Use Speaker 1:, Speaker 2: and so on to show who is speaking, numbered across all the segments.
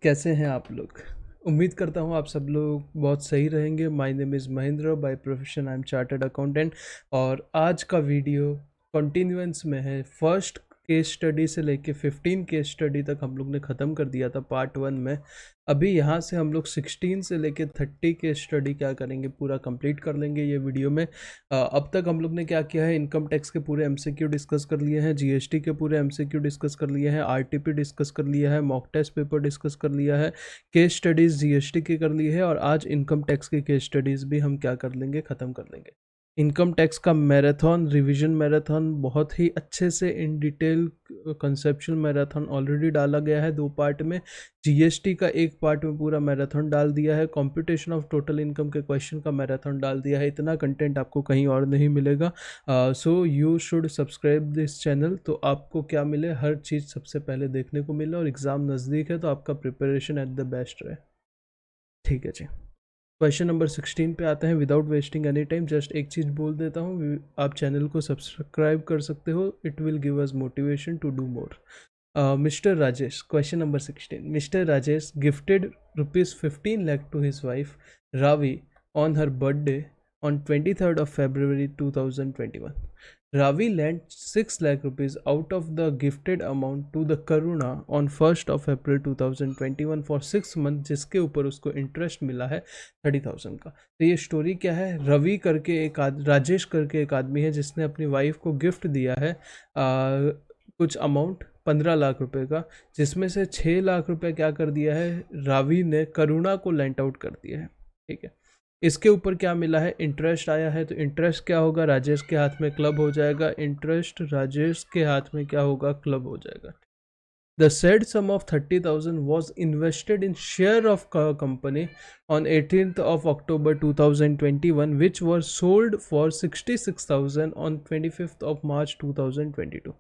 Speaker 1: कैसे हैं आप लोग। उम्मीद करता हूँ आप सब लोग बहुत सही रहेंगे। My name is Mahendra, by profession I am chartered accountant. और आज का वीडियो कंटिन्यूएंस में है। फर्स्ट केस स्टडी से लेके 15 केस स्टडी तक हम लोग ने ख़त्म कर दिया था पार्ट 1 में। अभी यहाँ से हम लोग 16 से लेके 30 केस स्टडी क्या करेंगे, पूरा कंप्लीट कर लेंगे ये वीडियो में। अब तक हम लोग ने क्या किया है, इनकम टैक्स के पूरे एमसीक्यू डिस्कस कर लिए हैं, जीएसटी के पूरे एमसीक्यू डिस्कस कर लिए हैं, आरटीपी डिस्कस कर लिया है, मॉक टेस्ट पेपर डिस्कस कर लिया है, केस स्टडीज़ जीएसटी की कर ली है, और आज इनकम टैक्स की केस स्टडीज़ भी हम क्या कर लेंगे, ख़त्म कर लेंगे। इनकम टैक्स का मैराथन, रिवीजन मैराथन, बहुत ही अच्छे से in detail conceptual marathon already डाला गया है 2 पार्ट में। जीएसटी का एक पार्ट में पूरा मैराथन डाल दिया है। कंप्यूटेशन ऑफ टोटल इनकम के क्वेश्चन का मैराथन डाल दिया है। इतना कंटेंट आपको कहीं और नहीं मिलेगा। So you should subscribe this channel, तो आपको क्या मिले, हर चीज़ सबसे पहले देखने को मिले, और एग्ज़ाम नज़दीक है तो आपका प्रिपरेशन एट द बेस्ट रहे। ठीक है जी, क्वेश्चन नंबर 16 पे आते हैं। Without wasting any time just एक चीज़ बोल देता हूँ, आप चैनल को सब्सक्राइब कर सकते हो। It will give us motivation to do more. Mister Rajesh, question number 16। Mister Rajesh gifted ₹15 lakh to his wife Ravi on her birthday on 23rd of February 2021. Ravi lent 6 lakh rupees out of the gifted amount to the Karuna on 1st of April 2021 for 6 months, जिसके ऊपर उसको interest मिला है 30,000 का। तो ये story क्या है, रवि करके राजेश करके एक आदमी है जिसने अपनी वाइफ को गिफ्ट दिया है कुछ अमाउंट 15 लाख रुपए का, जिसमें से 6 लाख रुपए क्या कर दिया है, रावी ने करुणा को लेंट आउट कर दिया है। ठीक है, इसके ऊपर क्या मिला है, इंटरेस्ट आया है। तो इंटरेस्ट क्या होगा, राजेश के हाथ में क्लब हो जाएगा। इंटरेस्ट राजेश के हाथ में क्या होगा, क्लब हो जाएगा। The said sum of 30,000 was invested in share of company on 18th of October 2021, which were sold for 66,000 on 25th of March 2022.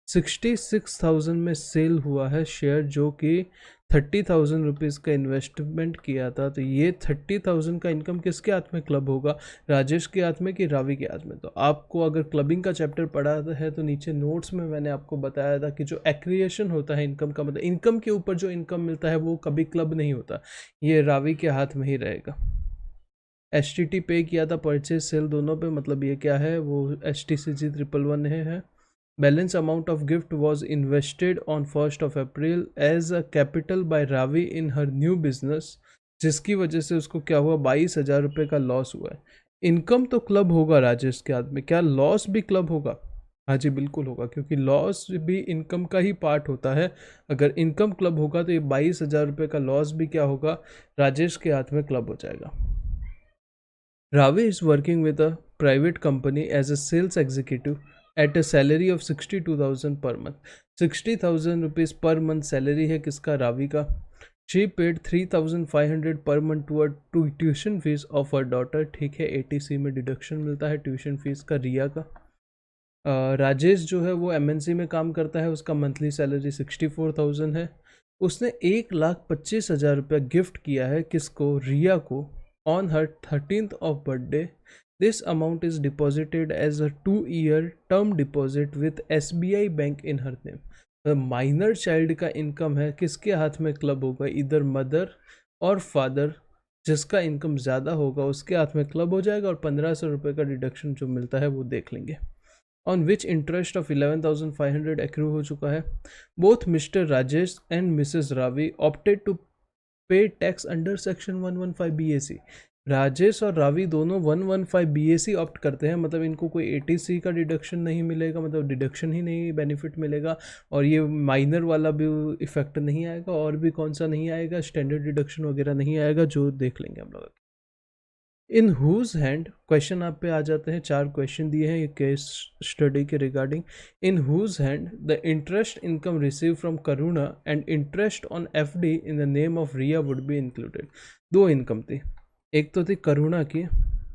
Speaker 1: 66,000 में सेल हुआ है शेयर, जो कि 30,000 रुपीज़ का इन्वेस्टमेंट किया था। तो ये 30,000 का इनकम किसके हाथ में क्लब होगा, राजेश के हाथ में कि रावी के हाथ में। तो आपको अगर क्लबिंग का चैप्टर पढ़ा है तो नीचे नोट्स में मैंने आपको बताया था कि जो एक्रिएशन होता है इनकम का, मतलब इनकम के ऊपर जो इनकम मिलता है वो कभी क्लब नहीं होता, ये रावी के हाथ में ही रहेगा। एसटीटी पे किया था परचेज सेल दोनों पे, मतलब ये क्या है, वो STCG 111 है। Balance amount of gift was invested on 1st of April as a capital by Ravi in her new business, जिसकी वजह से उसको क्या हुआ, 22,000 रुपये का लॉस हुआ है। इनकम तो क्लब होगा राजेश के हाथ में, क्या लॉस भी क्लब होगा? हाँ जी बिल्कुल होगा, क्योंकि लॉस भी इनकम का ही पार्ट होता है। अगर इनकम क्लब होगा तो ये 22,000 रुपये का लॉस भी क्या होगा, राजेश के हाथ में क्लब हो जाएगा। Ravi is working with a private company as a sales executive at a salary of 62,000 per month. 60,000 rupees per month salary है किसका, रावी का। She paid 3,500 per month to tuition fees of her daughter। ठीक है, ATC में deduction मिलता है tuition fees का रिया का। राजेश जो है वो MNC में काम करता है, उसका मंथली सैलरी 64,000 है। उसने 1,25,000 रुपया गिफ्ट किया है किसको, रिया को, on her 13th of birthday. This amount is deposited as a 2-year term deposit with SBI Bank in her name. Minor child का इनकम है, किसके हाथ में क्लब होगा, इधर मदर और फादर, जिसका इनकम ज़्यादा होगा उसके हाथ में क्लब हो जाएगा, और 1,500 रुपये का डिडक्शन जो मिलता है वो देख लेंगे। On which interest of 11,500 accrue हो चुका है। Both mister Rajesh and missus Ravi opted to pay tax under section 115 BAC। Rajesh और रावी दोनों 115 BAC ऑप्ट करते हैं, मतलब इनको कोई ATC का डिडक्शन नहीं मिलेगा, मतलब डिडक्शन ही नहीं, बेनिफिट मिलेगा। और ये माइनर वाला भी इफेक्ट नहीं आएगा, और भी कौन सा नहीं आएगा, स्टैंडर्ड डिडक्शन वगैरह नहीं आएगा, जो देख लेंगे हम लोग। इन हुज हैंड, क्वेश्चन आप पे आ जाते हैं, 4 क्वेश्चन दिए हैं ये केस स्टडी के regarding. In whose hand the interest income receive from Karuna and interest on FD in the name of Riya would be included. 2 income थी, एक तो थी करुणा की।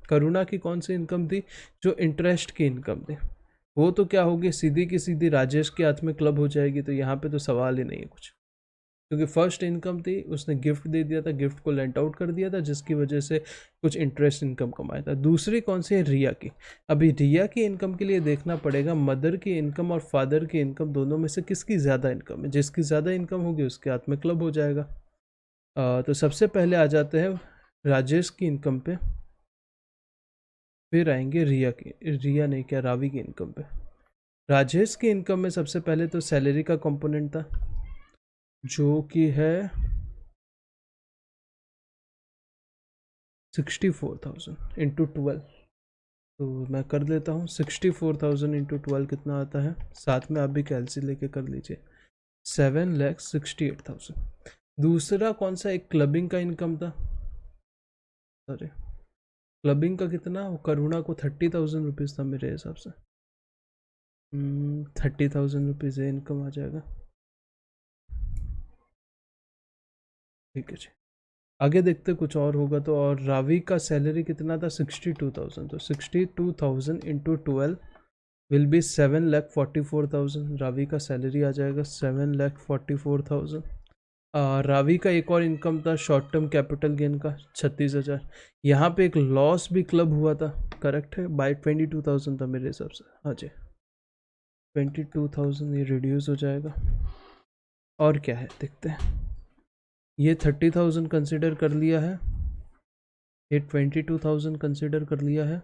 Speaker 1: करुणा की कौन सी इनकम थी, जो इंटरेस्ट की इनकम थी, वो तो क्या होगी, सीधी की सीधी राजेश के हाथ में क्लब हो जाएगी। तो यहाँ पे तो सवाल ही नहीं है कुछ, क्योंकि फर्स्ट इनकम थी, उसने गिफ्ट दे दिया था, गिफ्ट को लेंट आउट कर दिया था, जिसकी वजह से कुछ इंटरेस्ट इनकम कमाया था। दूसरी कौन सी है, रिया की। अभी रिया की इनकम के लिए देखना पड़ेगा मदर की इनकम और फादर की इनकम दोनों में से किसकी ज़्यादा इनकम है। जिसकी ज़्यादा इनकम होगी उसके हाथ में क्लब हो जाएगा। तो सबसे पहले आ जाते हैं राजेश की इनकम पे, फिर आएंगे रिया नहीं क्या, रावी की इनकम पे। राजेश की इनकम में सबसे पहले तो सैलरी का कंपोनेंट था जो कि है 64,000 इंटू 12। तो मैं कर देता हूँ 64,000 इंटू 12 कितना आता है, साथ में आप भी कैलसी लेके कर लीजिए, 7,68,000। दूसरा कौन सा, एक क्लबिंग का इनकम था, अरे क्लबिंग का कितना, करुणा को 30,000 रुपीज़ था मेरे हिसाब से। 30,000 रुपीज़ इनकम आ जाएगा, ठीक है जी। आगे देखते कुछ और होगा तो। और रावी का सैलरी कितना था, 62,000। तो 62,000 इंटू 12 विल बी 7,44,000। रावी का सैलरी आ जाएगा 7,44,000। रावी का एक और इनकम था शॉर्ट टर्म कैपिटल गेन का 36,000। यहाँ पे एक लॉस भी क्लब हुआ था, करेक्ट है, बाय 22,000 था मेरे हिसाब से, हाँ जी 22,000 ये रिड्यूस हो जाएगा। और क्या है देखते हैं, ये 30,000 कंसिडर कर लिया है, ये 22,000 कंसिडर कर लिया है,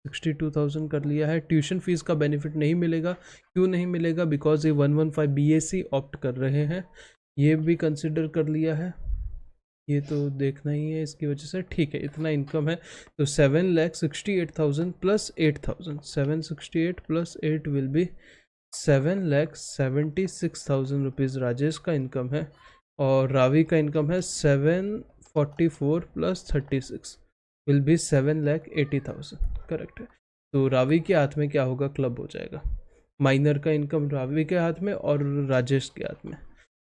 Speaker 1: 62,000 कर लिया है। ट्यूशन फीस का बेनिफिट नहीं मिलेगा, क्यों नहीं मिलेगा, बिकॉज ये 115 BAC ऑप्ट कर रहे हैं, ये भी कंसिडर कर लिया है, ये तो देखना ही है इसकी वजह से, ठीक है इतना इनकम है। तो 7,68,000 plus 8,000, 768 plus 8 will be 7,76,000 rupees Rajesh का इनकम है। और रावी का इनकम है 744 प्लस 36 विल बी 7,80,000, करेक्ट है। तो रावी के हाथ में क्या होगा, क्लब हो जाएगा। माइनर का इनकम रावी के हाथ में और राजेश के हाथ में।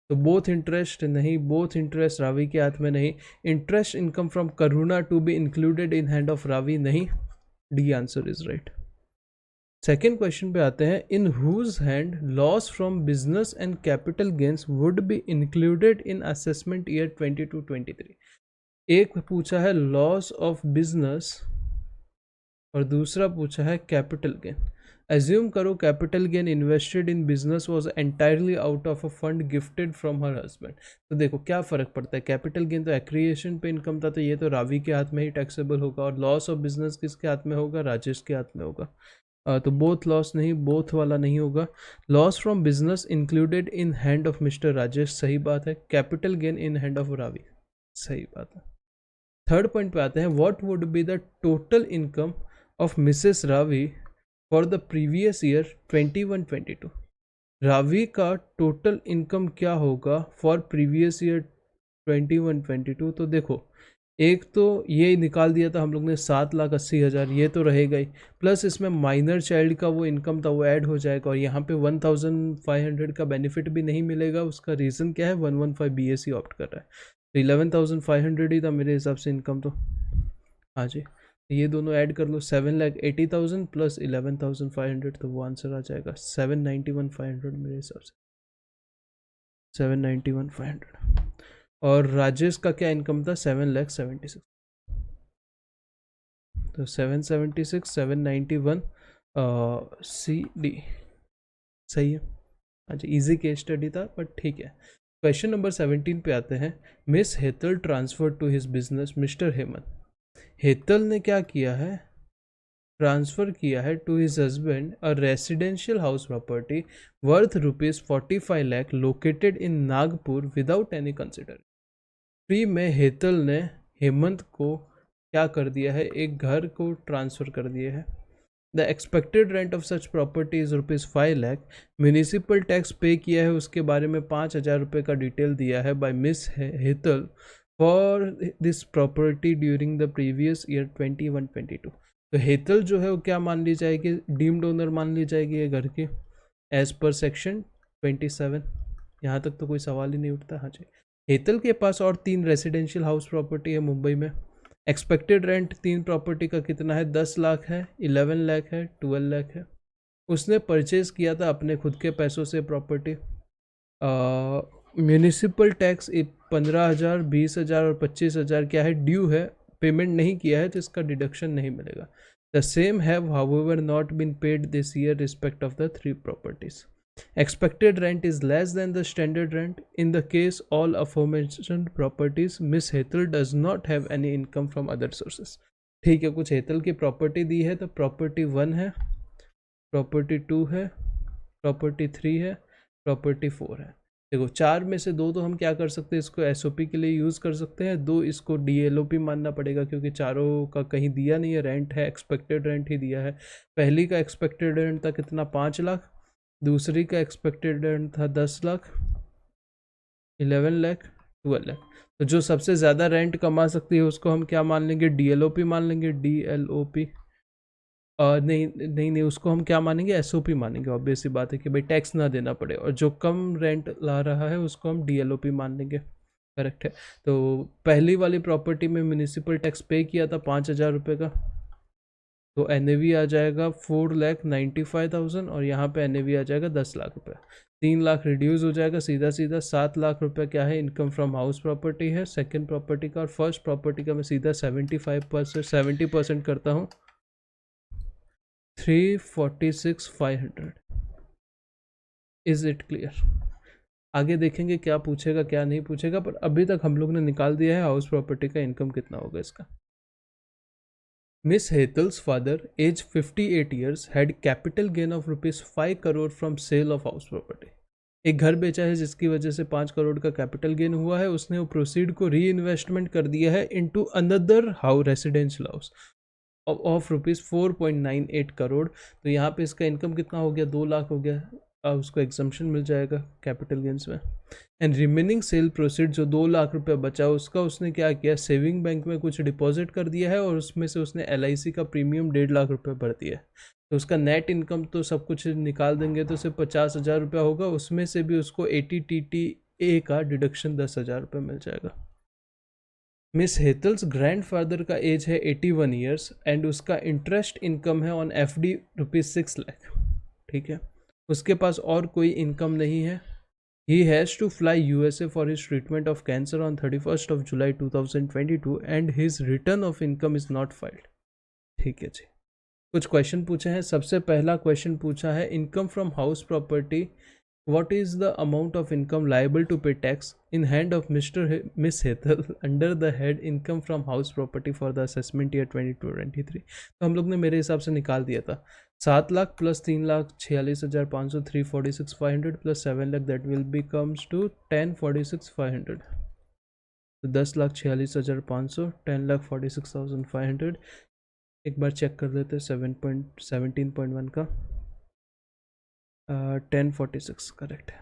Speaker 1: तो बोथ इंटरेस्ट नहीं, बोथ इंटरेस्ट रावी के हाथ में नहीं। Interest income from Karuna to be included in hand of Ravi नहीं, D answer is right. Second question पे आते हैं, in whose hand loss from business and capital gains would be included in assessment year 22-23। एक पूछा है लॉस ऑफ बिजनेस और दूसरा पूछा है कैपिटल गेन। एज्यूम करो capital gain invested in business was entirely out of a fund gifted from her husband. तो देखो क्या फ़र्क पड़ता है, कैपिटल गेन तो एक्रिएशन पे इनकम था, तो ये तो रावी के हाथ में ही टैक्सेबल होगा, और लॉस ऑफ बिजनेस किसके हाथ में होगा, राजेश के हाथ में होगा। तो बोथ लॉस नहीं, बोथ वाला नहीं होगा। Loss from business included in hand of mister Rajesh, सही बात है। Capital gain in hand of Ravi, सही बात है। थर्ड पॉइंट पे आते हैं, what would be the total income of Mrs Ravi for the previous year 21-22। Ravi का टोटल इनकम क्या होगा फॉर प्रीवियस ईयर 21-22। तो देखो एक तो ये निकाल दिया था हम लोग ने 7,80,000, ये तो रहेगा ही, प्लस इसमें माइनर चाइल्ड का वो इनकम था वो ऐड हो जाएगा, और यहाँ पे 1,500 का बेनिफिट भी नहीं मिलेगा। उसका रीज़न क्या है, 115 BAC ऑप्ट कर रहा है, तो 11,500 ही था मेरे हिसाब से इनकम तो, हाँ जी। ये दोनों ऐड कर लो, 7,80,000 प्लस 11,500, तो वो आंसर आ जाएगा 791,500 मेरे हिसाब से, 791,500। और राजेश का क्या इनकम था, 7,76,000, तो 776 791 CD, सही है। अच्छा इजी केस स्टडी था बट ठीक है। क्वेश्चन नंबर 17 पे आते हैं, miss Hetal transfer to his business mister Hemant. Hetal ने क्या किया है, ट्रांसफ़र किया है to his husband a residential house property worth ₹45 lakh located in Nagpur without any consider. Free में हेतल ने हेमंत को क्या कर दिया है, एक घर को ट्रांसफ़र कर दिया है। The expected rent of such property is ₹5 lakh. Municipal tax पे किया है उसके बारे में 5,000 रुपये का डिटेल दिया है by miss Hetal for this property during the previous year 21-22। तो हेतल जो है वो क्या मान ली जाएगी, डीम्ड ओनर मान ली जाएगी ये घर की, एज पर सेक्शन 27। यहाँ तक तो कोई सवाल ही नहीं उठता, हाँ जी। हेतल के पास और 3 रेजिडेंशियल हाउस प्रॉपर्टी है मुंबई में। एक्सपेक्टेड रेंट 3 प्रॉपर्टी का कितना है, 10 लाख है, 11 लाख है, 12 लाख है। उसने परचेज़ किया था अपने खुद के पैसों से प्रॉपर्टी। म्यूनिसिपल टैक्स 15,000, 20,000 और 25,000 क्या है, ड्यू है, पेमेंट नहीं किया है तो इसका डिडक्शन नहीं मिलेगा। The same have however not been paid this year respect of the 3 properties. Expected rent is less than the standard rent. In the case all aforementioned properties, Miss Hetal does not have any income from other sources. ठीक है, कुछ हेतल की property दी है, तो property 1 है, property 2 है, property 3 है, property 4 है। देखो, 4 में से 2 तो हम क्या कर सकते हैं, इसको एसओपी के लिए यूज़ कर सकते हैं, 2 इसको डीएलओपी मानना पड़ेगा क्योंकि चारों का कहीं दिया नहीं है, रेंट है, एक्सपेक्टेड रेंट ही दिया है। पहली का एक्सपेक्टेड रेंट था कितना, 5 लाख, दूसरी का एक्सपेक्टेड रेंट था 10 लाख, 11 लाख, 12 लाख। तो जो सबसे ज़्यादा रेंट कमा सकती है उसको हम क्या मान लेंगे, डीएलओपी मान लेंगे, डीएलओपी। नहीं नहीं नहीं, उसको हम क्या मानेंगे, एसओपी मानेंगे। ऑब्वियस सी बात है कि भाई टैक्स ना देना पड़े, और जो कम रेंट ला रहा है उसको हम डीएलओपी मान लेंगे। करेक्ट है। तो पहली वाली प्रॉपर्टी में म्यूनिसिपल टैक्स पे किया था 5,000 रुपये का, तो एनएवी आ जाएगा 4,95,000, और यहाँ पे एनएवी आ जाएगा 10 लाख रुपये। 3 लाख रिड्यूस हो जाएगा सीधा सीधा। 7 लाख रुपये क्या है, इनकम फ्रॉम हाउस प्रॉपर्टी है सेकंड प्रॉपर्टी का, और फर्स्ट प्रॉपर्टी का मैं सीधा 70% करता हूँ, 346,500। Is it clear? आगे देखेंगे क्या पूछेगा क्या नहीं पूछेगा, पर अभी तक हम लोग ने निकाल दिया है हाउस प्रॉपर्टी का इनकम कितना होगा इसका। Miss Hetal's father, aged 58 years, had capital gain of ₹5 crore from sale of house property. एक घर बेचा है जिसकी वजह से 5 करोड़ का कैपिटल गेन हुआ है। उसने वो प्रोसीड को री इन्वेस्टमेंट कर दिया है into another house, residential house of ₹4.98 crore. तो यहाँ पे इसका इनकम कितना हो गया, 2 लाख हो गया। अब उसको एग्जम्पशन मिल जाएगा कैपिटल गेंस में। एंड रिमेनिंग सेल प्रोसीड, जो 2 लाख रुपए बचा उसका उसने क्या किया, सेविंग बैंक में कुछ डिपॉजिट कर दिया है, और उसमें से उसने LIC का प्रीमियम 1.5 लाख रुपए भर दिया है। तो उसका नेट इनकम तो सब कुछ निकाल देंगे तो सिर्फ 50,000 रुपया होगा, उसमें से भी उसको 80TTA का डिडक्शन 10,000 रुपये मिल जाएगा। मिस हेतल्स ग्रैंडफादर का एज है 81 ईयर्स, एंड उसका इंटरेस्ट इनकम है ऑन FD ₹6 लाख। ठीक है, उसके पास और कोई इनकम नहीं है। He has to fly USA for his treatment of cancer on 31st of July 2022 and his return of income is not filed। ठीक है जी, कुछ क्वेश्चन पूछे हैं। सबसे पहला क्वेश्चन पूछा है, income from house property, what is the amount of income liable to pay tax in hand of Miss Hetal under the head income from house property for the assessment year 22-23। तो हम लोग ने मेरे हिसाब से निकाल दिया था 7 lakh plus 3 lakh 46,500, 346,500 plus 7 lakh, that will be comes to 1046,500। तो 10,46,500, 10,46,500। एक बार चेक कर लेते हैं 17.1 का, 1046 करेक्ट है।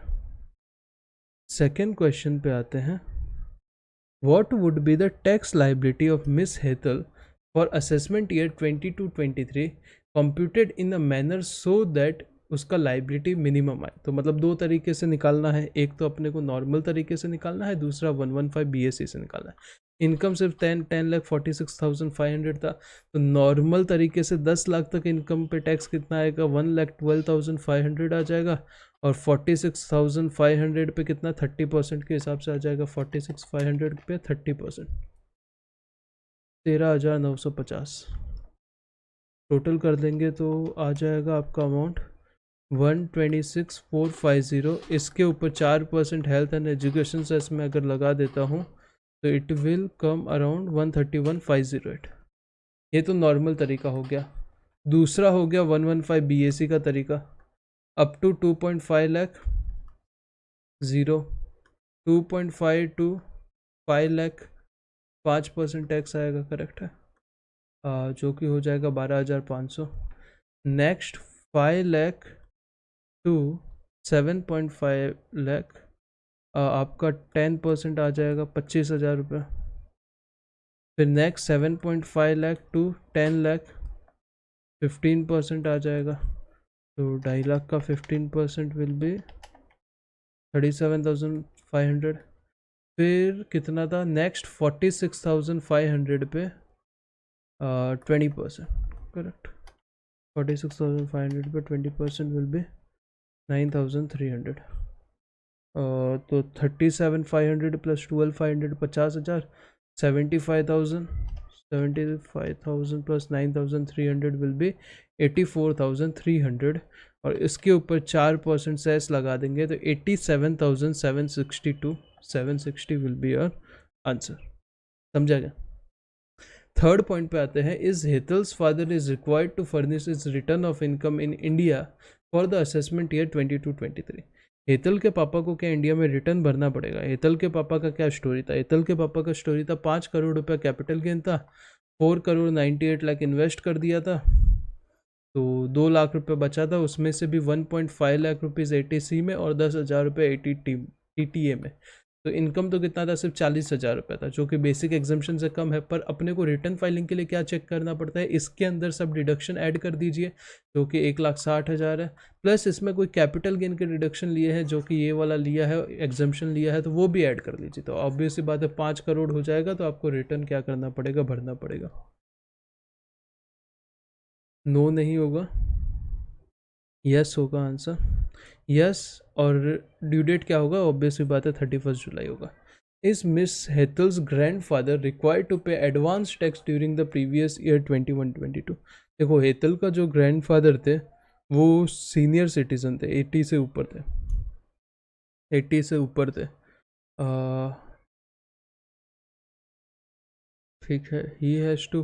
Speaker 1: सेकेंड क्वेश्चन पे आते हैं, what would be the tax liability of miss Hetal for assessment year 22-23 computed in a manner so that उसका लाइबिलिटी मिनिमम आए। तो मतलब 2 तरीके से निकालना है, एक तो अपने को नॉर्मल तरीके से निकालना है, दूसरा 115 BSC से निकालना है। इनकम सिर्फ 10,46,500 था, तो नॉर्मल तरीके से 10 लाख तक इनकम पे टैक्स कितना आएगा, 1,12,500 आ जाएगा, और 46,500 पे कितना, 30% के हिसाब से आ जाएगा। 46,500 पे 30%, 13,950। टोटल कर देंगे तो आ जाएगा आपका अमाउंट 126,450। इसके ऊपर 4% हेल्थ एंड एजुकेशन सेस में अगर लगा देता हूँ तो इट विल कम अराउंड 131,508। ये तो नॉर्मल तरीका हो गया। दूसरा हो गया 115 BSC का तरीका, up to 2.5 lakh 0, 2.5 to 5 lakh 5% tax आएगा। करेक्ट है, जो कि हो जाएगा 12,500। नेक्स्ट 5 लाख टू 7.5 लाख, आपका 10% आ जाएगा 25,000 रुपये। फिर नेक्स्ट 7.5 लाख टू 10 लाख 15% आ जाएगा, तो 2.5 लाख का 15% विल बी 37,500। फिर कितना था, नेक्स्ट 46,500 पे 20%। करेक्ट, 46,500 पे 20% विल बी 9,300। तो 37,500 प्लस 12,500 50,000, 75,000 प्लस 9,300 विल बी 84,300। और इसके ऊपर 4% सेस लगा देंगे तो 87,762 760 विल बी योर आंसर। समझा गया? थर्ड पॉइंट पे आते हैं, is Hetal's father is required to furnish is return of income in India for the assessment year 22-23। Hetal के पापा को क्या इंडिया में रिटर्न भरना पड़ेगा? हेतल के पापा का क्या स्टोरी था? हेतल के पापा का स्टोरी था 5 करोड़ रुपया कैपिटल गेन था, 4 करोड़ 98 लाख इन्वेस्ट कर दिया था, तो 2 लाख रुपए बचा था, उसमें से भी 1.5 लाख रुपीज़ ATC में और 10,000 रुपये TTA में। तो इनकम तो कितना था? सिर्फ 40,000 रुपये था, जो कि बेसिक एग्जाम्पशन से कम है। पर अपने को रिटर्न फाइलिंग के लिए क्या चेक करना पड़ता है? इसके अंदर सब डिडक्शन ऐड कर दीजिए, जो कि 1,60,000 है, प्लस इसमें कोई कैपिटल गेन के डिडक्शन लिए हैं, जो कि ये वाला लिया है, एग्जाम्पशन लिया है, तो वो भी ऐड कर लीजिए। तो ऑब्वियसली बात है 5 करोड़ हो जाएगा, तो आपको रिटर्न क्या करना पड़ेगा? भरना पड़ेगा। नो नहीं होगा, यस होगा आंसर, यस। और ड्यू डेट क्या होगा? ऑब्वियसली बात है 31 जुलाई होगा। Is miss Hetal's grandfather required to pay advance tax during the previous year 21-22? देखो, हेतल का जो ग्रैंडफादर थे वो सीनियर सिटीजन थे, 80 से ऊपर थे, 80 से ऊपर थे। ठीक है, ही हैज़ टू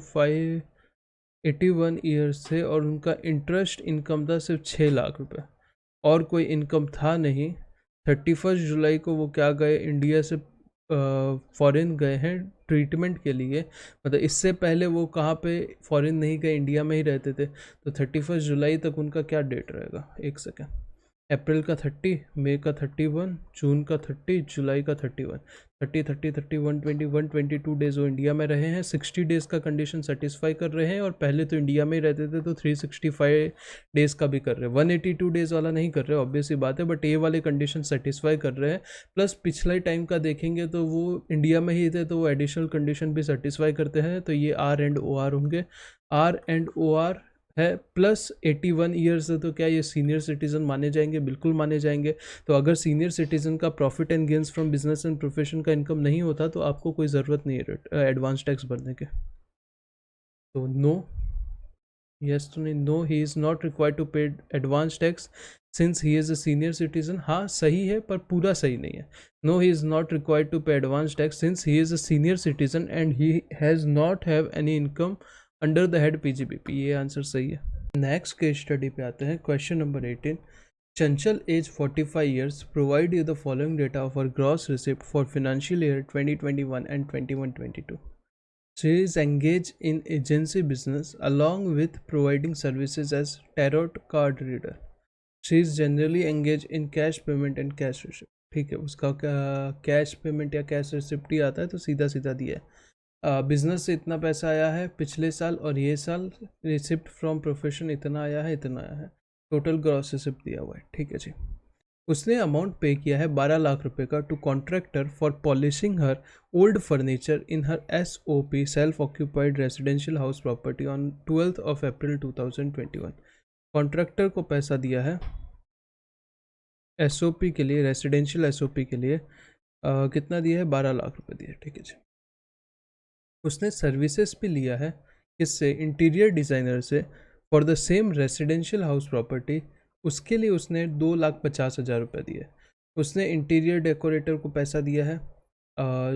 Speaker 1: 81 ईयर्स थे और उनका इंटरेस्ट इनकम था सिर्फ 6 लाख रुपए, और कोई इनकम था नहीं। 31 जुलाई को वो क्या गए? इंडिया से फॉरेन गए हैं ट्रीटमेंट के लिए। मतलब इससे पहले वो कहाँ पे फॉरेन नहीं गए, इंडिया में ही रहते थे। तो 31 जुलाई तक उनका क्या डेट रहेगा? एक सेकेंड। अप्रैल का 30, मई का 31, जून का 30, जुलाई का 31, 30 122 डेज वो इंडिया में रहे हैं। 60 डेज़ का कंडीशन सेटिस्फाई कर रहे हैं, और पहले तो इंडिया में ही रहते थे तो 365 डेज़ का भी कर रहे हैं। 182 डेज़ वाला नहीं कर रहे, ऑब्वियसली बात है, बट ये वाले कंडीशन सेटिस्फाई कर रहे हैं। प्लस पिछले टाइम का देखेंगे तो वो इंडिया में ही थे, तो वो एडिशनल कंडीशन भी सेटिस्फाई करते हैं। तो ये R&OR होंगे, R&OR है। प्लस 81 ईयर्स है, तो क्या ये सीनियर सिटीज़न माने जाएंगे? बिल्कुल माने जाएंगे। तो अगर सीनियर सिटीज़न का profit and gains from business and profession का इनकम नहीं होता, तो आपको कोई ज़रूरत नहीं है एडवांस टैक्स भरने के। तो नो, यस तो नहीं? No, he is not required to pay advance tax since he is a senior citizen. हाँ सही है, पर पूरा सही नहीं है। No, he is not required to pay advance tax since he is a senior citizen and he has not have any income under the head PGBP। ये answer सही है। नेक्स्ट केस स्टडी पे आते हैं, question number 18। Chanchal age 45 years provide you the following data of are gross receipt for financial year 2021 and 21-22। She is engaged in agency business along with providing services as tarot card reader. She is generally engaged in cash payment and cash receipt. ठीक है, उसका cash payment या cash receipt ही आता है, तो सीधा सीधा दिया है। बिजनेस से इतना पैसा आया है पिछले साल, और ये साल रिसिप्ट फ्रॉम प्रोफेशन इतना आया है, इतना आया है, टोटल ग्रॉस रिसिप्ट दिया हुआ है। ठीक है जी। उसने अमाउंट पे किया है 12 लाख रुपए का to contractor for polishing her old furniture in her SOP self occupied residential house property on 12th of April 2021। Contractor को पैसा दिया है SOP के लिए, रेजिडेंशियल SOP के लिए कितना दिया है? 12 लाख रुपए दिए। ठीक है जी। उसने सर्विसेज भी लिया है किससे? इंटीरियर डिज़ाइनर से, for the same residential house property. उसके लिए उसने 2,50,000 रुपये दिए। उसने इंटीरियर डेकोरेटर को पैसा दिया है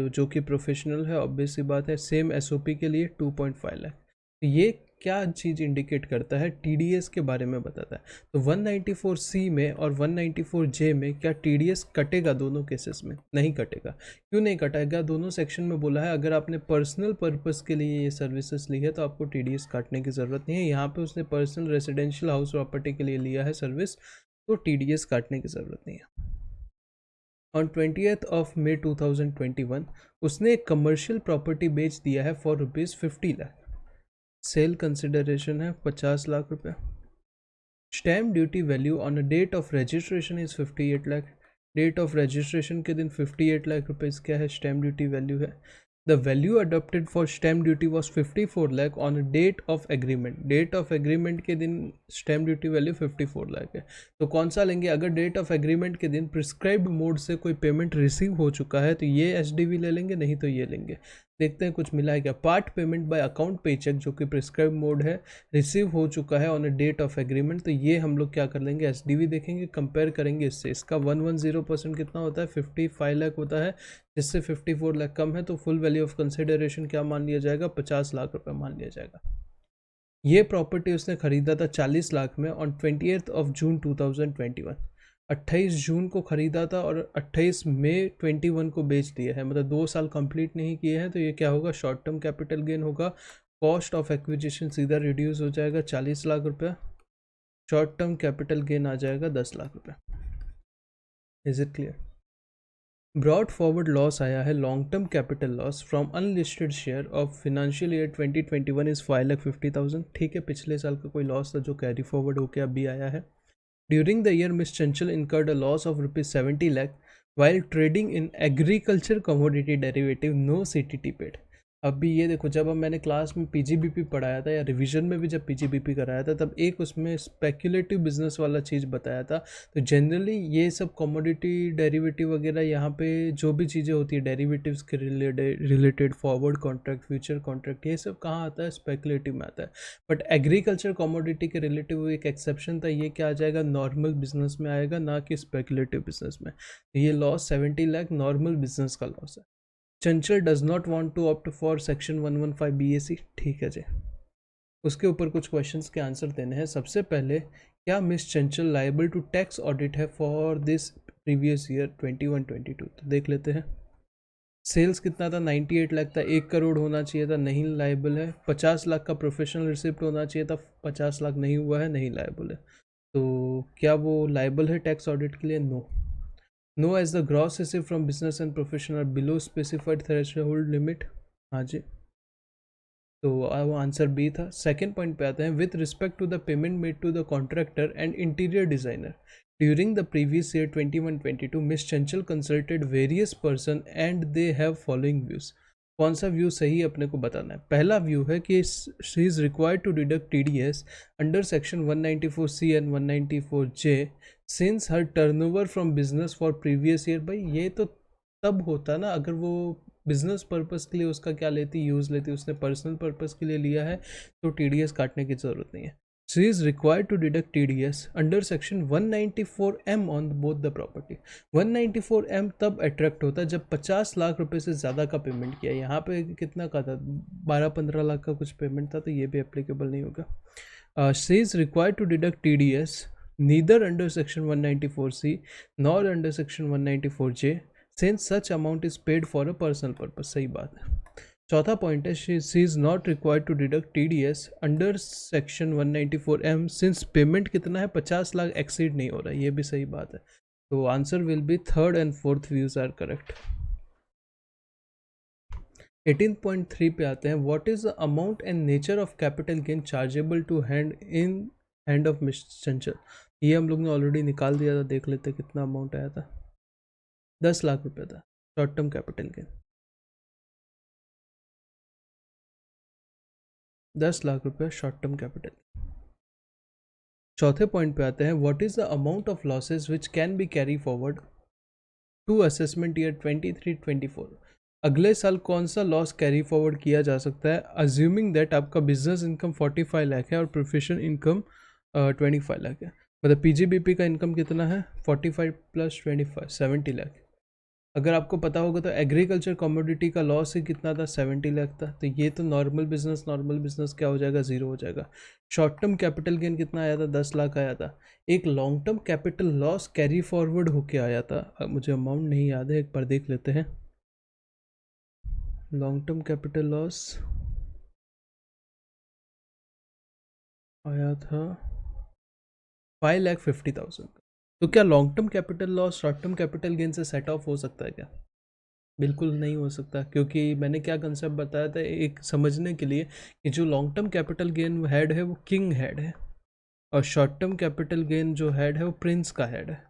Speaker 1: जो कि प्रोफेशनल है, ऑब्वियसली बात है। सेम SOP के लिए 2.5 लाख। तो ये क्या चीज़ इंडिकेट करता है? TDS के बारे में बताता है। तो 194C में और 194J में क्या TDS कटेगा? दोनों केसेस में नहीं कटेगा। क्यों नहीं कटेगा? दोनों सेक्शन में बोला है अगर आपने पर्सनल पर्पस के लिए ये सर्विसेज ली है तो आपको TDS काटने की ज़रूरत नहीं है। यहाँ पे उसने पर्सनल रेजिडेंशियल हाउस प्रॉपर्टी के लिए लिया है सर्विस, तो TDS काटने की ज़रूरत नहीं है। ऑन 20th of May 2021 उसने एक कमर्शियल प्रॉपर्टी बेच दिया है फॉर ₹50 लाख। सेल कंसिडरेशन है 50 लाख रुपए। Stamp duty value on a date of registration is 58 lakh. Date of registration के दिन 58 लाख रुपए क्या है? स्टैम्प ड्यूटी वैल्यू है। The value adopted for stamp duty was 54 lakh on a date of agreement. Date of agreement के दिन स्टैम्प ड्यूटी वैल्यू 54 लाख है। तो कौन सा लेंगे? अगर डेट ऑफ एग्रीमेंट के दिन प्रिस्क्राइब्ड मोड से कोई पेमेंट रिसीव हो चुका है तो ये SDV ले लेंगे, नहीं तो ये लेंगे। देखते हैं कुछ मिला है क्या। Part payment by account payee cheque जो कि प्रिस्क्राइब मोड है, रिसीव हो चुका है on a date of agreement. तो ये हम लोग क्या कर लेंगे, एसडीवी देखेंगे, कंपेयर करेंगे इससे। इसका 110% कितना होता है, 55 लाख होता है, जिससे 54 लाख कम है। तो फुल वैल्यू ऑफ कंसिडरेशन क्या मान लिया जाएगा, 50 लाख रुपये मान लिया जाएगा। ये प्रॉपर्टी उसने खरीदा था 40 लाख में ऑन 28 ऑफ जून 2021। 28 जून को खरीदा था और 28 मई 21 को बेच दिया है, मतलब 2 साल कंप्लीट नहीं किए हैं। तो ये क्या होगा, शॉर्ट टर्म कैपिटल गेन होगा। कॉस्ट ऑफ एक्विजिशन सीधा रिड्यूस हो जाएगा 40 लाख रुपया, शॉर्ट टर्म कैपिटल गेन आ जाएगा 10 लाख रुपया। Is it clear. Brought forward loss आया है, long term capital loss from unlisted share of financial year 2021 is 5,50,000। ठीक है, पिछले साल का कोई लॉस था जो कैरी फॉरवर्ड होकर अभी आया है। During the year miss Chanchal incurred a loss of ₹70 lakh while trading in agriculture commodity derivative, no CTT paid। अभी ये देखो, जब हम मैंने क्लास में पीजीबीपी पढ़ाया था या रिवीजन में भी जब पीजीबीपी कराया था, तब एक उसमें स्पेक्युलेटिव बिजनेस वाला चीज़ बताया था। तो जनरली ये सब कमोडिटी डेरिवेटिव वगैरह, यहाँ पे जो भी चीज़ें होती है डेरिवेटिव्स के related, forward contract, future contract, ये सब कहाँ आता है, स्पेक्युलेटिव में आता है। बट एग्रीकल्चर कमोडिटी के रिलेटिव एक एक्सेप्शन था, ये क्या आ जाएगा, नॉर्मल बिजनेस में आएगा, ना कि स्पेक्युलेटिव बिजनेस में। ये लॉस 70 लाख नॉर्मल बिजनेस का लॉस है। Chanchal does not want to opt for section 115 BAC। ठीक है जी, उसके ऊपर कुछ क्वेश्चंस के आंसर देने हैं। सबसे पहले, क्या miss Chanchal liable to tax audit है फॉर दिस प्रीवियस ईयर 21-22। तो देख लेते हैं। सेल्स कितना था, 98 लाख था, 1 करोड़ होना चाहिए था, नहीं लायबल है। 50 लाख का प्रोफेशनल रिसिप्ट होना चाहिए था, 50 लाख नहीं हुआ है, नहीं लायबल है। तो क्या वो लायबल है टैक्स ऑडिट के लिए, no. No as the gross receive from business and professional below specified threshold limit, हाँ जी। तो वो आंसर बी था। सेकेंड पॉइंट पे आते हैं, with respect to the payment made to the contractor and interior designer during the previous year 21-22 miss Chanchal consulted various person and they have following views. कौन सा व्यू सही अपने को बताना है। पहला व्यू है कि she is required to deduct TDS under section 194C and 194J since her turnover from business for previous year. भाई ये तो तब होता ना अगर वो बिजनेस पर्पस के लिए उसका क्या लेती, यूज़ लेती, उसने पर्सनल पर्पस के लिए लिया है तो TDS काटने की ज़रूरत नहीं है। She is required to deduct TDS under section 194M on both the property. 194M तब अट्रैक्ट होता है जब 50 लाख रुपए से ज़्यादा का पेमेंट किया। यहाँ पे कितना का था, 12-15 लाख का कुछ पेमेंट था, तो ये भी एप्लीकेबल नहीं होगा। She is required to deduct TDS neither under section 194C nor under section 194J since such amount is paid for a personal purpose। सही बात है। चौथा पॉइंट है, she is not required to deduct TDS under section 194M since payment कितना है, 50 lakh exceed नहीं हो रहा है, ये भी सही बात है। तो answer will be third and fourth views are correct. 18.3 पे आते हैं, what is the amount and nature of capital gain chargeable to hand of miss Chanchal. ये हम लोग ने ऑलरेडी निकाल दिया था, देख लेते कितना अमाउंट आया था, 10 लाख रुपए था short term capital gain, 10 lakh रुपए शॉर्ट टर्म कैपिटल। चौथे पॉइंट पे आते हैं, what is the amount of losses which can be carry forward to assessment year 23-24। अगले साल कौन सा लॉस कैरी फॉरवर्ड किया जा सकता है, अज्यूमिंग दैट आपका बिजनेस इनकम 45 लाख है और प्रोफेशनल इनकम 25 लाख है। मतलब पीजीबीपी का इनकम कितना है, 45 + 25 70 लाख। अगर आपको पता होगा तो एग्रीकल्चर कमोडिटी का लॉस ही कितना था, 70 लाख था। तो ये तो नॉर्मल बिजनेस क्या हो जाएगा, ज़ीरो हो जाएगा। शॉर्ट टर्म कैपिटल गेन कितना आया था, 10 लाख आया था। एक long term capital loss carry forward होके आया था, अब मुझे अमाउंट नहीं याद है, एक बार देख लेते हैं। लॉन्ग टर्म कैपिटल लॉस आया था 5,50,000। तो क्या long term capital loss short term capital gain से सेट ऑफ हो सकता है क्या, बिल्कुल नहीं हो सकता, क्योंकि मैंने क्या कंसेप्ट बताया था एक समझने के लिए कि जो long term capital gain head है वो किंग हेड है और शॉर्ट टर्म कैपिटल गेन जो हेड है वो प्रिंस का हेड है।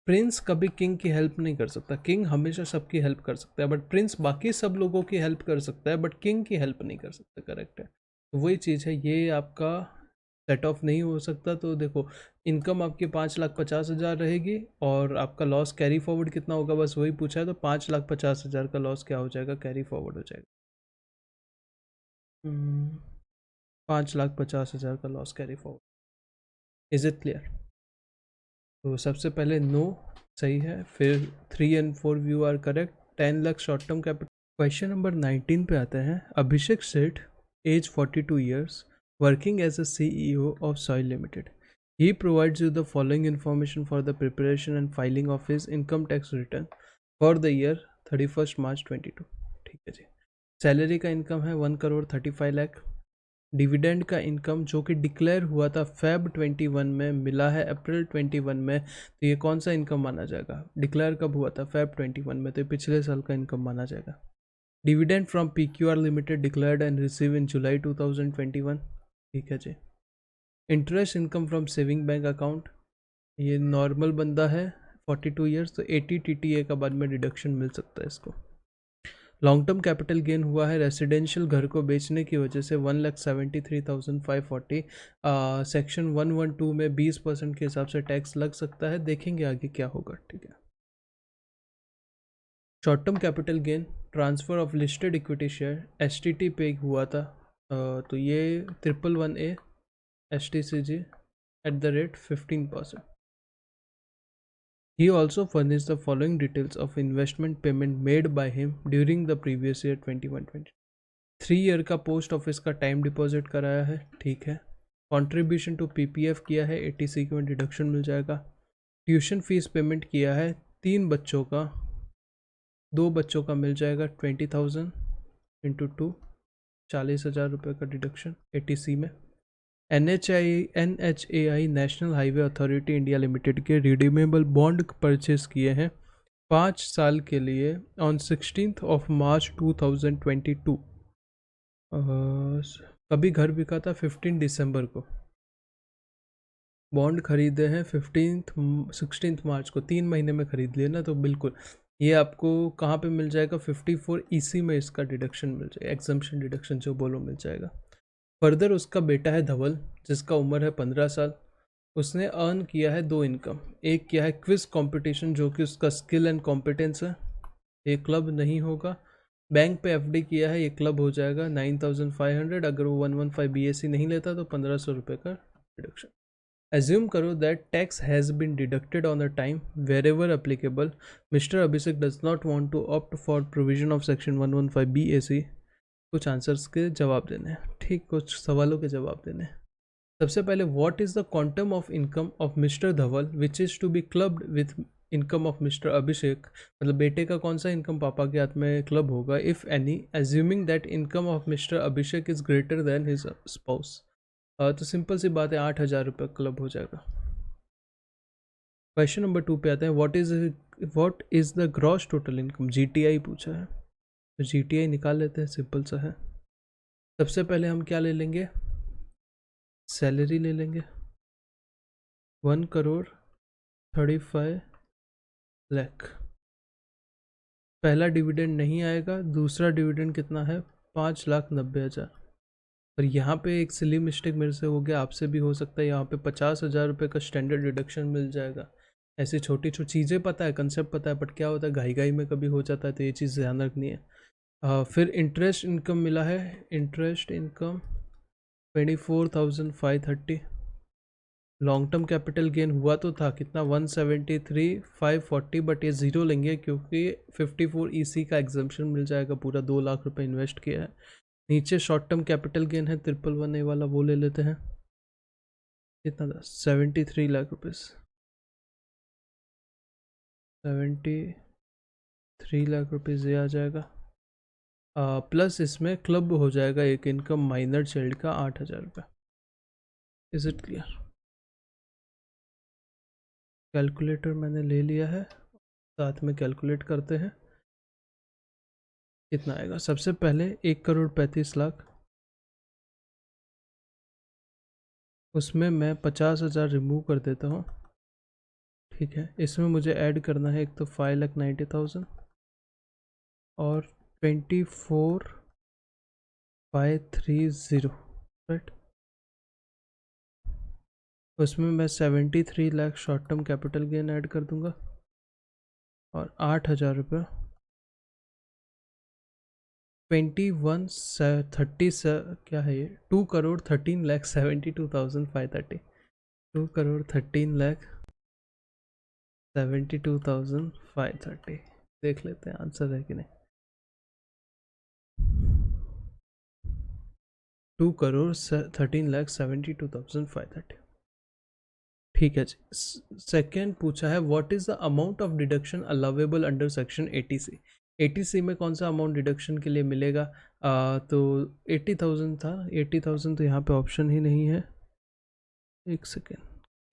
Speaker 1: प्रिंस कभी किंग की हेल्प नहीं कर सकता, किंग हमेशा सबकी हेल्प कर सकता है, बट प्रिंस बाकी सब लोगों की हेल्प कर सकता है बट किंग की हेल्प नहीं कर सकता। करेक्ट है, तो वही चीज़ है, ये आपका सेट ऑफ नहीं हो सकता। तो देखो, इनकम आपकी 5,50,000 रहेगी और आपका लॉस कैरी फॉरवर्ड कितना होगा, बस वही पूछा है, तो 5,50,000 का लॉस क्या हो जाएगा, कैरी फॉरवर्ड हो जाएगा। 5,50,000 का loss carry forward. Is it clear? तो सबसे पहले नो सही है, फिर 3 and 4 view are correct. 10 lakh short term capital. Question number 19 पे आते हैं। Abhishek Seth, age 42 years, working as a CEO of soil limited. He provides you the following information for the preparation and filing of his income tax return for the year 31 March 22। ठीक है जी। Salary का income है 1,35,00,000। Dividend का income जो कि declare हुआ था Feb 21 में, मिला है अप्रैल 21 में, तो ये कौन सा इनकम माना जाएगा? डिक्लेयर कब हुआ था? फेब 21 में, तो ये पिछले साल का इनकम माना जाएगा। Dividend from PQR limited declared and receive in July 2021। ठीक है जी। Interest income from saving bank account, ये नॉर्मल बंदा है 42 ईयर्स, तो 80 TTA का बाद में डिडक्शन मिल सकता है इसको। लॉन्ग टर्म कैपिटल गेन हुआ है रेसिडेंशियल घर को बेचने की वजह से 1,73,540। सेक्शन 112 में 20% के हिसाब से टैक्स लग सकता है, देखेंगे आगे क्या होगा। ठीक है। Short term capital gain, transfer of listed equity share STT पे हुआ था, तो ये 111A STCG eight the rate 15%। He also furnished the following details of investment payment made by him during the previous year 21-20। 3 year का post office का time deposit कराया है, ठीक है। कंट्रीब्यूशन टू PPF किया है, 80C में डिडक्शन मिल जाएगा। ट्यूशन फीस पेमेंट किया है 3 बच्चों का, 2 बच्चों का मिल जाएगा 20,000 इंटू 2, 40,000 रुपये का डिडक्शन 80C में। NHAI national highway authority India limited के रिडीमेबल बॉन्ड परचेज किए हैं 5 साल के लिए ऑन 16 मार्च 2022। कभी घर बिका था 15 दिसंबर को, बॉन्ड खरीदे हैं 16 मार्च को, 3 महीने में खरीद लिए ना, तो बिल्कुल ये आपको कहाँ पे मिल जाएगा? 54EC में इसका डिडक्शन मिल जाएगा, एग्जम्पशन डिडक्शन जो बोलो मिल जाएगा। फर्दर उसका बेटा है धवल, जिसका उम्र है 15 साल। उसने अर्न किया है 2 इनकम। एक किया है क्विज कंपटीशन जो कि उसका स्किल एंड कॉम्पिटेंस है, ये क्लब नहीं होगा। बैंक पे FD किया है, ये क्लब हो जाएगा 9,500। अगर वो 115 BSc नहीं लेता तो 1,500 रुपये का डिडक्शन। एज्यूम करो that tax has been deducted on the time wherever applicable. Mister Abhishek does not want to opt for provision of section 115 BAC। कुछ आंसर्स के जवाब देने हैं, ठीक, कुछ सवालों के जवाब देने हैं। सबसे पहले, what is the quantum of income of mister Dhawal which is to be clubbed with income of mister Abhishek. मतलब बेटे का कौन सा इनकम पापा के हाथ में क्लब होगा, if any, assuming that income of mister Abhishek is greater than his spouse. तो सिंपल सी बात है, 8,000 रुपये क्लब हो जाएगा। क्वेश्चन नंबर 2 पे आते हैं। What is the gross total income? GTI पूछा है, तो GTI निकाल लेते हैं, सिंपल सा है। सबसे पहले हम क्या ले लेंगे? सैलरी ले लेंगे, 1,35,00,000। पहला डिविडेंड नहीं आएगा, दूसरा डिविडेंड कितना है? 5,90,000। और यहाँ पे एक सिली मिस्टेक मेरे से हो गया, आपसे भी हो सकता है। यहाँ पे 50,000 रुपये का स्टैंडर्ड डिडक्शन मिल जाएगा। ऐसी छोटी छोटी चीज़ें पता है, कंसेप्ट पता है, बट क्या होता है घाई घाई में कभी हो जाता है, तो ये चीज़ ध्यान रखनी है। फिर इंटरेस्ट इनकम मिला है, interest income 24,530। Long term capital gain हुआ तो था कितना? 173,540, बट ये ज़ीरो लेंगे क्योंकि 54EC का एग्जम्पशन मिल जाएगा, पूरा 2 लाख रुपए इन्वेस्ट किया है। नीचे शॉर्ट टर्म कैपिटल गेन है 1,111A वाला, वो ले लेते हैं। कितना था? 73 लाख रुपीज़, 73 लाख रुपीज़ ये आ जाएगा। प्लस इसमें क्लब हो जाएगा एक इनकम माइनर चाइल्ड का 8,000 रुपये। Is it clear? कैलकुलेटर मैंने ले लिया है, साथ में कैलकुलेट करते हैं कितना आएगा। सबसे पहले 1,35,00,000, उसमें मैं 50,000 रिमूव कर देता हूँ, ठीक है। इसमें मुझे ऐड करना है एक तो 5,90,000 और 24,530, राइट। उसमें मैं 73 lakh short term capital gain add कर दूंगा और 8,000 रुपये 2130 क्या है ये, 2,13,72,530, 2,13,72,530। देख लेते हैं आंसर है कि नहीं। 2,13,72,530। ठीक है जी। सेकेंड पूछा है what is the amount of deduction allowable under section 80C। 80C में कौन सा अमाउंट डिडक्शन के लिए मिलेगा? तो 80,000 था। 80,000 तो यहाँ पे ऑप्शन ही नहीं है। एक सेकेंड,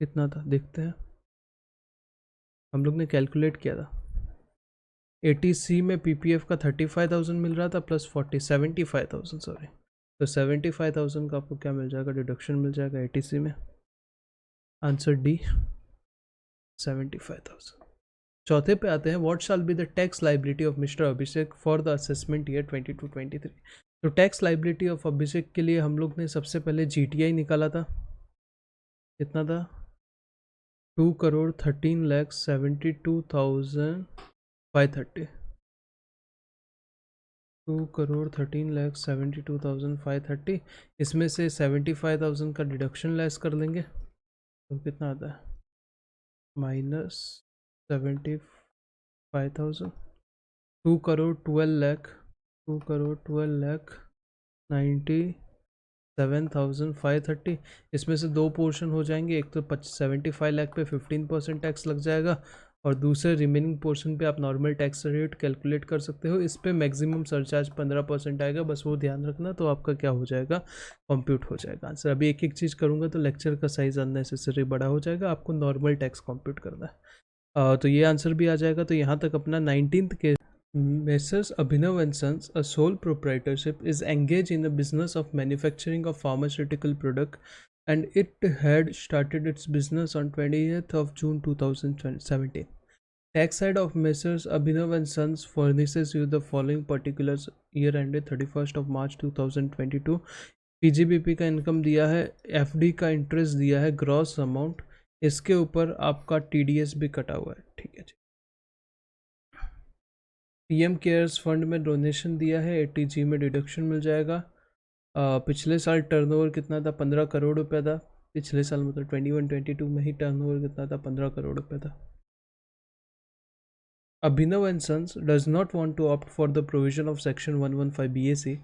Speaker 1: कितना था देखते हैं। हम लोग ने कैलकुलेट किया था। 80C में PPF का 35,000 मिल रहा था प्लस 75,000 सॉरी। तो 75,000 का आपको क्या मिल जाएगा, डिडक्शन मिल जाएगा 80C में। Answer D 75,000। चौथे पे आते हैं what shall be the tax liability of mister Abhishek for the assessment year 22-23। तो टैक्स लाइबिलिटी ऑफ अभिषेक के लिए हम लोग ने सबसे पहले GTI निकाला था। कितना था? 2,13,72,530। 2,13,72,530। इसमें से 75,000 का डिडक्शन लेस कर लेंगे तो कितना आता है, -75,000। 2,12,97,530। इसमें से दो पोर्शन हो जाएंगे, एक तो 75 लाख पे 15% टैक्स लग जाएगा और दूसरे रिमेनिंग पोर्शन पे आप नॉर्मल टैक्स रेट कैलकुलेट कर सकते हो। इस पे मैक्सिमम सरचार्ज 15% आएगा, बस वो ध्यान रखना। तो आपका क्या हो जाएगा, कंप्यूट हो जाएगा आंसर। अभी एक एक चीज़ करूँगा तो लेक्चर का साइज़ अननेसेसरी बड़ा हो जाएगा, आपको नॉर्मल टैक्स कंप्यूट करना है। तो ये आंसर भी आ जाएगा। तो यहाँ तक अपना 19th के Messrs. Abhinav and Sons, a sole proprietorship, is engaged in the business of manufacturing of pharmaceutical product, and it had started its business on 20th of June 2017. Tax side of Messrs. Abhinav and Sons furnishes you the following particulars: year ended 31st of March 2022. PGBP का income दिया है, FD का interest दिया है, gross amount, इसके ऊपर आपका TDS भी कटा हुआ है। ठीक है जी। PM केयर्स फंड में डोनेशन दिया है, 80G में डिडक्शन मिल जाएगा। पिछले साल टर्नओवर कितना था, 15 करोड़ रुपए था। पिछले साल मतलब 21-22 में ही टर्नओवर कितना था, 15 करोड़ रुपए था। Abhinav and Sons does not want to opt for the provision of Section 115 BAC.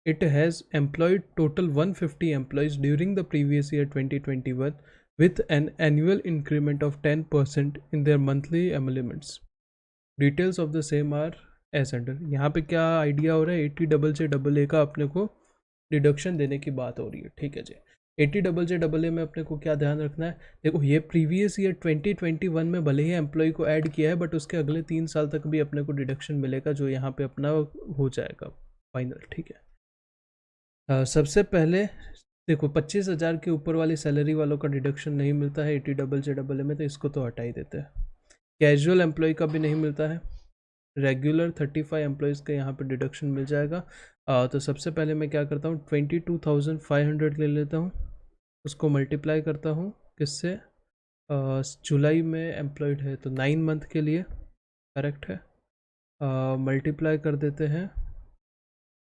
Speaker 1: It has employed total 150 employees during the previous year 2021 with an annual increment of 10% in their monthly emoluments. Details of the same are S under. यहाँ पे क्या idea हो रहा है, 80JJAA का अपने को deduction देने की बात हो रही है। ठीक है जी। 80JJAA में अपने को क्या ध्यान रखना है, देखो ये प्रीवियस ईयर 2021 में भले ही एम्प्लॉय को ऐड किया है, बट उसके अगले 3 साल तक भी अपने को डिडक्शन मिलेगा, जो यहाँ पे अपना हो जाएगा फाइनल। ठीक है। सबसे पहले देखो 25,000 के ऊपर वाली सैलरी वालों का डिडक्शन नहीं मिलता है 80JJAA में, तो इसको तो हटा ही देते हैं। कैजुअल एम्प्लॉय का भी नहीं मिलता है। रेगुलर 35 एम्प्लॉयज़ का यहाँ पे डिडक्शन मिल जाएगा। तो सबसे पहले मैं क्या करता हूँ, 22,500 ले लेता हूँ, उसको मल्टीप्लाई करता हूँ किससे, जुलाई में एम्प्लॉयड है तो 9 मंथ के लिए, करेक्ट है। मल्टीप्लाई कर देते हैं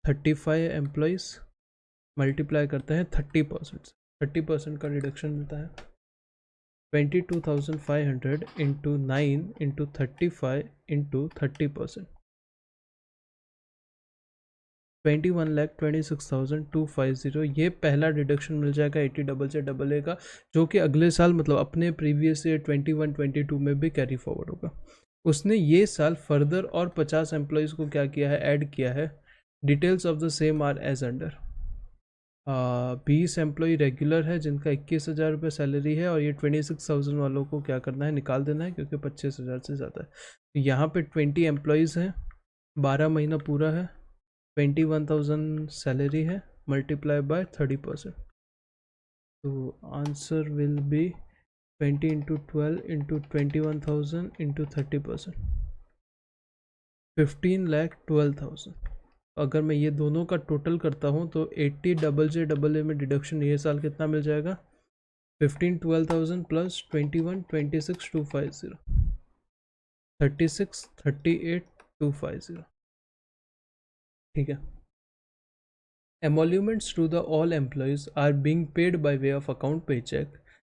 Speaker 1: 35 एम्प्लॉयज़, मल्टीप्लाई करते हैं 30%, 30% का डिडक्शन मिलता है। 22,500 इंटू 9 इंटू 35 इंटू 30%, 21,26,250। ये पहला डिडक्शन मिल जाएगा 80JJAA का, जो कि अगले साल मतलब अपने प्रीवियस ईयर 21-22 में भी कैरी फॉरवर्ड होगा। उसने ये साल फर्दर और 50 एम्प्लॉयज़ को क्या किया है, ऐड किया है। Details of the same are as under. 20 employ regular है जिनका 21,000 रुपये सैलरी है, और ये 26,000 वालों को क्या करना है, निकाल देना है, क्योंकि 25,000 से ज़्यादा है। तो यहाँ पे 20 एम्प्लॉयज़ हैं, 12 महीना पूरा है, 21,000 सैलरी है, मल्टीप्लाई बाय 30%। तो answer will B 20 into 12 into 21,000 into 30%, 15,12,000। अगर मैं ये दोनों का टोटल करता हूँ तो 80JJAA में डिडक्शन ये साल कितना मिल जाएगा, 15,12,000 प्लस 21 26,250, 36 38,250। ठीक है। Emoluments to the all employees are being paid by way of account paycheck.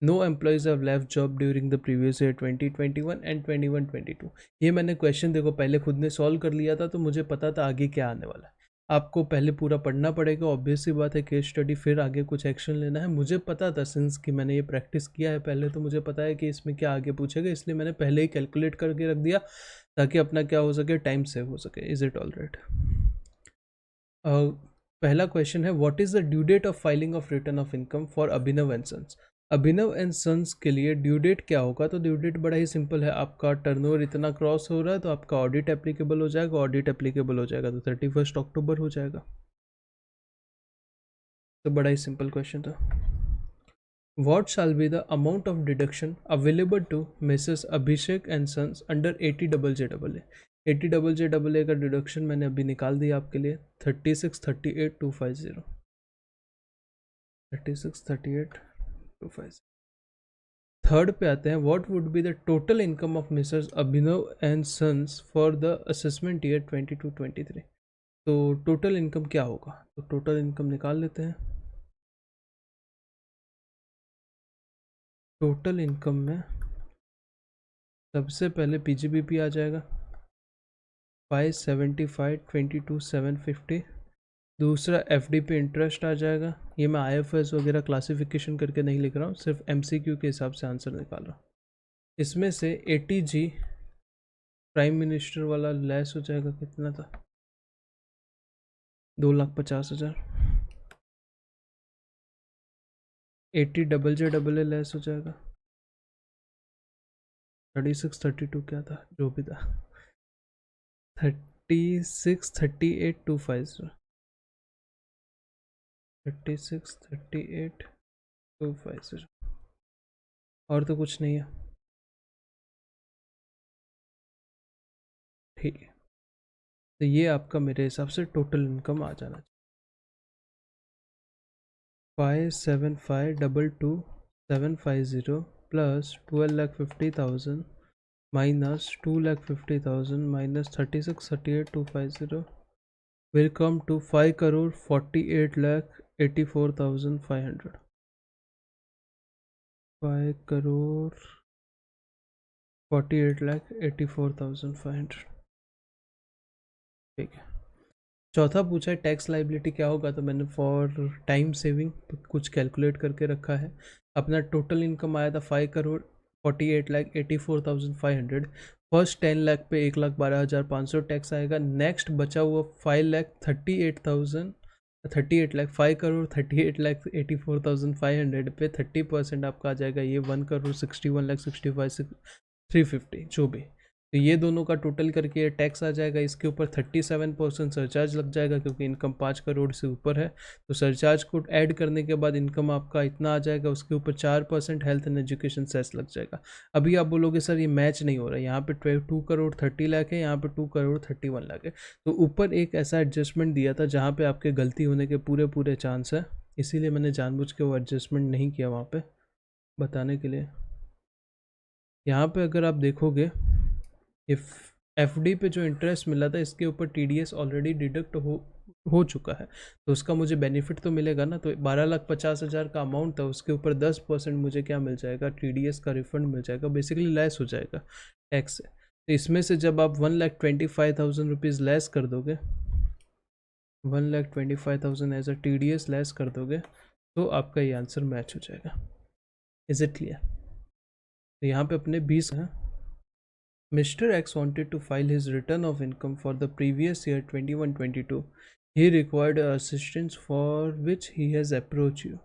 Speaker 1: No employees have left job during the previous year 2021 and 21-22. ये मैंने क्वेश्चन देखो पहले खुद ने सॉल्व कर लिया था, तो मुझे पता था आगे क्या आने वाला है। आपको पहले पूरा पढ़ना पड़ेगा, ऑब्वियस सी बात है, केस स्टडी, फिर आगे कुछ एक्शन लेना है। मुझे पता था, सिंस कि मैंने ये प्रैक्टिस किया है पहले, तो मुझे पता है कि इसमें क्या आगे पूछेगा, इसलिए मैंने पहले ही कैलकुलेट करके रख दिया ताकि अपना क्या हो सके, टाइम सेव हो सके। Is it all right? पहला क्वेश्चन है, what is the due date of filing of return of income for Abhinav and sons. Abhinav and sons के लिए ड्यू डेट क्या होगा? तो ड्यू डेट बड़ा ही सिंपल है, आपका टर्नओवर इतना क्रॉस हो रहा है तो आपका ऑडिट एप्लीकेबल हो जाएगा, ऑडिट एप्लीकेबल हो जाएगा तो 31 अक्टूबर हो जाएगा। तो बड़ा ही सिंपल क्वेश्चन था। What shall be the amount of deduction available to Mrs. Abhishek and Sons under 80JJAA? 80JJAA का डिडक्शन मैंने अभी निकाल दिया आपके लिए, 3638,250। 3638,250। थर्ड पे आते हैं, what would be the total income of misses Abhinav and sons for the assessment year 22-23। तो टोटल इनकम क्या होगा? तो टोटल इनकम निकाल लेते हैं। टोटल इनकम में सबसे पहले पीजीबीपी आ जाएगा 575,22,750। दूसरा एफडी पे इंटरेस्ट आ जाएगा। ये मैं आईएफएस वगैरह क्लासिफिकेशन करके नहीं लिख रहा हूँ, सिर्फ एमसीक्यू के हिसाब से आंसर निकाल रहा हूँ। इसमें से 80G प्राइम मिनिस्टर वाला लेस हो जाएगा, कितना था? 2,50,000। 80JJAA लेस हो जाएगा 3632, क्या था जो भी था, 3638,250। 3638,250 और तो कुछ नहीं है। ठीक है, तो ये आपका मेरे हिसाब से टोटल इनकम आ जाना चाहिए। 575,22,750 plus 12,50,000 minus 2,50,000 minus 36,38,250 will come to 5,48,84,500। 5,48,84,500। ठीक है। चौथा पूछा है टैक्स लाइबिलिटी क्या होगा, तो मैंने फॉर टाइम सेविंग कुछ कैलकुलेट करके रखा है। अपना टोटल इनकम आया था 5,48,84,500। फर्स्ट 10 लाख पे 1,12,500 टैक्स आएगा। नेक्स्ट बचा हुआ 5,38,000 5,38,84,500 पे 30% आपका आ जाएगा, ये 1,61,65,350 जो भी। तो ये दोनों का टोटल करके टैक्स आ जाएगा। इसके ऊपर 37% सरचार्ज लग जाएगा क्योंकि इनकम 5 करोड़ से ऊपर है। तो सरचार्ज को ऐड करने के बाद इनकम आपका इतना आ जाएगा। उसके ऊपर 4% हेल्थ एंड एजुकेशन सेस लग जाएगा। अभी आप बोलोगे सर ये मैच नहीं हो रहा है, यहाँ पे 2 करोड़ 30 लाख है, यहाँ पे 2 करोड़ 31 लाख है। तो ऊपर एक ऐसा एडजस्टमेंट दिया था जहाँ पे आपके गलती होने के पूरे चांस है, इसीलिए मैंने जानबूझ के वो एडजस्टमेंट नहीं किया वहाँ पे बताने के लिए। यहाँ पे अगर आप देखोगे, इफ एफडी पे जो इंटरेस्ट मिला था इसके ऊपर टीडीएस ऑलरेडी डिडक्ट हो चुका है, तो उसका मुझे बेनिफिट तो मिलेगा ना। तो 12,50,000 का अमाउंट था, उसके ऊपर 10% मुझे क्या मिल जाएगा, टीडीएस का रिफंड मिल जाएगा, बेसिकली लेस हो जाएगा टैक्स से। तो इसमें से जब आप 1,25,000 रुपीज़ लेस कर दोगे, 1,25,000 एज अ टीडीएस लेस कर दोगे, तो आपका ये आंसर मैच हो जाएगा। Is it clear? तो यहाँ पे अपने 20 हैं। Mr. X wanted to file his return of income for the previous year 21-22. He required assistance for which he has approached you.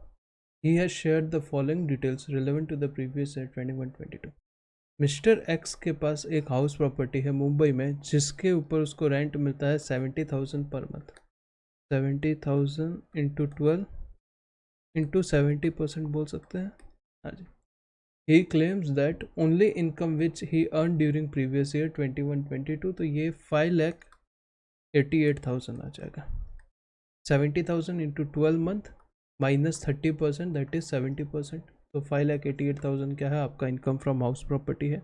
Speaker 1: He has shared the following details relevant to the previous year 21-22. Mister x के पास एक house property है मुंबई में जिसके ऊपर उसको rent मिलता है 70,000 per month. 70,000 into 12 into 70% बोल सकते हैं। हाँ जी। He claims that only income which he earned during previous year 21-22, तो ये 5,88,000 आ जाएगा। 70,000 into 12 month minus 30%, that is 70%। तो 5,88,000 क्या है आपका इनकम फ्रॉम हाउस प्रॉपर्टी है।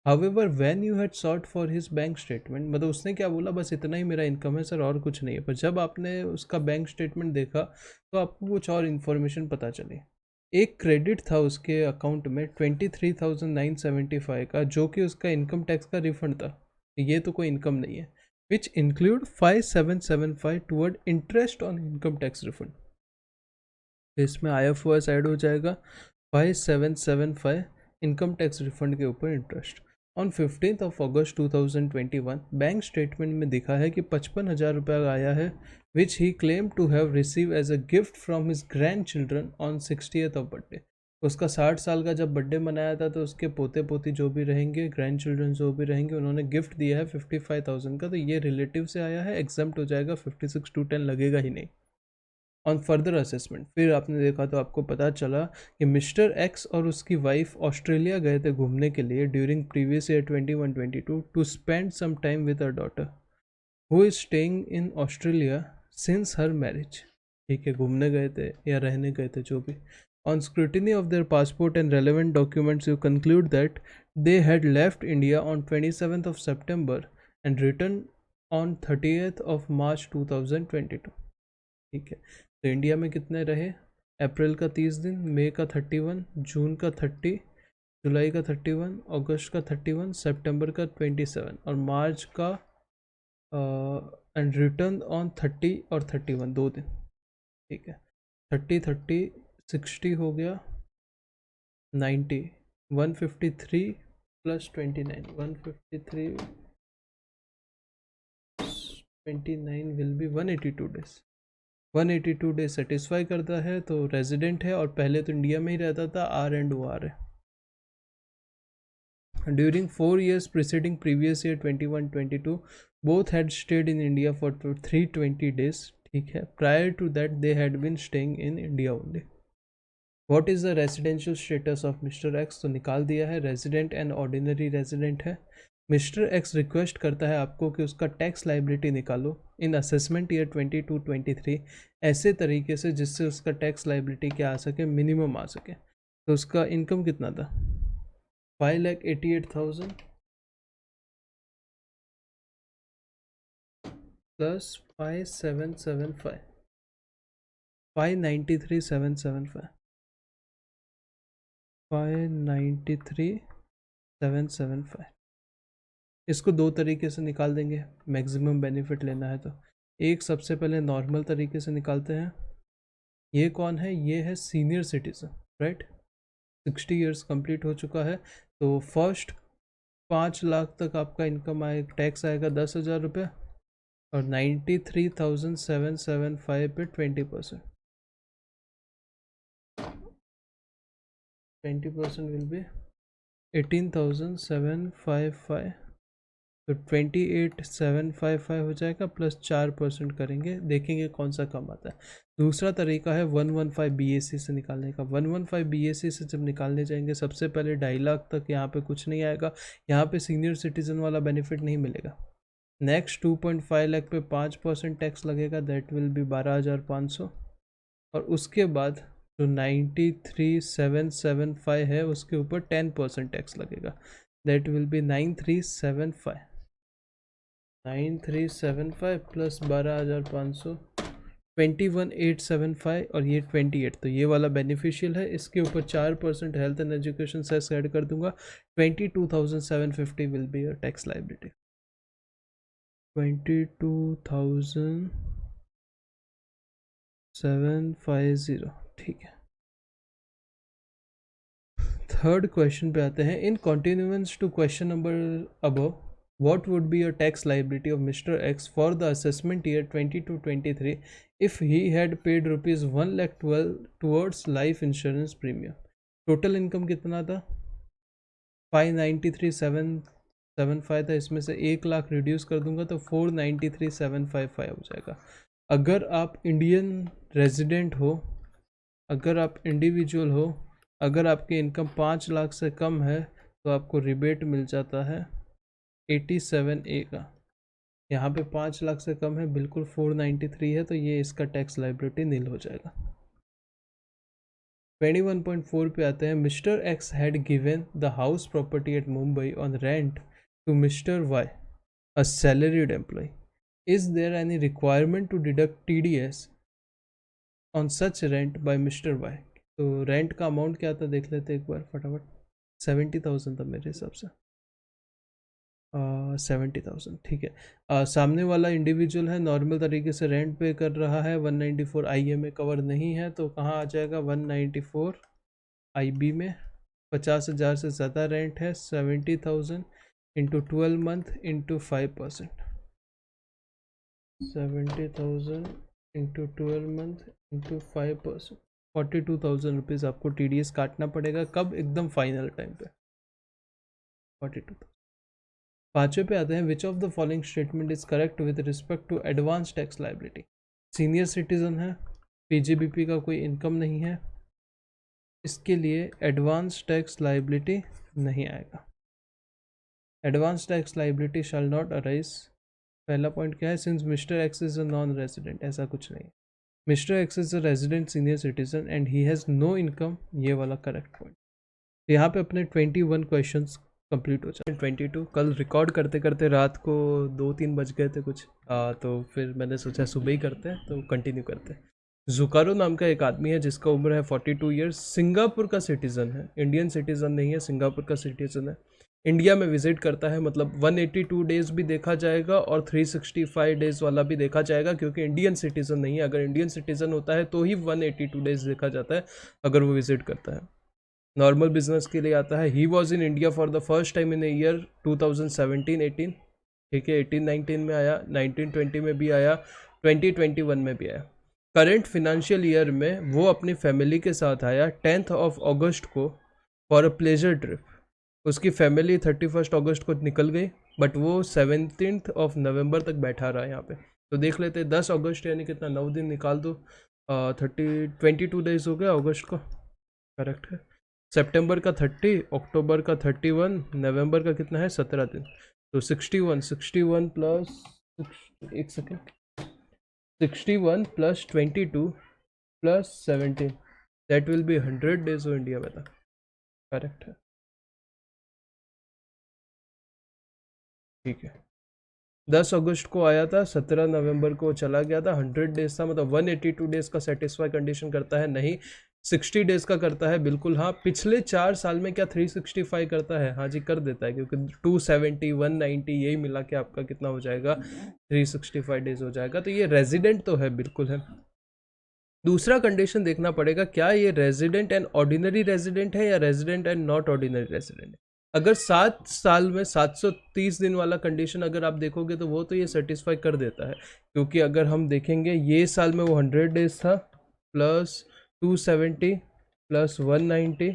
Speaker 1: However when you had short for his bank statement, मतलब उसने क्या बोला, बस इतना ही मेरा इनकम है सर और कुछ नहीं है, पर जब आपने उसका बैंक स्टेटमेंट देखा तो आपको कुछ और इन्फॉर्मेशन पता चली। एक क्रेडिट था उसके अकाउंट में 23,975 का, जो कि उसका इनकम टैक्स का रिफंड था। ये तो कोई इनकम नहीं है। Which include 5775 toward interest on income tax refund. इसमें IFOS ऐड हो जाएगा, 5775 इनकम टैक्स रिफंड के ऊपर interest. On 15 August 2021 bank statement में दिखा है कि 55,000 रुपया आया है, which he claim to have receive as a gift from his grand children on 60th of birthday. उसका 60 साल का जब बर्थडे मनाया था तो उसके पोते पोती जो भी रहेंगे, ग्रैंड चिल्ड्रन जो भी रहेंगे, उन्होंने गिफ्ट दिया है 55,000 का, तो ये रिलेटिव से आया है, एग्जाम्प्ट हो जाएगा, 56/10 लगेगा ही नहीं। ऑन फर्दर असेसमेंट फिर आपने देखा तो आपको पता चला कि मिस्टर एक्स और उसकी वाइफ ऑस्ट्रेलिया गए थे घूमने के लिए during previous year 21-22 to spend some time with her daughter who is staying in Australia since her marriage. ठीक है, घूमने गए थे या रहने गए थे, जो भी। On scrutiny of their passport and relevant documents you conclude that they had left India on 27th of September and return on 30th of March 2022। ठीक है, तो इंडिया में कितने रहे? अप्रैल का 30 दिन, मई का 31, जून का 30, जुलाई का 31, अगस्त का 31, सितंबर का 27 और मार्च का एंड रिटर्न ऑन 30 और 31, 2 दिन। ठीक है, 30 60 हो गया, 90, 153 plus 29, 153 29 will be 182 days. 182 days satisfy करता है तो रेजिडेंट है, और पहले तो इंडिया में ही रहता था, R&OR है। During 4 years preceding previous year 21-22 both had stayed in India for 320 days। ठीक है, prior to that they had been staying in India only। What is the residential status of Mr. X? तो निकाल दिया है, resident and ordinary resident है। Mister x request करता है आपको कि उसका टैक्स लाइबिलिटी निकालो इन असेसमेंट ईयर 22-23 ऐसे तरीके से जिससे उसका टैक्स लाइबिलिटी क्या आ सके, मिनिमम आ सके। तो उसका इनकम कितना था? 5,88,000 प्लस 5,775, 593,775, 593,775। इसको दो तरीके से निकाल देंगे, मैक्सिमम बेनिफिट लेना है तो। एक सबसे पहले नॉर्मल तरीके से निकालते हैं। ये कौन है? ये है senior citizen, right. 60 years complete हो चुका है, तो फर्स्ट 5 लाख तक आपका इनकम आएगा, टैक्स आएगा 10,000 रुपये, और 93,775 पे 20%, 20% विल बी 18,755, तो 28,755 हो जाएगा, प्लस 4% करेंगे, देखेंगे कौन सा कम आता है। दूसरा तरीका है 115 BAC से निकालने का। 115 BAC से जब निकालने जाएंगे, सबसे पहले 2.5 लाख तक यहाँ पे कुछ नहीं आएगा, यहाँ पे सीनियर सिटीजन वाला बेनिफिट नहीं मिलेगा। नेक्स्ट 2.5 लाख पे 5% टैक्स लगेगा, दैट विल बी 12,500, और उसके बाद जो 93,775 है उसके ऊपर 10% टैक्स लगेगा, दैट विल बी 9,375, 9,375 प्लस 12,500, 21,875, और ये 28, तो ये वाला बेनिफिशियल है। इसके ऊपर 4% health and education cess add कर दूंगा, 22,750 will be your tax liability, 22,750। ठीक है, थर्ड क्वेश्चन पे आते हैं। In continuance to question number above, what would be your tax liability of Mr. X for the assessment year 22-23 if he had paid rupees 1,12,000 towards life insurance premium? Total income कितना था? 593,775 था, इसमें से 1 lakh reduce कर दूंगा तो 493,755 हो जाएगा। अगर आप इंडियन रेजिडेंट हो, अगर आप इंडिविजुअल हो, अगर आपकी इनकम 5 लाख से कम है तो आपको रिबेट मिल जाता है 87A का। यहाँ पे 5 लाख से कम है, बिल्कुल 493 है, तो ये इसका टैक्स लाइबिलिटी नील हो जाएगा। 21.4 पे आते हैं। Mister X had given the house property at Mumbai on rent to mister Y, a salaried employ. Is there any requirement to deduct TDS on such rent by mister Y? तो rent का amount क्या था देख लेते एक बार फटाफट। 70,000 था मेरे हिसाब से। 70,000 ठीक है। सामने वाला इंडिविजुअल है, नॉर्मल तरीके से रेंट पे कर रहा है। 194 IA में कवर नहीं है, तो कहाँ आ जाएगा? 194 IB में। 50,000 से ज़्यादा रेंट है। 70,000 into 12 month into 5%। 70,000 into 12 month into 5%, 42,000 rupees आपको TDS काटना पड़ेगा। कब? एकदम फाइनल टाइम पे। 42,000। पांचवे पे आते हैं। Which of the following statement is correct with respect to advance tax liability? Senior citizen है, PGBP का कोई इनकम नहीं है, इसके लिए एडवांस टैक्स लाइबिलिटी नहीं आएगा। Advance tax liability shall not arise. पहला पॉइंट क्या है? Since mister X is a non resident, ऐसा कुछ नहीं। Mister X is a resident senior citizen and he has no income, ये वाला करेक्ट पॉइंट। यहाँ पे अपने 21 क्वेश्चंस कंप्लीट हो जाए। 22 कल रिकॉर्ड करते करते रात को 2-3 बज गए थे कुछ। तो फिर मैंने सोचा सुबह ही करते हैं, तो कंटिन्यू करते हैं। जुकारो नाम का एक आदमी है जिसका उम्र है 42 ईयर्स, सिंगापुर का सिटीज़न है, इंडियन सिटीज़न नहीं है, सिंगापुर का सिटीज़न है। इंडिया में विजिट करता है, मतलब 182 डेज़ भी देखा जाएगा और 365 डेज़ वाला भी देखा जाएगा, क्योंकि इंडियन सिटीज़न नहीं है। अगर इंडियन सिटीज़न होता है तो ही 182 डेज़ देखा जाता है अगर वो विजिट करता है। नॉर्मल बिजनेस के लिए आता है। He was in India for the first time in year 2017-18, ठीक है। 18-19 में आया, 19-20 में भी आया, 2021 में भी आया। करेंट फिनेंशियल ईयर में वो अपनी फैमिली के साथ आया 10th ऑफ अगस्त को फॉर अ प्लेजर ट्रिप। उसकी फैमिली 31 अगस्त को निकल गई, बट वो 17 ऑफ नवंबर तक बैठा रहा यहाँ पे। तो देख लेते 10 अगस्त यानी कितना, 9 दिन निकाल दो। 22 डेज हो गया अगस्त को, करेक्ट है। सितंबर का 30, अक्टूबर का 31, नवंबर का कितना है? 17 दिन। तो 61 प्लस, एक second, 61 plus 22 plus 17, that will B 100 days हो इंडिया में था, करेक्ट है, ठीक है। 10 अगस्त को आया था, 17 नवंबर को चला गया था, 100 डेज था, मतलब 182 डेज का सेटिस्फाई कंडीशन करता है नहीं, 60 डेज का करता है बिल्कुल। हाँ, पिछले 4 साल में क्या 365 करता है? हाँ जी, कर देता है, क्योंकि 270 190 यही मिला के आपका कितना हो जाएगा? 365 डेज हो जाएगा। तो ये रेजिडेंट तो है, बिल्कुल है। दूसरा कंडीशन देखना पड़ेगा, क्या ये रेजिडेंट एंड ऑर्डिनरी रेजिडेंट है या resident and not ordinary resident है। अगर 7 साल में 730 दिन वाला कंडीशन अगर आप देखोगे तो वो तो ये सेटिस्फाई कर देता है, क्योंकि अगर हम देखेंगे ये साल में वो 100 डेज था, plus 270 plus 190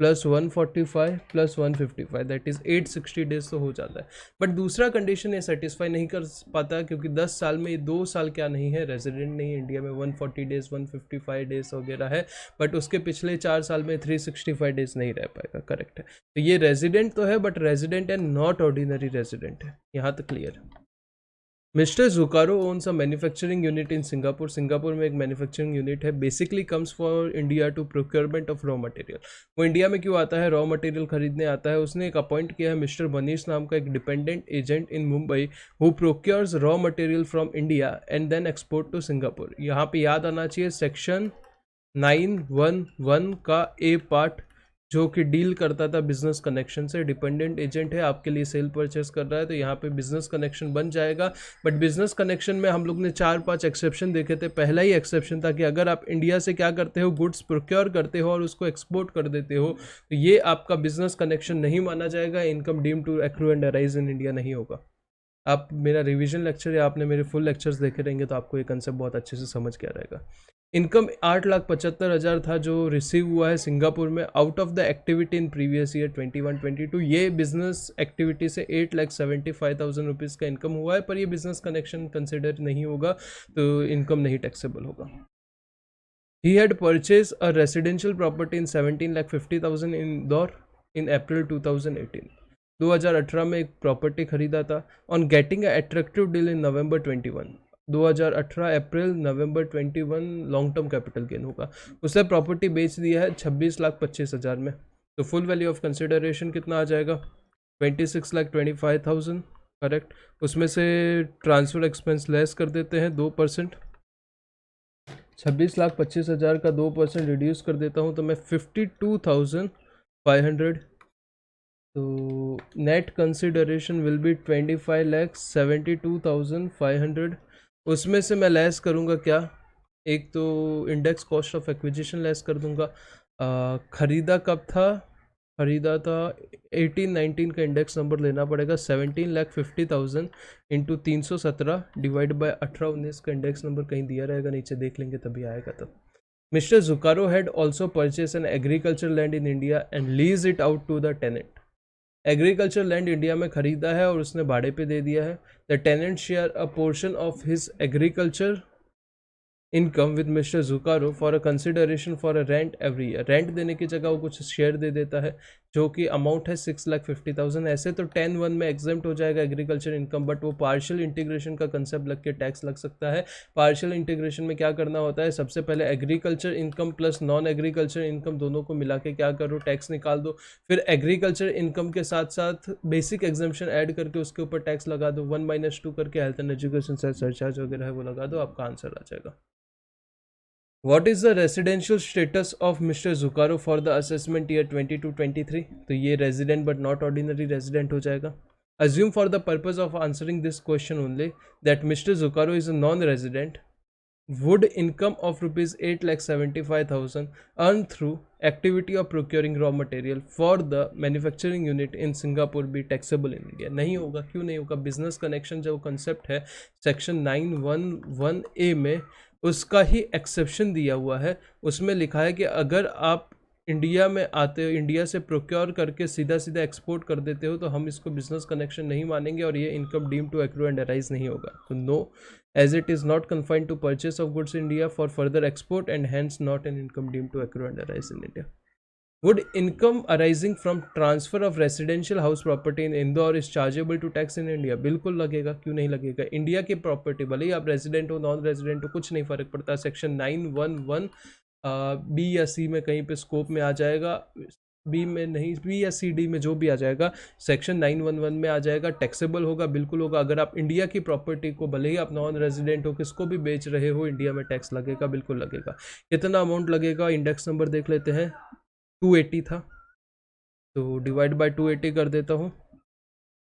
Speaker 1: plus 145 plus 155, that is 860 days तो हो जाता है। बट दूसरा कंडीशन ये सेटिस्फाई नहीं कर पाता, क्योंकि 10 साल में ये 2 साल क्या नहीं है, रेजिडेंट नहीं है इंडिया में। 140 डेज 155 डेज वगैरह है, बट उसके पिछले 4 साल में 365 डेज नहीं रह पाएगा, करेक्ट है। तो ये रेजिडेंट तो है, but resident and not ordinary resident है, यहाँ तक क्लियर है। Mister Zukaro owns a manufacturing unit in Singapore. Singapore में एक मैन्युफैक्चरिंग यूनिट है, basically comes for India to procurement of raw material. वो इंडिया में क्यों आता है? रॉ मटेरियल खरीदने आता है। उसने एक अपॉइंट किया है मिस्टर मनीष नाम का एक dependent agent in Mumbai, who procures raw material from India and then export to Singapore. यहाँ पे याद आना चाहिए सेक्शन 911 का ए पार्ट, जो कि डील करता था बिजनेस कनेक्शन से। डिपेंडेंट एजेंट है, आपके लिए सेल परचेस कर रहा है, तो यहाँ पे बिजनेस कनेक्शन बन जाएगा। बट बिजनेस कनेक्शन में हम लोग ने 4-5 एक्सेप्शन देखे थे। पहला ही एक्सेप्शन था कि अगर आप इंडिया से क्या करते हो, गुड्स प्रोक्योर करते हो और उसको एक्सपोर्ट कर देते हो, तो ये आपका बिजनेस कनेक्शन नहीं माना जाएगा। Income deem to accrue and arise in India नहीं होगा। आप मेरा रिवीजन लेक्चर या आपने मेरे फुल लेक्चर्स देखे रहेंगे तो आपको ये कंसेप्ट बहुत अच्छे से समझ गया रहेगा। इनकम 8,75,000 था जो रिसीव हुआ है सिंगापुर में out of the activity in previous year 21-22। ये बिजनेस एक्टिविटी से 8,75,000 रुपीज़ का इनकम हुआ है, पर ये बिजनेस कनेक्शन कंसिडर नहीं होगा, तो इनकम नहीं टैक्सेबल होगा। He had purchase a residential property in 17,50,000 इन इंदौर इन अप्रैल 2018। 2018 में एक प्रॉपर्टी खरीदा था। On getting a attractive deal in November 21, 2018 April November 21 long term capital gain होगा। उसने प्रॉपर्टी बेच दिया है 26,25,000 में, तो फुल वैल्यू ऑफ कंसिडरेशन कितना आ जाएगा? 26,25,000, करेक्ट। उसमें से ट्रांसफ़र एक्सपेंस लेस कर देते हैं 2%, 26,25,000 का 2% रिड्यूस कर देता हूँ तो मैं 52,500, तो नेट कंसिडरेशन विल बी 25,72,500। उसमें से मैं लेस करूँगा क्या? एक तो index cost of acquisition less कर दूंगा। ख़रीदा कब था? ख़रीदा था 18-19 का इंडेक्स नंबर लेना पड़ेगा, 17,50,000 इंटू 317 डिवाइड बाय 18-19 का इंडेक्स नंबर कहीं दिया रहेगा नीचे, देख लेंगे तभी आएगा तब। Mister Zukaro had also purchase an agriculture land in India and lease it out to the tenant. Agriculture land India में खरीदा है और उसने भाड़े पे दे दिया है। The tenant share a portion of his agriculture income with mister Zukaro for a consideration for a rent every year. Rent देने की जगह वो कुछ शेयर दे देता है जो कि अमाउंट है 6,50,000। ऐसे तो 10(1) में एग्जेम्प्ट हो जाएगा एग्रीकल्चर इनकम, बट वो पार्शियल इंटीग्रेशन का कंसेप्ट लग के टैक्स लग सकता है। पार्शियल इंटीग्रेशन में क्या करना होता है? सबसे पहले agriculture income plus non agriculture income दोनों को मिला के क्या करो? टैक्स निकाल दो। फिर एग्रीकल्चर इनकम के साथ साथ बेसिक एग्जेम्पशन ऐड करके उसके ऊपर टैक्स लगा दो, 1-2 करके हेल्थ एंड एजुकेशन सरचार्ज वगैरह है वो लगा दो, आपका आंसर आ जाएगा। What is the residential status of Mr. Zucaro for the assessment year 22-23? तो ये resident but not ordinary resident हो जाएगा। Assume for the purpose of answering this question only that Mr. Zucaro is a non-resident. Would income of rupees 8,75,000 earned through activity of procuring raw material for the manufacturing unit in Singapore be taxable in India? नहीं होगा। क्यों नहीं होगा? Business connection जो concept है section 911A में, उसका ही exception दिया हुआ है। उसमें लिखा है कि अगर आप इंडिया में आते हो, इंडिया से प्रोक्योर करके सीधा सीधा एक्सपोर्ट कर देते हो, तो हम इसको बिजनेस कनेक्शन नहीं मानेंगे और ये income deem to accrue and arise नहीं होगा। तो no, as it is not confined to purchase of goods in India for further export and hence not an income deemed to accrue and arise in India. Would income arising from transfer of residential house property in Indore is chargeable to tax in India? बिल्कुल लगेगा, क्यों नहीं लगेगा? India की property, भले ही आप resident हो non resident हो, कुछ नहीं फ़र्क पड़ता। सेक्शन 911 बी या सी में कहीं पे स्कोप में आ जाएगा, बी में नहीं, बी या सी डी में जो भी आ जाएगा, सेक्शन 911 में आ जाएगा, टैक्सेबल होगा, बिल्कुल होगा। अगर आप इंडिया की प्रॉपर्टी को, भले ही आप नॉन रेजिडेंट हो, किसको भी बेच रहे हो, इंडिया में टैक्स लगेगा, बिल्कुल लगेगा। कितना अमाउंट लगेगा? इंडेक्स नंबर देख लेते हैं, 280 था, तो डिवाइड बाय 280 कर देता हूँ।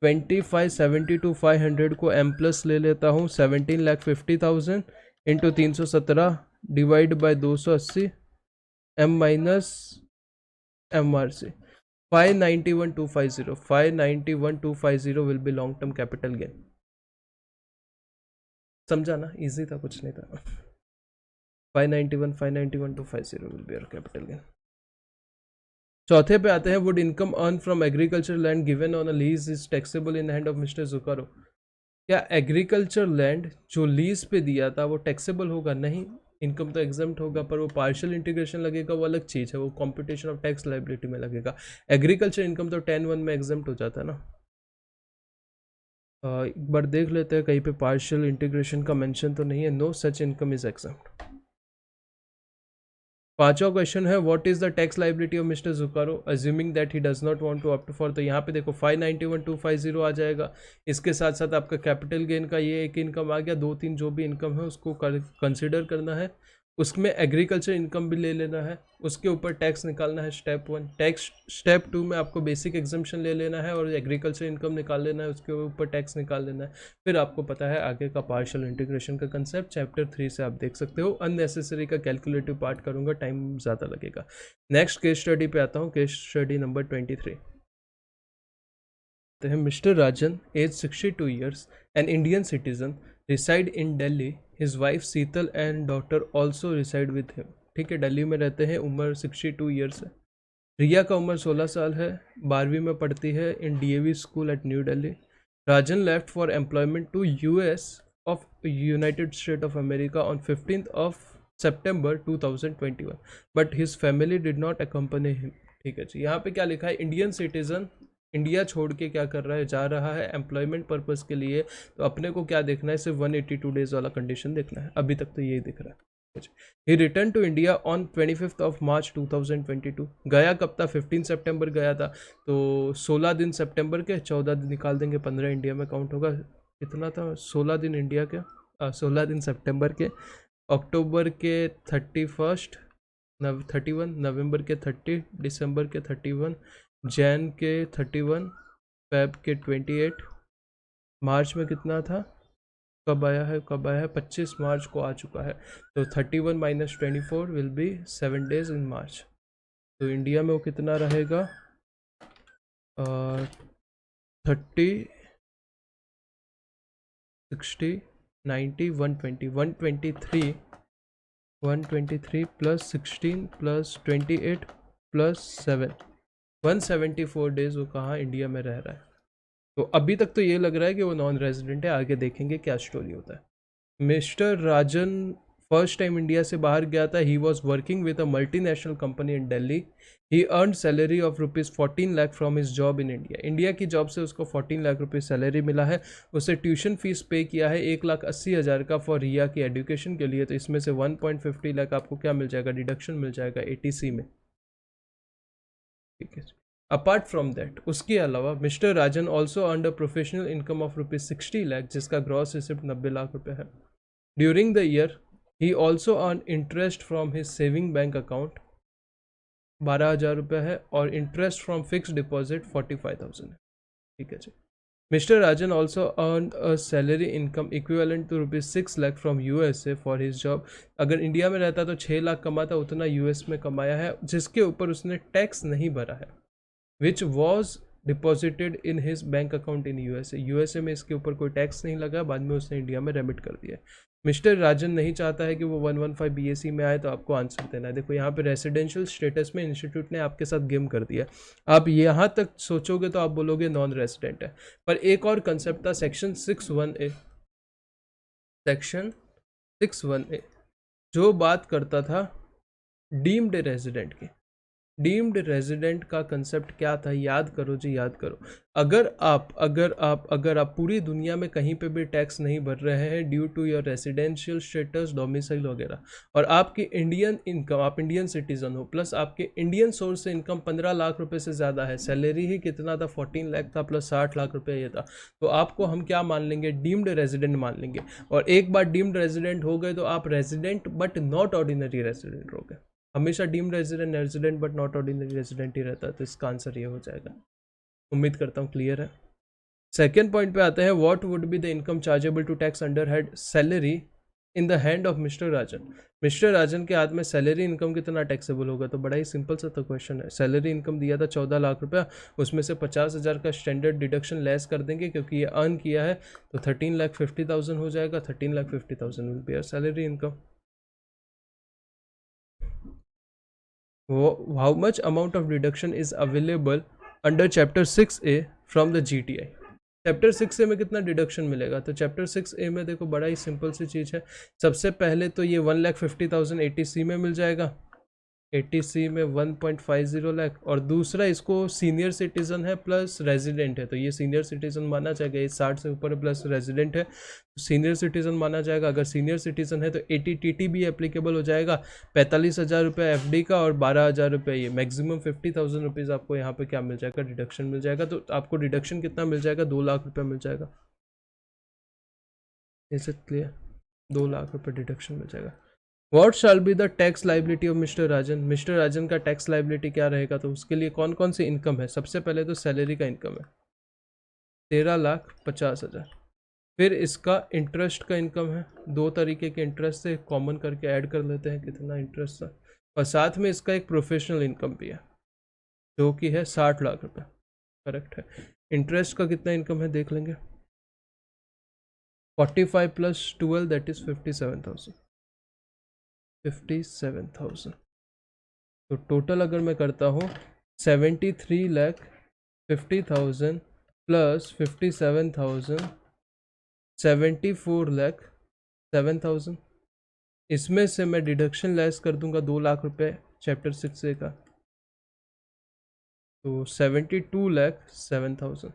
Speaker 1: 25,72,500 को एम प्लस ले लेता हूँ, 17,50,000 into 317 divide by 280 M minus M R C, 591,250, 591,250 will be long term capital gain. समझा ना? इजी था, कुछ नहीं था। 591,250 will be our capital gain. चौथे पे आते हैं, would income earn from agriculture land given on a lease is taxable in hand of mister Zukaro? क्या एग्रीकल्चर लैंड जो लीज पे दिया था वो टैक्सेबल होगा? नहीं, इनकम तो एग्जाम्प्ट होगा, पर वो पार्शियल इंटीग्रेशन लगेगा, वो अलग चीज़ है, वो कॉम्पिटिशन ऑफ टैक्स लाइबिलिटी में लगेगा। एग्रीकल्चर इनकम तो 10(1) में एग्जाम्प्ट हो जाता है ना। एक बार देख लेते हैं कहीं पे पार्शियल इंटीग्रेशन का मेंशन तो नहीं है। No such income is exempt. पांचवा क्वेश्चन है, what is the tax liability of mister Zukaro assuming that he does not want to opt for? तो यहाँ पे देखो 591,250 आ जाएगा। इसके साथ साथ आपका कैपिटल गेन का ये एक इनकम आ गया, 2-3 जो भी इनकम है उसको कंसिडर करना है। उसमें एग्रीकल्चर इनकम भी ले लेना है, उसके ऊपर टैक्स निकालना है स्टेप 1। टैक्स स्टेप 2 में आपको बेसिक एग्जम्पशन ले लेना है और एग्रीकल्चर इनकम निकाल लेना है, उसके ऊपर टैक्स निकाल लेना है। फिर आपको पता है आगे का पार्शियल इंटीग्रेशन का कंसेप्ट, चैप्टर 3 से आप देख सकते हो। अननेसेसरी का कैलकुलेटिव पार्ट करूँगा, टाइम ज़्यादा लगेगा। नेक्स्ट केस स्टडी पे आता हूँ, case study number 23। Mister Rajan, age 62 years, an Indian citizen, reside in Delhi. His wife Seetal and daughter also reside with him. ठीक है, दिल्ली में रहते हैं, उम्र 62 ईयर्स है। रिया का उम्र 16 साल है, 12वीं में पढ़ती है in DAV school at New Delhi. Rajan left for employment to US of United State of America on 15th of September 2021 but his family did not accompany him. ठीक है जी, यहाँ पे क्या लिखा है? इंडियन सिटीजन इंडिया छोड़ के क्या कर रहा है, जा रहा है एम्प्लॉयमेंट पर्पस के लिए, तो अपने को क्या देखना है, सिर्फ 182 डेज वाला कंडीशन देखना है। अभी तक तो यही दिख रहा है। He return to India on 25 of March 2022। गया कब था, 15 सितंबर गया था, तो 16 दिन सितंबर के, 14 दिन निकाल देंगे, 15 इंडिया में काउंट होगा। कितना था, 16 दिन इंडिया के, 16 दिन सितंबर के, अक्टूबर के 31, 31, नवंबर के 30, दिसंबर के 31, जैन के 31, फेब के 28, मार्च में कितना था, कब आया है, 25 मार्च को आ चुका है, तो 31 minus 24 will be 7 days in March. तो इंडिया में वो कितना रहेगा, 30, 60, 90, 120, 123 प्लस 16 प्लस 28 प्लस 7, 174 डेज वो कहाँ इंडिया में रह रहा है। तो अभी तक तो ये लग रहा है कि वो नॉन रेजिडेंट है, आगे देखेंगे क्या स्टोरी होता है। मिस्टर राजन फर्स्ट टाइम इंडिया से बाहर गया था, he was working with a multinational company in Delhi. He earn salary of rupees 14 lakh from his job in India. India की जॉब से उसको 14 लाख रुपीज़ सैलरी मिला है। उसे ट्यूशन फीस पे किया है 1,80,000 का फॉर रिया की एजुकेशन के लिए। तो इसमें से 1.50 लाख आपको क्या मिल जाएगा, डिडक्शन मिल जाएगा एटीसी में, ठीक है। अपार्ट फ्रॉम दैट, उसके अलावा mister Rajan also earn a professional income of rupees 60 lakh, जिसका ग्रॉस रिसिप्ट 90 लाख रुपए है। During the year he also earn interest from his saving bank account 12,000 रुपये है, और इंटरेस्ट फ्रॉम फिक्स डिपॉजिट 45,000 है, ठीक है जी। Mister Rajan also earn a salary income equivalent to rupees 6 lakh from USA for his job. अगर इंडिया में रहता तो 6 लाख कमाता, उतना यूएस में कमाया है, जिसके ऊपर उसने टैक्स नहीं भरा है, which was deposited in his bank account in USA. USA में इसके ऊपर कोई टैक्स नहीं लगा, बाद में उसने इंडिया में रेमिट कर दिया। मिस्टर राजन नहीं चाहता है कि वो 115 बीएससी में आए, तो आपको आंसर देना है। देखो यहाँ पे रेसिडेंशियल स्टेटस में इंस्टीट्यूट ने आपके साथ गेम कर दिया। आप यहाँ तक सोचोगे तो आप बोलोगे नॉन रेसिडेंट है, पर एक और कंसेप्ट था सेक्शन 61A, सेक्शन 61A जो बात करता था डीम्ड रेजिडेंट की। डीम्ड रेजिडेंट का कंसेप्ट क्या था, याद करो जी, याद करो। अगर आप पूरी दुनिया में कहीं पे भी टैक्स नहीं भर रहे हैं due to your residential status, domicile वगैरह, और आपकी इंडियन इनकम, आप इंडियन सिटीजन हो, प्लस आपके इंडियन सोर्स से इनकम 15 लाख रुपए से ज़्यादा है, सैलरी ही कितना था, 14 लाख था, प्लस 60 लाख रुपए ये था, तो आपको हम क्या मान लेंगे, डीम्ड रेजिडेंट मान लेंगे। और एक बार डीम्ड रेजिडेंट हो गए तो आप resident but not ordinary resident हो गए। हमेशा deemed resident but not ordinary resident ही रहता है, तो इसका आंसर ये हो जाएगा। उम्मीद करता हूँ क्लियर है। सेकेंड पॉइंट पे आते हैं, what would be the income chargeable to tax under head salary in the hand of mister Rajan. Mister Rajan के हाथ में सैलरी इनकम कितना टैक्सेबल होगा, तो बड़ा ही सिंपल सा तो क्वेश्चन है। सैलरी इनकम दिया था 14 लाख रुपया, उसमें से 50,000 का स्टैंडर्ड डिडक्शन लेस कर देंगे, क्योंकि ये अर्न किया है, तो 13,50,000 हो जाएगा। 13,50,000 will be salary income. How much amount of deduction is available under chapter 6A from the GTI। Chapter 6A में कितना डिडक्शन मिलेगा, तो चैप्टर 6A में देखो बड़ा ही सिंपल सी चीज़ है। सबसे पहले तो ये 1,50,000 ATC में मिल जाएगा, ATC में 1.50 लाख, और दूसरा इसको सीनियर सिटीजन है प्लस रेजिडेंट है, तो ये सीनियर सिटीजन माना जाएगा। ये 60 से ऊपर प्लस रेजिडेंट है तो सीनियर सिटीजन माना जाएगा। अगर सीनियर सिटीजन है तो ATTT भी एप्लीकेबल हो जाएगा। 45,000 रुपये FD का और 12,000 रुपये ये, मैक्सिमम 50,000 रुपीज़ आपको यहाँ पे क्या मिल जाएगा, डिडक्शन मिल जाएगा। तो आपको डिडक्शन कितना मिल जाएगा, 2 लाख रुपये मिल जाएगा। इज इट क्लियर, 2 लाख रुपये डिडक्शन मिल जाएगा। What shall be the tax liability of mister Rajan. Mister Rajan का टैक्स लाइबिलिटी क्या रहेगा, तो उसके लिए कौन कौन सी इनकम है। सबसे पहले तो सैलरी का इनकम है 13,50,000। फिर इसका इंटरेस्ट का इनकम है, 2 तरीके के इंटरेस्ट से कॉमन करके ऐड कर लेते हैं कितना इंटरेस्ट था। और साथ में इसका एक प्रोफेशनल इनकम भी है जो कि है 60 लाख रुपये, करेक्ट है। इंटरेस्ट का कितना इनकम है देख लेंगे, 45 प्लस 12 दैट इज 57,000। तो टोटल अगर मैं करता हूँ 73,50,000 प्लस 57,000, 74,07,000। इसमें से मैं डिडक्शन लेस कर दूंगा 2 लाख रुपए चैप्टर 6A का, तो 72,07,000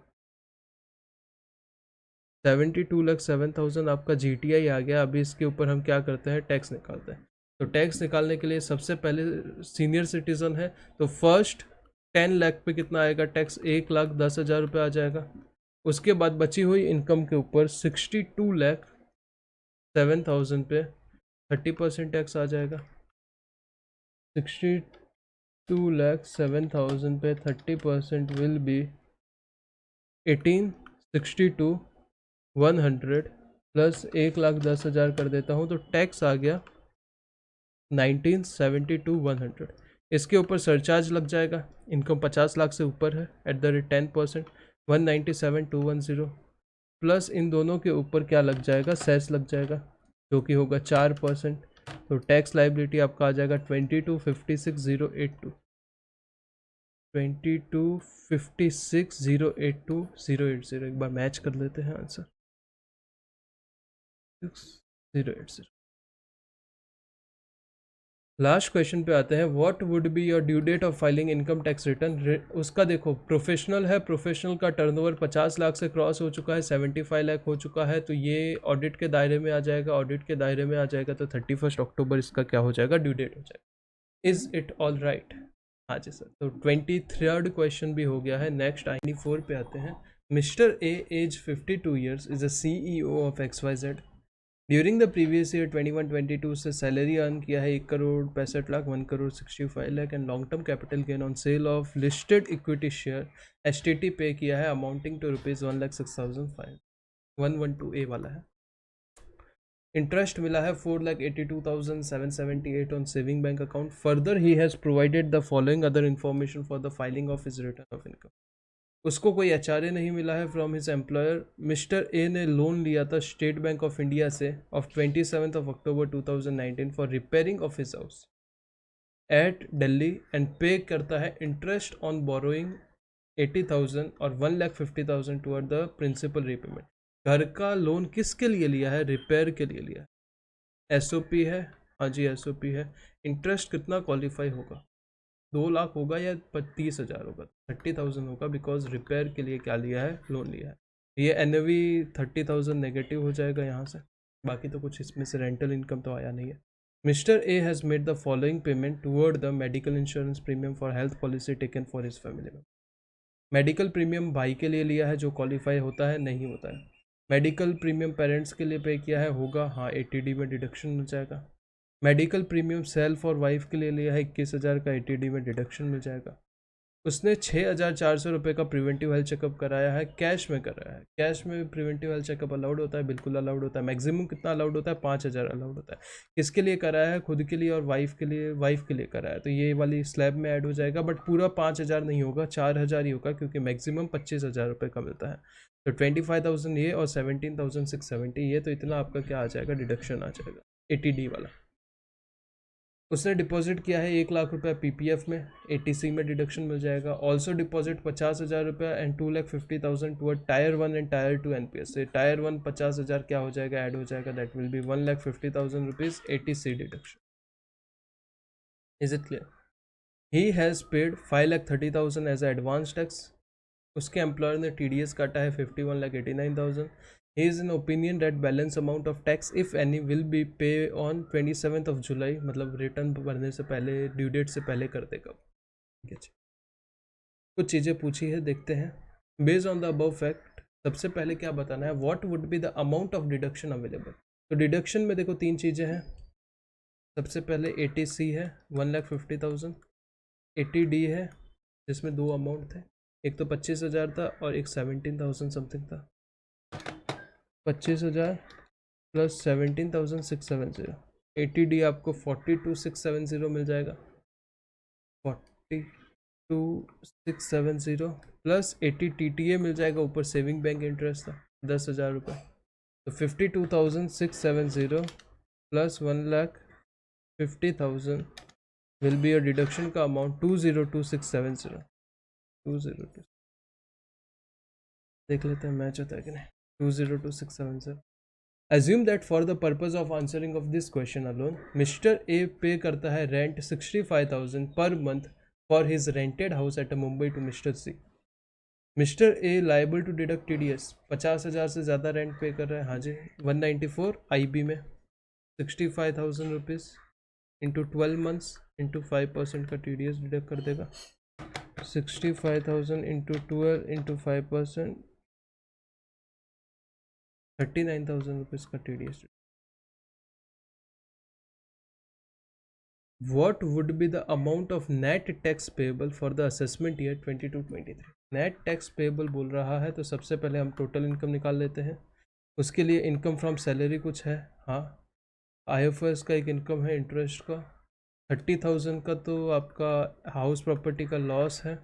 Speaker 1: 72,07,000 आपका GTI आ गया। अभी इसके ऊपर हम क्या करते हैं, टैक्स निकालते हैं। तो टैक्स निकालने के लिए सबसे पहले सीनियर सिटीज़न है तो फर्स्ट 10 लाख पे कितना आएगा टैक्स, 1,10,000 रुपये आ जाएगा। उसके बाद बची हुई इनकम के ऊपर 62,07,000 पे 30% टैक्स आ जाएगा। 62,07,000 पे 30% विल बी 18,62,100 प्लस 1,10,000 कर देता हूँ तो टैक्स आ गया 19,72,100। इसके ऊपर सरचार्ज लग जाएगा, इनकम 50 लाख से ऊपर है एट द रेट 10%, 197,210 प्लस इन दोनों के ऊपर क्या लग जाएगा, सेस लग जाएगा जो कि होगा 4%। तो टैक्स लाइबिलिटी आपका आ जाएगा 22,56,082 22,56,082,080। एक बार मैच कर लेते हैं आंसर 6080। लास्ट क्वेश्चन पे आते हैं, what would be your due date of filing income tax return. उसका देखो प्रोफेशनल है, प्रोफेशनल का टर्नओवर 50 लाख से क्रॉस हो चुका है, 75 लाख हो चुका है, तो ये ऑडिट के दायरे में आ जाएगा। ऑडिट के दायरे में आ जाएगा तो 31 अक्टूबर इसका क्या हो जाएगा, ड्यू डेट हो जाएगा। Is it all right? हाँ जी सर। तो 23rd क्वेश्चन भी हो गया है। नेक्स्ट 94 पे आते हैं। Mister A age 52 years is a CEO of XYZ। During the previous year 21-22 से सैलरी अर्न किया है 1,65,00,000, 1,65,00,000 and long term capital gain on sale of listed equity share STT pay किया है अमाउंटिंग टू ₹1,06,500 112A वाला है। Interest मिला है 4,82,778 on saving bank account. Further he has provided the following other information for the filing of his return of income. उसको कोई HRA नहीं मिला है from his employer. Mister A ने लोन लिया था स्टेट बैंक ऑफ इंडिया से of 27 October 2019 for repairing of his house at Delhi and pay करता है इंटरेस्ट ऑन बोरोइंग 80,000 और 1,50,000 टुवर्ड द प्रिंसिपल रीपेमेंट। घर का लोन किसके लिए लिया है, रिपेयर के लिए लिया है। SOP है, हाँ जी SOP है। इंटरेस्ट कितना क्वालिफाई होगा, 2 लाख होगा या 30,000 होगा, 30,000 होगा बिकॉज रिपेयर के लिए क्या लिया है, लोन लिया है। ये NAV 30,000 नेगेटिव हो जाएगा यहाँ से, बाकी तो कुछ इसमें से रेंटल इनकम तो आया नहीं है। Mister A has made the following payment toward the medical insurance premium for health policy taken for his family में। मेडिकल प्रीमियम भाई के लिए लिया है जो क्वालिफाई होता है, नहीं होता है। मेडिकल प्रीमियम पेरेंट्स के लिए पे किया है, होगा, हाँ 80D में डिडक्शन मिल जाएगा। मेडिकल प्रीमियम सेल्फ और वाइफ के लिए लिया है 21,000 का, 80D में डिडक्शन मिल जाएगा। उसने 6,400 रुपये का प्रिवेंटिव हेल्थ चेकअप कराया है, कैश में कराया है। कैश में प्रिवेंटिव हेल्थ चेकअप अलाउड होता है, बिल्कुल अलाउड होता है। मैक्सिमम कितना अलाउड होता है, 5,000 अलाउड होता है। किसके लिए कराया है, खुद के लिए और वाइफ के लिए, वाइफ के लिए कराया है तो ये वाली स्लैब में ऐड हो जाएगा, बट पूरा 5,000 नहीं होगा, 4,000 ही होगा क्योंकि मैक्सिमम 25,000 रुपये का मिलता है। तो 25,000 ये और 17,670 ये, तो इतना आपका क्या आ जाएगा, डिडक्शन आ जाएगा 80D वाला। उसने डिपॉजिट किया है 1,00,000 रुपया PPF में, ATC में डिडक्शन मिल जाएगा। ऑल्सो डिपॉजिट 50,000 रुपया and 2,50,000 toward tier 1 and tier 2 NPS से टायर 1 50,000 क्या हो जाएगा, ऐड हो जाएगा, that will be 1,50,000 rupees ATC deduction. Is it clear? He has paid 5,30,000 as advance tax. उसके एम्प्लॉयर ने TDS काटा है 51,89,000। He is in opinion that balance amount of tax if any will be pay on 27th of July, मतलब return भरने से पहले, due date से पहले कर देगा। ठीक है जी, कुछ चीज़ें पूछी है, देखते हैं। Based on the above fact सबसे पहले क्या बताना है, what would be the amount of deduction available. तो डिडक्शन में देखो 3 चीज़ें हैं। सबसे पहले ATC है 1,50,000, ATD है जिसमें 2 अमाउंट थे, एक तो 25,000 था और एक 17,000 समथिंग था। 25,000 प्लस 17,670, ATD आपको 42,670 मिल जाएगा। 42,670 प्लस 80 TTA मिल जाएगा, ऊपर सेविंग बैंक इंटरेस्ट था 10,000 रुपये। तो 52,670 plus 1,50,000 will be a deduction का अमाउंट 202,670। 202 देख लेते हैं मैच होता है कि नहीं। 202,670। Assume that for the purpose of answering of this question alone, Mr. A पे करता है rent 65,000 per month for his rented house at Mumbai to Mr. C. Mr. A liable to deduct TDS. 50,000 से ज़्यादा rent पे कर रहा है, हाँ जी. 194 IB में 65,000 रुपीज़ इंटू 12 मंथ्स इंटू 5% का TDS डिडक्ट कर देगा. 65,000 इंटू 12 इंटू 5%, 39,000 रुपीज़ का TDS. What would be the amount of net tax payable for the assessment year 22-23? Net tax payable बोल रहा है तो सबसे पहले हम टोटल इनकम निकाल लेते हैं. उसके लिए इनकम फ्रॉम सैलरी कुछ है, हाँ. IFRS का एक इनकम है इंटरेस्ट का. 30,000 का तो आपका हाउस प्रॉपर्टी का लॉस है.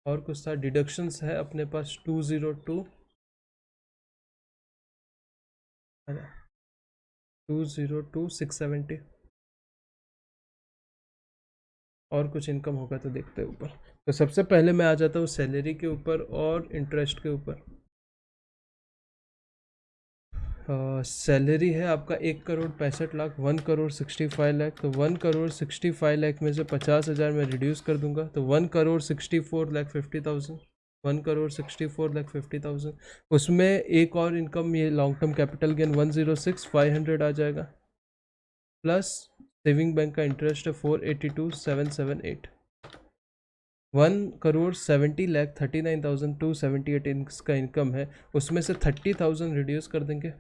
Speaker 1: और कुछ था, डिडक्शंस है अपने पास 202 है ना, 202,670. और कुछ इनकम होगा तो देखते हैं ऊपर. तो सबसे पहले मैं आ जाता हूँ सैलरी के ऊपर और इंटरेस्ट के ऊपर. सैलरी है आपका 1,65,00,000, 1,65,00,000. तो 1,65,00,000 में से 50,000 मैं रिड्यूस कर दूंगा तो 1,64,50,000. 1,64,50,000. उसमें एक और इनकम, ये लॉन्ग टर्म कैपिटल गेन 106,500 आ जाएगा, प्लस सेविंग बैंक का इंटरेस्ट है 482,778. 1,70,39,278 इसका इनकम है. उसमें से 30,000 रिड्यूस कर देंगे.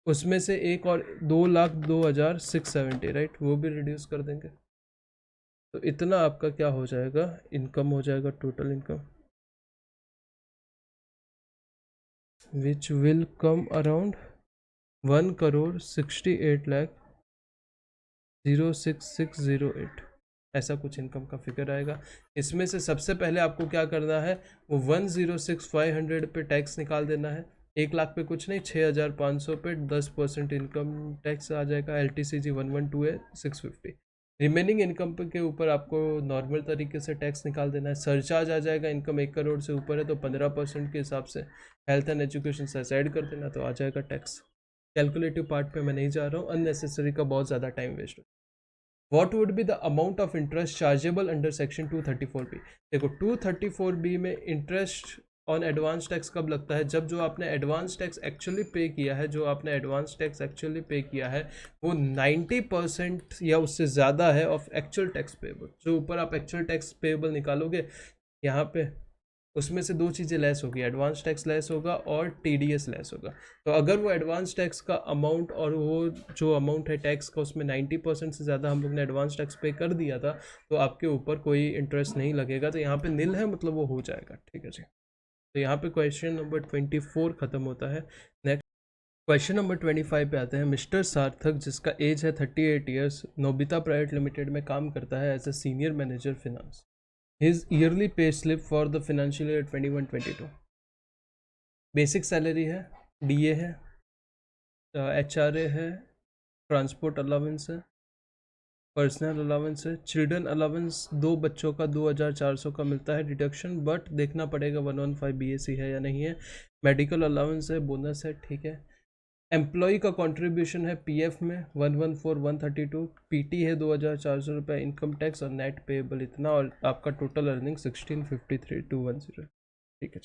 Speaker 1: उसमें से एक और 2,02,670, राइट, वो भी रिड्यूस कर देंगे. तो इतना आपका क्या हो जाएगा, इनकम हो जाएगा, total income, which will come around 1,68,06,608. ऐसा कुछ इनकम का फिगर आएगा. इसमें से सबसे पहले आपको क्या करना है, वो 106,500 पे टैक्स निकाल देना है. 1,00,000 पे कुछ नहीं, 6,500 पे 10% इनकम टैक्स आ जाएगा. LTCG 112 है 650. रिमेनिंग इनकम के ऊपर आपको नॉर्मल तरीके से टैक्स निकाल देना है. सरचार्ज आ जाएगा, इनकम 1 करोड़ से ऊपर है तो 15% के हिसाब से. हेल्थ एंड एजुकेशन से साइड कर देना तो आ जाएगा टैक्स. कैलकुलेटिव पार्ट पे मैं नहीं जा रहा हूँ, अननेसेसरी का बहुत ज़्यादा टाइम वेस्ट हो. What would be the amount of interest chargeable under section 234B? देखो 234B में इंटरेस्ट ऑन एडवांस टैक्स कब लगता है, जब जो आपने एडवांस टैक्स एक्चुअली पे किया है, जो आपने एडवांस टैक्स एक्चुअली पे किया है वो 90% या उससे ज़्यादा है ऑफ एक्चुअल टैक्स पेबल. जो ऊपर आप एक्चुअल टैक्स पेबल निकालोगे यहाँ पे, उसमें से दो चीज़ें लेस होगी, एडवांस टैक्स लेस होगा और TDS लेस होगा. तो अगर वो एडवांस टैक्स का अमाउंट और वो जो अमाउंट है टैक्स का उसमें 90% से ज़्यादा हम लोग ने एडवांस टैक्स पे कर दिया था तो आपके ऊपर कोई इंटरेस्ट नहीं लगेगा. तो यहाँ पे नील है, मतलब वो हो जाएगा. ठीक है जी. तो यहाँ पे क्वेश्चन नंबर 24 ख़त्म होता है. नेक्स्ट क्वेश्चन नंबर 25 पे आते हैं. मिस्टर सार्थक, जिसका एज है 38 ईयर्स, नोबिता प्राइवेट लिमिटेड में काम करता है as a senior manager finance. His yearly pay slip for the financial year 21-22. Basic salary है, DA है, HRA है, ट्रांसपोर्ट अलाउंस है, पर्सनल अलाउंस है, चिल्ड्रन अलाउंस 2 बच्चों का 2,400 का मिलता है डिडक्शन, बट देखना पड़ेगा 115 BAC है या नहीं है. मेडिकल अलाउंस है, बोनस है, ठीक है. एम्प्लॉय का कंट्रीब्यूशन है PF में 114,132, PT है 2,400 रुपये, इनकम टैक्स और नेट पेएबल इतना, और आपका टोटल अर्निंग 1653,210. ठीक है.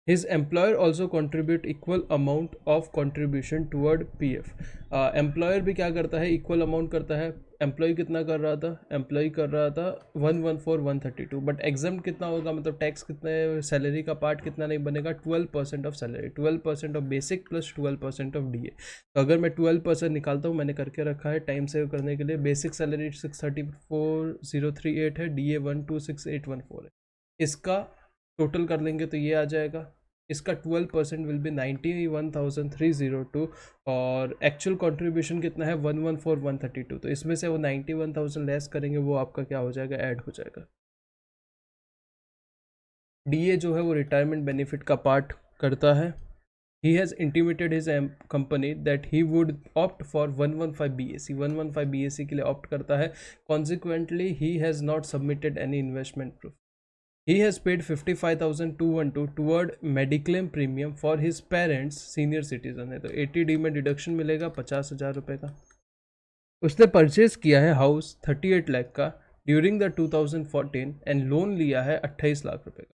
Speaker 1: His employer also contribute equal amount of contribution toward PF. Employer भी क्या करता है, इक्वल अमाउंट करता है. एम्प्लॉय कितना कर रहा था, एम्प्लॉय कर रहा था 114,132, बट एग्जाम कितना होगा, मतलब टैक्स कितने, सैलरी का पार्ट कितना नहीं बनेगा, 12% of salary, 12% of basic plus 12% of DA. तो अगर मैं 12% निकालता हूँ, मैंने करके रखा है टाइम सेव करने के लिए. बेसिक सैलरी 634,038 है, DA 126,814 है. इसका टोटल कर लेंगे तो ये आ जाएगा. इसका 12% विल बी 91,302 और एक्चुअल कंट्रीब्यूशन कितना है 114,132. तो इसमें से वो 91,000 लेस करेंगे, वो आपका क्या हो जाएगा, ऐड हो जाएगा. DA जो है वो रिटायरमेंट बेनिफिट का पार्ट करता है. He has intimated his company that he would opt for 115 BAC. 115 BAC के लिए opt करता है. Consequently, he has not submitted any investment proof. He has paid 55,212 toward mediclaim premium for his parents, senior citizen है. तो 80D में deduction मिलेगा 50,000 रुपये का. उसने परचेज किया है हाउस 38 लाख का ड्यूरिंग द 2014 एंड लोन लिया है 28 लाख रुपए का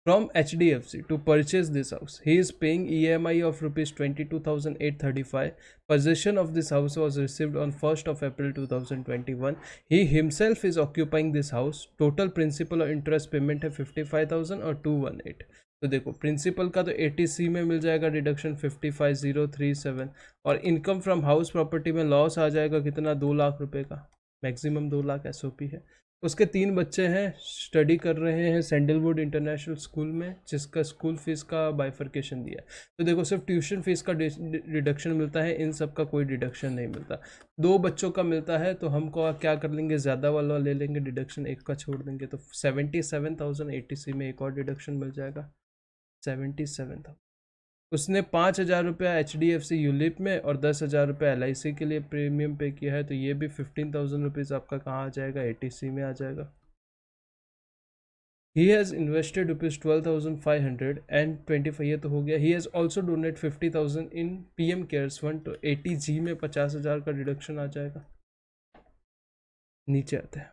Speaker 1: from HDFC to purchase this house. He is paying EMI of rupees 22,835. Possession of this house was received on 1st of April 2021. He himself is occupying this house. Total principal और interest payment है 55,000 और 218. तो देखो principal का तो 80C में मिल जाएगा deduction 55,037 और इनकम फ्रॉम हाउस प्रॉपर्टी में लॉस आ जाएगा कितना 2 लाख रुपए का, मैक्सिमम 2 लाख SOP है। उसके 3 बच्चे हैं, स्टडी कर रहे हैं सैंडलवुड इंटरनेशनल स्कूल में, जिसका स्कूल फीस का बाइफर्केशन दिया है। तो देखो सिर्फ ट्यूशन फीस का डिडक्शन मिलता है, इन सब का कोई डिडक्शन नहीं मिलता। 2 बच्चों का मिलता है तो हमको क्या कर लेंगे, ज़्यादा वाला ले लेंगे डिडक्शन, एक का छोड़ देंगे तो 77,080 में एक और डिडक्शन मिल जाएगा 77,000। उसने 5,000 रुपया HDFC यूलिप में और 10,000 रुपया LIC के लिए प्रीमियम पे किया है, तो ये भी 15,000 रुपीज़ आपका कहाँ आ जाएगा, ATC में आ जाएगा। He has invested रुपीज़ 12,525, ये तो हो गया। He has also donate 50,000 in PM Cares Fund, तो 80G में 50,000 का डिडक्शन आ जाएगा। नीचे आते हैं।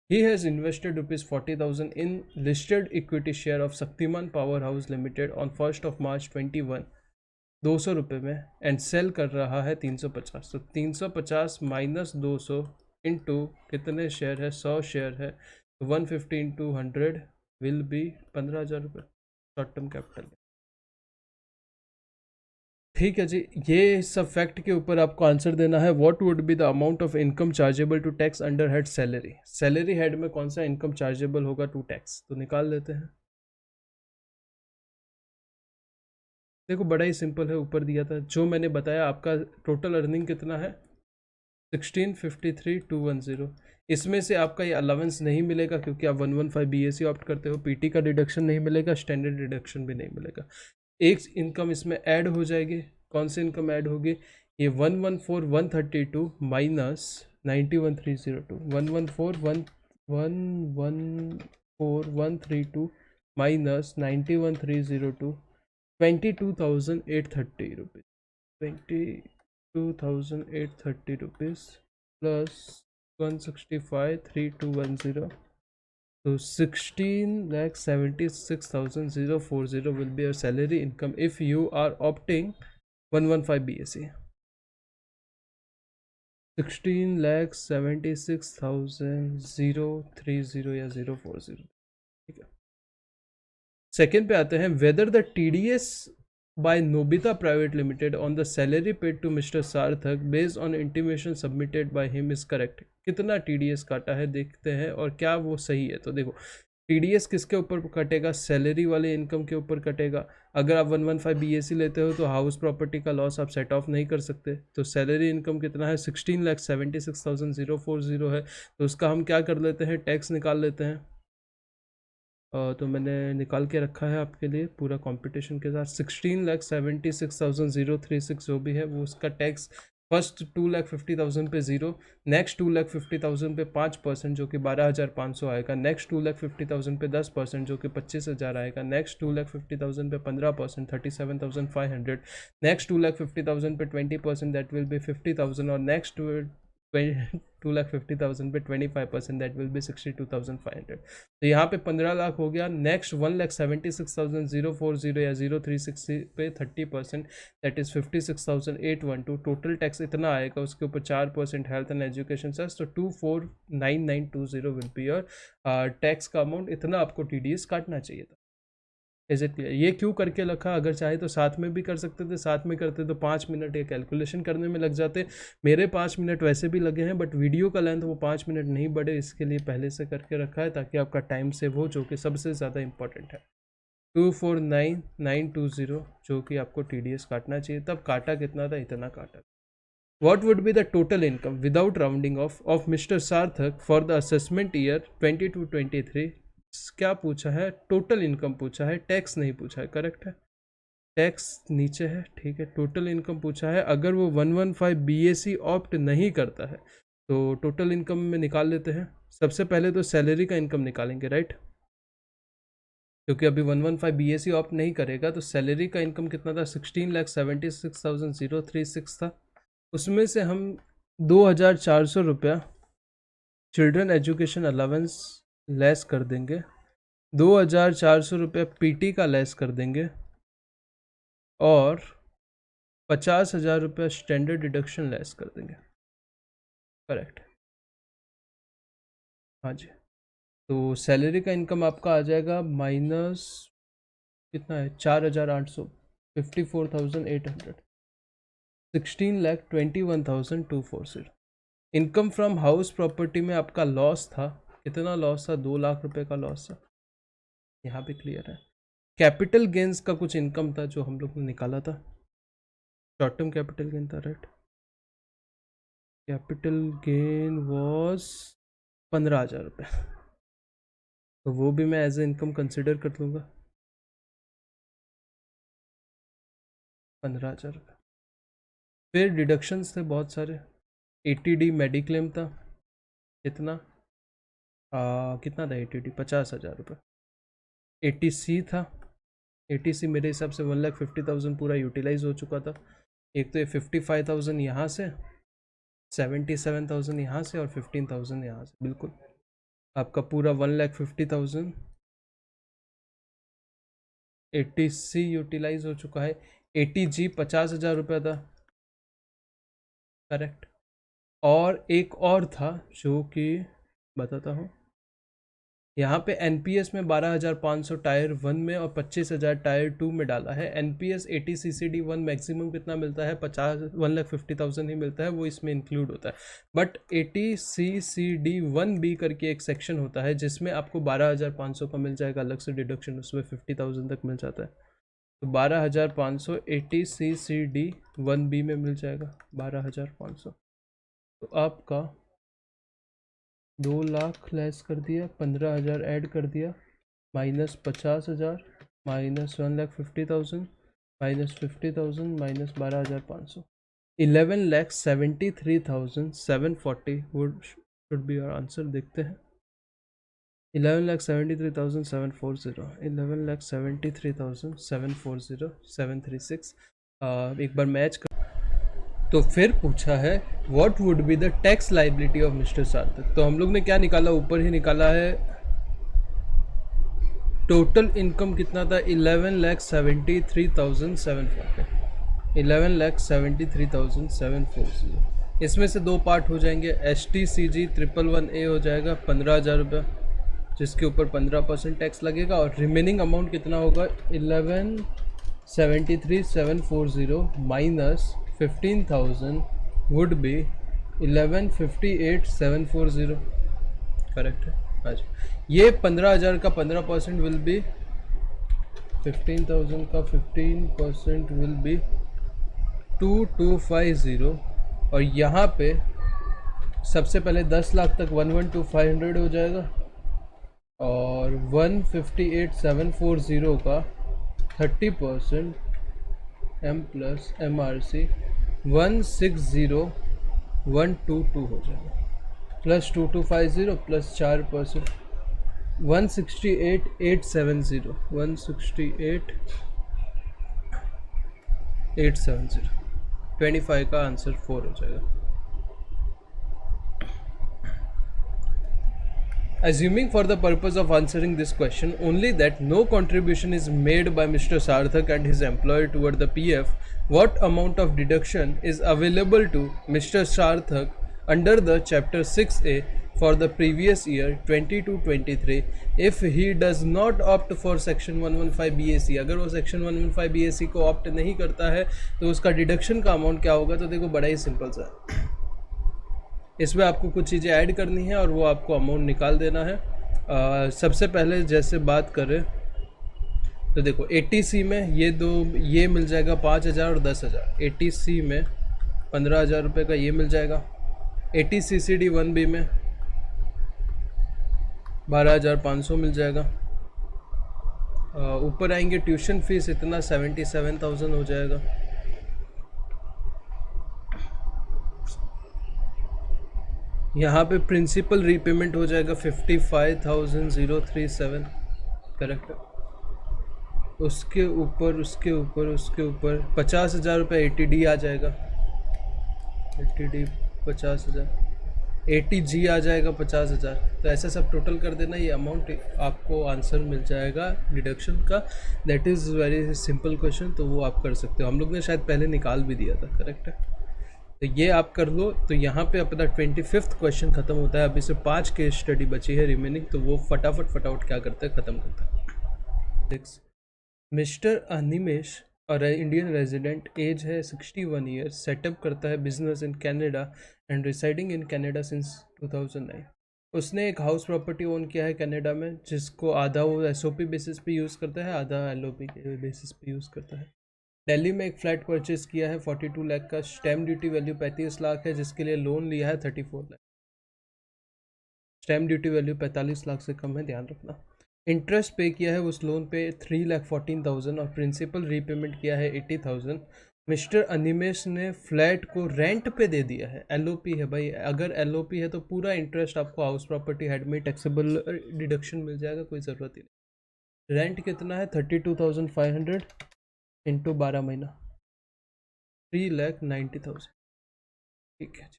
Speaker 1: He has invested rupees 40,000 in listed equity share of Shaktiman Powerhouse Limited on 1st of March 21, 200 रुपये में, एंड सेल कर रहा है 350। तो 350 माइनस 200 इंटू कितने शेयर है, 100 शेयर है, तो 150 इंटू 100 विल बी 15,000 रुपये शॉर्ट टर्म कैपिटल। ठीक है जी, ये सब फैक्ट के ऊपर आपको आंसर देना है। What would be the amount of income chargeable to tax under head salary. Salary head में कौन सा इनकम चार्जेबल होगा टू टैक्स, तो निकाल लेते हैं। देखो बड़ा ही सिंपल है, ऊपर दिया था जो मैंने बताया। आपका टोटल अर्निंग कितना है 1653,210। इसमें से आपका ये अलावेंस नहीं मिलेगा क्योंकि आप 115 BAC ऑप्ट करते हो, PT का डिडक्शन नहीं मिलेगा, स्टैंडर्ड डिडक्शन भी नहीं मिलेगा। एक इनकम इसमें ऐड हो जाएगी, कौन सी इनकम ऐड होगी, ये 114,132 minus 91,302, 114,132 minus 91,302, 22,830 rupees, 22,830 rupees plus 165,3,210, so 16,76,040 will be your salary income if you are opting 115 BAC। 16,76,030 या 040, ठीक है। सेकेंड पे आते हैं, whether the TDS by Nobita Private Limited on the salary paid to Mr. Sarthak based on intimation submitted by him is correct। कितना TDS काटा है देखते हैं और क्या वो सही है। तो देखो TDS किसके ऊपर कटेगा, सैलरी वाले इनकम के ऊपर कटेगा। अगर आप 115 BAC लेते हो तो हाउस प्रॉपर्टी का लॉस आप सेट ऑफ नहीं कर सकते। तो सैलरी इनकम कितना है 16,76,040 है, तो उसका हम क्या कर लेते हैं, टैक्स निकाल लेते हैं। तो मैंने निकाल के रखा है आपके लिए पूरा कंपटीशन के साथ। 16,76,036 जो भी है वो उसका टैक्स फर्स्ट 2,50,000 पे 0, नेक्स्ट 2,50,000 पे 5% जो कि 12,500 आएगा, नेक्स्ट 2,50,000 पे 10% जो कि 25,000 आएगा, नेक्स्ट 2,50,000 पे 15% 37,500, नेक्स्ट 2,50,000 पे 20% दैट विल बी 50,000 और नेक्स्ट 2,50,000 पे 25% दैट विल बी 62,500। तो यहाँ पे 15 लाख हो गया। नेक्स्ट 1,76,040 या 036 पे 30% दैट इज़ 56,812। टोटल टैक्स इतना आएगा, उसके ऊपर 4% हेल्थ एंड एजुकेशन सेस, तो 249920 विल बी योर टैक्स का अमाउंट। इतना आपको TDS काटना चाहिए था। Is it clear? ये क्यों करके रखा, अगर चाहे तो साथ में भी कर सकते थे, साथ में करते तो 5 मिनट ये कैलकुलेशन करने में लग जाते। मेरे 5 मिनट वैसे भी लगे हैं बट वीडियो का लेंथ वो 5 मिनट नहीं बढ़े, इसके लिए पहले से करके रखा है ताकि आपका टाइम सेव हो, जो कि सबसे ज़्यादा इंपॉर्टेंट है। 249920 जो कि आपको TDS काटना चाहिए। तब काटा कितना था, इतना काटा। What would be the total income without rounding off of Mr. Sarthak for the assessment year 22-23? क्या पूछा है, टोटल इनकम पूछा है, टैक्स नहीं पूछा है, करेक्ट है। टैक्स नीचे है, ठीक है। टोटल इनकम पूछा है। अगर वो 115 BAC ऑप्ट नहीं करता है तो टोटल इनकम में निकाल लेते हैं। सबसे पहले तो सैलरी का इनकम निकालेंगे, राइट, क्योंकि अभी 115 BAC ऑप्ट नहीं करेगा। तो सैलरी का इनकम कितना था, 16,76,036 था। उसमें से हम ₹2,400 चिल्ड्रन एजुकेशन अलावेंस लेस कर देंगे, ₹2,400 पीटी का लेस कर देंगे और ₹50,000 स्टैंडर्ड डिडक्शन लेस कर देंगे। करेक्ट, हाँ जी। तो सैलरी का इनकम आपका आ जाएगा माइनस कितना है, 4,800, 54,800, 16,21,240। इनकम फ्रॉम हाउस प्रॉपर्टी में आपका लॉस था, कितना लॉस था, 2 लाख रुपए का लॉस था, यहाँ पे क्लियर है। कैपिटल गेन्स का कुछ इनकम था जो हम लोग ने निकाला था, शॉर्ट टर्म कैपिटल गेन था, राइट। कैपिटल गेन वॉज 15,000 रुपये, तो वो भी मैं एज ए इनकम कंसिडर कर लूँगा, 15,000 रुपये। फिर डिडक्शंस थे बहुत सारे, ATD मेडिक्लेम था, कितना कितना था ATD, 50,000 रुपये। ATC था, ATC मेरे हिसाब से 1,50,000 पूरा यूटिलाइज हो चुका था। एक तो ये 55,000 यहाँ से, 77,000 यहाँ से और 15,000 यहाँ से, बिल्कुल आपका पूरा 1,50,000 ATC यूटिलाइज हो चुका है। ATG 50,000 रुपये था, करेक्ट। और एक और था जो कि बताता हूँ, यहाँ पे NPS में 12,500 टायर 1 में और 25,000 टायर 2 में डाला है। NPS 80CCD1 मैक्सिमम कितना मिलता है, 1,50,000 ही मिलता है, वो इसमें इंक्लूड होता है। बट 80CCD1B करके एक सेक्शन होता है जिसमें आपको 12,500 का मिल जाएगा अलग से डिडक्शन, उसमें 50,000 तक मिल जाता है। तो 12,500 80CCD1B में मिल जाएगा 12,500। तो आपका 2 लाख लेस कर दिया, 15,000 ऐड कर दिया, minus 50,000, minus 1,50,000, minus 50,000, minus 12,500, 11,73,740 would should be your answer. देखते हैं, 11,73,740, 11,73,740, 736। एक बार मैच कर। तो फिर पूछा है what would be the tax liability of mister सार्थक। तो हम लोग ने क्या निकाला, ऊपर ही निकाला है, टोटल इनकम कितना था, 11,73,740, 11,73,740। इसमें से दो पार्ट हो जाएंगे, STCG 111A हो जाएगा 15,000 रुपये, जिसके ऊपर 15% टैक्स लगेगा, और रिमेनिंग अमाउंट कितना होगा, 11,73,740 माइनस 15,000 वुड बी 11,58,740। करेक्ट है, अच्छा। ये 15,000 का 15% विल बी 15,000 का 15% विल बी 2,250, और यहाँ पे सबसे पहले 10 लाख तक 1,12,500 हो जाएगा, और 158,740 का 30% M प्लस MRC 160,122 हो जाएगा, प्लस 2,250 प्लस 4%, 168,870, 168,870, 25 का आंसर 4 हो जाएगा। Assuming for the purpose of answering this question only that no contribution is made by Mr. Sarthak and his employer toward the PF, what amount of deduction is available to Mr. Sarthak under the Chapter 6A for the previous year 22-23 if he does not opt for Section 115 BAC? अगर वो Section 115 BAC को opt नहीं करता है तो उसका deduction का amount क्या होगा। तो देखो बड़ा ही सिंपल सा है, इसमें आपको कुछ चीज़ें ऐड करनी है और वो आपको अमाउंट निकाल देना है। सबसे पहले जैसे बात करें तो देखो ATC में ये मिल जाएगा 5,000 और 10,000। ATC में 15,000 रुपये का ये मिल जाएगा, ATCCD1B में 12,500 मिल जाएगा। ऊपर आएंगे ट्यूशन फीस इतना 77,000 हो जाएगा। यहाँ पे प्रिंसिपल रीपेमेंट हो जाएगा 55,037, करेक्ट। उसके ऊपर 50,000 रुपये ATD आ जाएगा, ATD 50,000, 80G आ जाएगा 50,000। तो ऐसे सब टोटल कर देना, ये अमाउंट आपको आंसर मिल जाएगा डिडक्शन का। That is very simple question, तो वो आप कर सकते हो। हम लोग ने शायद पहले निकाल भी दिया था, करेक्ट है। तो ये आप कर लो। तो यहाँ पे अपना 25th क्वेश्चन खत्म होता है। अभी से 5 केस स्टडी बची है रिमेनिंग, तो वो फटाफट क्या करते हैं, ख़त्म करते हैं। नेक्स्ट, मिस्टर अनिमेश और इंडियन रेजिडेंट, एज है 61 ईयर, सेटअप करता है business in Canada and residing in Canada since 2009। उसने एक हाउस प्रॉपर्टी ओन किया है कनाडा में, जिसको आधा वो एसओपी बेसिस पे यूज़ करता है, आधा एलओपी के बेसिस पे यूज़ करता है। दिल्ली में एक फ्लैट परचेज किया है 42 लाख का, स्टैम्प ड्यूटी वैल्यू 35 लाख है, जिसके लिए लोन लिया है 34 lakh. Stamp duty value 45 lakh से कम है, ध्यान रखना। इंटरेस्ट पे किया है उस लोन पे 3,14,000 और प्रिंसिपल रीपेमेंट किया है 80,000। मिस्टर अनिमेश ने फ्लैट को रेंट पे दे दिया है, एलओपी है भाई। अगर एलओपी है तो पूरा इंटरेस्ट आपको हाउस प्रॉपर्टी हेड में टैक्सेबल डिडक्शन मिल जाएगा, कोई ज़रूरत ही नहीं। रेंट कितना है, 32,500 इंटू 12 महीना, 3,90,000। ठीक है।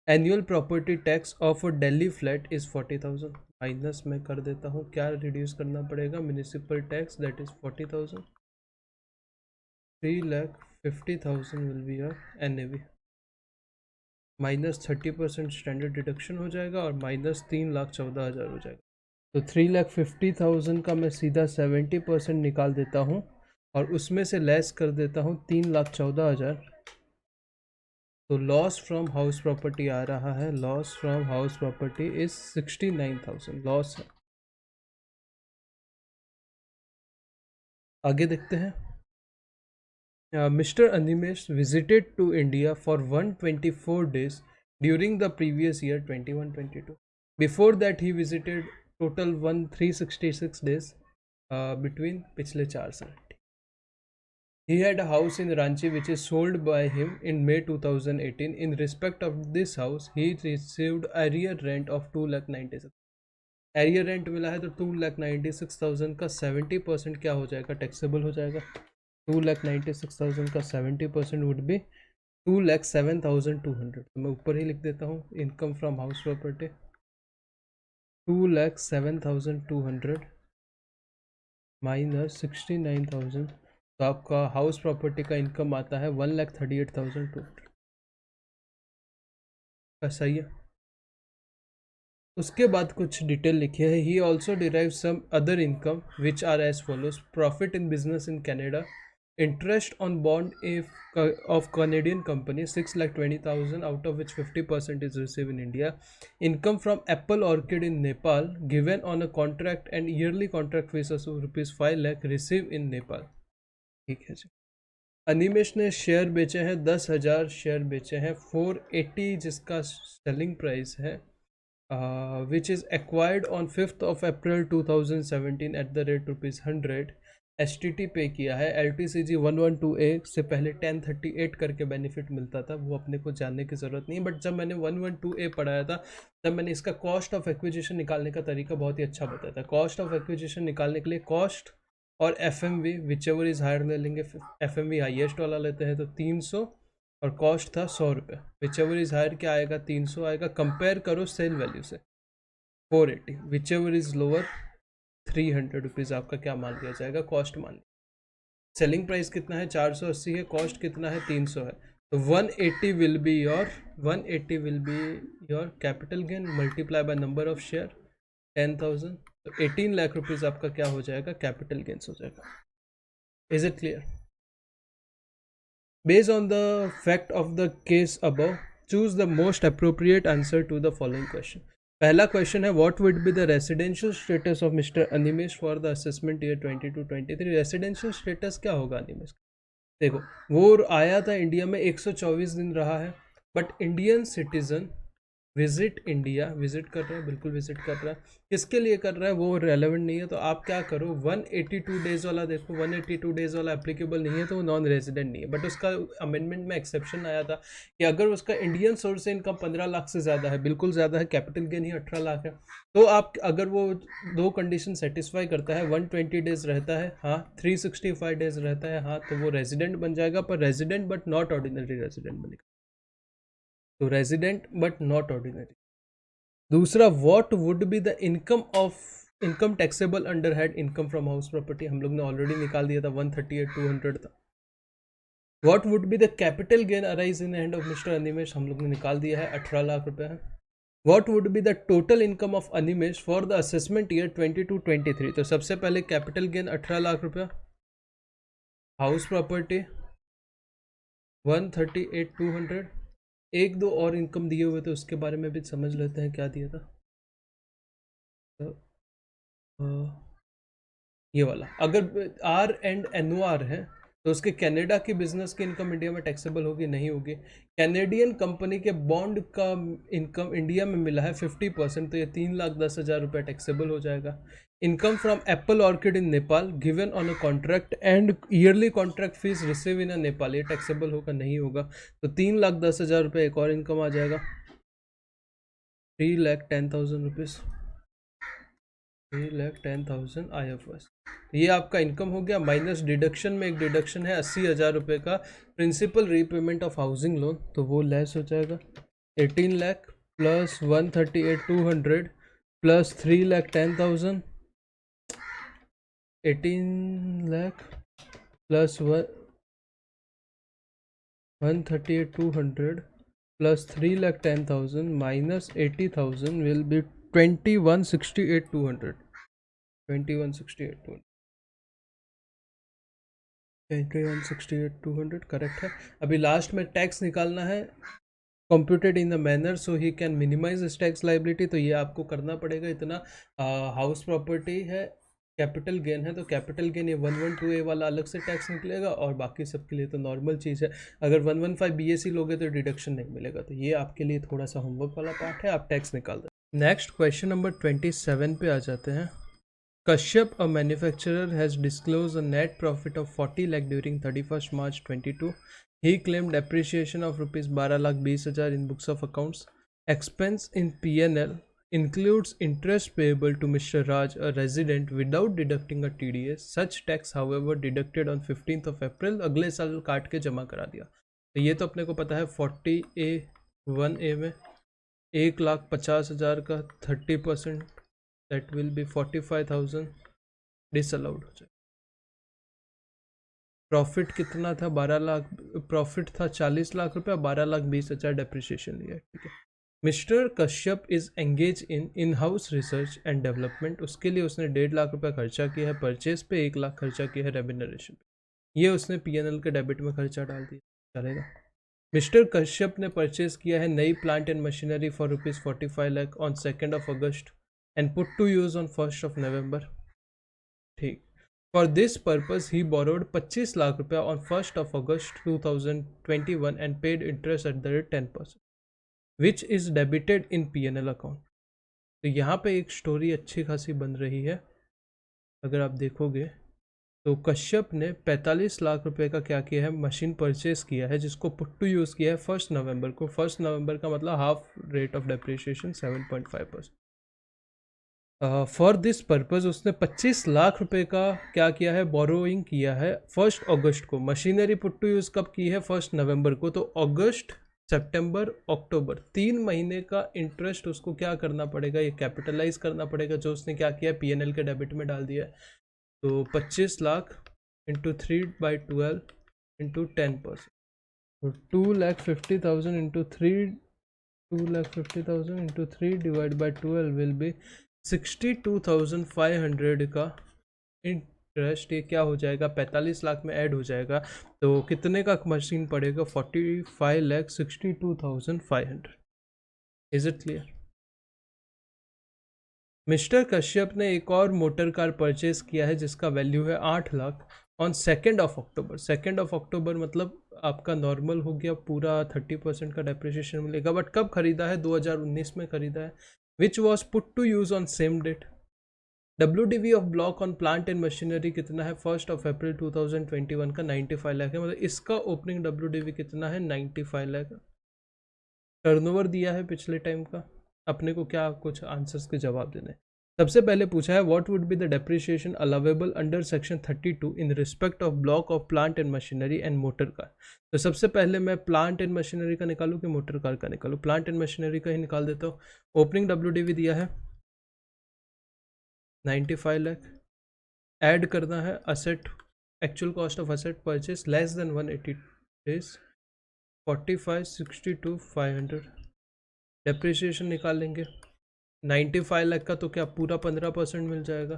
Speaker 1: Annual property tax of Delhi flat is 40,000। Minus में कर देता हूँ, क्या रिड्यूस करना पड़ेगा, municipal tax that is 40,000। 3,50,000 will be your NAV, minus 30% standard deduction हो जाएगा और माइनस 3,14,000 हो जाएगा। तो 3,50,000 का मैं सीधा 70% निकाल देता हूँ और उसमें से लेस कर देता हूँ 3,14,000। तो लॉस फ्रॉम हाउस प्रॉपर्टी आ रहा है, loss from house property is 69,000 loss है। आगे देखते हैं। Mr. Animesh visited to India for 124 days during the previous year 21-22. Before that he visited total 366 days between पिछले 4 साल। He had a house in Ranchi which is sold by him in May 2018. In respect of this house, he received arrear rent of 2,96,000। Arrear rent मिला है तो 2,96,000 का 70% क्या हो जाएगा, taxable हो जाएगा। 2,96,000 का 70% वुड बी 2,07,200। तो मैं ऊपर ही लिख देता हूँ, income from house property 2,07,200 minus 69,000। तो आपका हाउस प्रॉपर्टी का इनकम आता है 1,38,200 का। सही है। उसके बाद कुछ डिटेल लिखी है। He also derive some other income which are as follows, profit in business in Canada, interest on bond of Canadian company 6,20,000 out of which 50% is receive in India, income from apple orchid in Nepal given on a contract and yearly contract fees of ₹5 lakh receive in Nepal. ठीक है जी। अनिमेश ने share बेचे हैं 10,000 share बेचे हैं, 480 जिसका selling price है, which is acquired on 5th of April 2017 at the rate ₹100। STT pay किया है। LTCG 112A से पहले 1038 करके बेनिफिट मिलता था, वो अपने को जानने की ज़रूरत नहीं है। बट जब मैंने 112A पढ़ाया था तब मैंने इसका कॉस्ट ऑफ एक्विजिशन निकालने का तरीका बहुत ही अच्छा बताया था। कॉस्ट ऑफ एक्विजिशन निकालने के लिए कॉस्ट और FMV whichever is higher ले लेंगे। FMV हाईएस्ट वाला लेते हैं तो 300 और कॉस्ट था 100 रुपये। विच एवर इज़ हायर क्या आएगा, 300 आएगा। कंपेयर करो सेल वैल्यू से 480, which ever is lower 300 rupees आपका क्या मान लिया जाएगा, कॉस्ट मान लिया। सेलिंग प्राइस कितना है, 480 है, कॉस्ट कितना है, 300 है। तो 180 will be your capital gain multiply by number of share 10,000। तो 18 लाख रुपीज़ आपका क्या हो जाएगा, कैपिटल गेन्स हो जाएगा। Is it clear? Based on the fact of the case above, choose the most appropriate answer to the following question. पहला question है, what would be the residential status of Mr. Animesh for the assessment year 22-23? Residential status क्या होगा अनिमेश? देखो, वो आया था India में 124 दिन रहा है, but Indian citizen visit India, visit कर रहा है, बिल्कुल विजिट कर रहा है। किसके लिए कर रहा है वो रेलेवेंट नहीं है। तो आप क्या करो, 182 डेज वाला देखो, 182 डेज वाला एप्लीकेबल नहीं है तो वो नॉन रेजिडेंट नहीं है। बट उसका अमेंडमेंट में एक्सेप्शन आया था कि अगर उसका इंडियन सोर्स से इनकम 15 लाख से ज़्यादा है, बिल्कुल ज़्यादा है, कैपिटल गेन ही 18 लाख है, तो आप अगर वो दो कंडीशन सेटिस्फाई करता है, 120 डेज रहता है हाँ, 365 डेज रहता है हाँ, तो वो रेजिडेंट बन जाएगा। पर resident but not ordinary resident बनेगा। तो रेजिडेंट बट नॉट ऑर्डिनरी। दूसरा, what would be the income taxable under head income from house property, हम लोग ने ऑलरेडी निकाल दिया था, 138,200 था। What would be the capital gain arise in hand of mister Animesh, हम लोग ने निकाल दिया है, 18 लाख रुपए है। What would be the total income of Animesh for the assessment year 22-23, तो सबसे पहले कैपिटल गेन 18 लाख रुपया, हाउस प्रॉपर्टी 138,200, एक दो और इनकम दिए हुए थे उसके बारे में भी समझ लेते हैं क्या दिया था। ये वाला, अगर आर एंड एन है तो उसके कनाडा की बिजनेस की इनकम इंडिया में टैक्सेबल होगी, नहीं होगी। कैनेडियन कंपनी के बॉन्ड का इनकम इंडिया में मिला है 50%, तो ये 3,10,000 रुपये टैक्सेबल हो जाएगा। Income from apple orchid in Nepal given on a contract and yearly contract fees receive in a Nepal, ये टैक्सेबल होगा, नहीं होगा। तो 3,10,000 रुपये एक और इनकम आ जाएगा, 3,10,000 रुपीज़, 3,10,000 IFS। ये आपका इनकम हो गया। माइनस डिडक्शन में एक डिडक्शन है 80,000 रुपये का, principal repayment of housing loan, तो वो लेस हो जाएगा। 18 lakh plus 138,200 plus 3,10,000, 18 lakh plus 138,200 plus 3,10,000 minus 80,000 will be 21,68,200, 21,68,200 correct है। अभी लास्ट में टैक्स निकालना है, computed in the manner so he can minimize his tax liability, तो ये आपको करना पड़ेगा इतना। हाउस प्रॉपर्टी है, कैपिटल गेन है, तो कैपिटल गेन ये 112A वाला अलग से टैक्स निकलेगा, और बाकी सबके लिए तो नॉर्मल चीज़ है। अगर 115 BAC लोगे तो डिडक्शन नहीं मिलेगा, तो ये आपके लिए थोड़ा सा होमवर्क वाला पार्ट है, आप टैक्स निकाल दें। नेक्स्ट क्वेश्चन नंबर 27 पे आ जाते हैं। Kashyap, a manufacturer, has disclosed a net profit of 40 lakh during 31st March 22. He claimed depreciation of rupees 12,20,000 in books of accounts. Expense in P&L includes interest payable to Mr. Raj, a resident, without deducting a TDS. Such tax, however, deducted on 15th of April, अगले साल काट के जमा करा दिया। तो ये तो अपने को पता है, 40A1A में 1,50,000 का 30%, that will be 45,000 डिसअलाउड हो जाए। प्रॉफिट कितना था, 12 लाख, प्रॉफिट था 40 लाख रुपया, 12,20,000 डेप्रिसिएशन लिया, ठीक है। Mister Kashyap is engage in house research and development, उसके लिए उसने 1.5 लाख रुपया खर्चा किया है। परचेज पे 1 लाख खर्चा किया है। रेम्यूनरेशन पे ये उसने P&L के डेबिट में खर्चा डाल दिया, चलेगा। मिस्टर कश्यप ने परचेज किया है नई plant and machinery for rupees 45 lakh on 2 August and put to use on 1 November, ठीक। For this purpose he borrowed 25 lakh रुपया on 1 August 2021 and paid interest at the rate 10%, which is debited in P&L account. तो यहाँ पे एक story अच्छी खासी बन रही है, अगर आप देखोगे तो कश्यप ने 45 लाख रुपए का क्या किया है, मशीन परचेज किया है, जिसको पुट टू यूज़ किया है 1 नवंबर को। 1 नवंबर का मतलब half rate of depreciation 7.5%। For this purpose उसने 25 लाख रुपए का क्या किया है, बोरोइंग किया है 1 अगस्त को। मशीनरी पुट टू यूज़ कब की है, 1 नवंबर को। तो अगस्त, सितंबर, अक्टूबर 3 महीने का इंटरेस्ट उसको क्या करना पड़ेगा, ये कैपिटलाइज करना पड़ेगा, जो उसने क्या किया, P&L के डेबिट में डाल दिया है। तो 25 लाख इंटू 3/12 इंटू 10%, तो 2,50,000 into 2,50,000 into 3 divide by 12 will be 62,500 का इंटरेस्ट। ये क्या हो जाएगा, 45 लाख में ऐड हो जाएगा, तो कितने का मशीन पड़ेगा, 45,62,500। Is it clear? Mister Kashyap ने एक और मोटर कार परचेज किया है जिसका वैल्यू है 8 लाख ऑन 2 अक्टूबर। 2 अक्टूबर मतलब आपका नॉर्मल हो गया, पूरा 30% का डेप्रिसिएशन मिलेगा। बट कब खरीदा है, 2019 में खरीदा है। Which was put to use on same date. WDV of block on plant and machinery कितना है, 1 अप्रैल 2021 का 95 लाख है, मतलब इसका ओपनिंग WDV कितना है, 95 लाख। टर्नओवर दिया है पिछले टाइम का, अपने को क्या कुछ आंसर्स के जवाब देने। सबसे पहले पूछा है what would be the depreciation allowable under section 32 in respect of block of plant and machinery and motor car. तो सबसे पहले मैं प्लांट एंड मशीनरी का निकालूं कि मोटर कार का निकालूं? प्लांट एंड मशीनरी का ही निकाल देता हूँ। ओपनिंग WDV दिया है 95 लाख, ऐड करना है asset, actual cost of asset purchase less than 180 days, 45 62 500, depreciation निकाल लेंगे 95 लाख का, तो क्या पूरा 15% मिल जाएगा?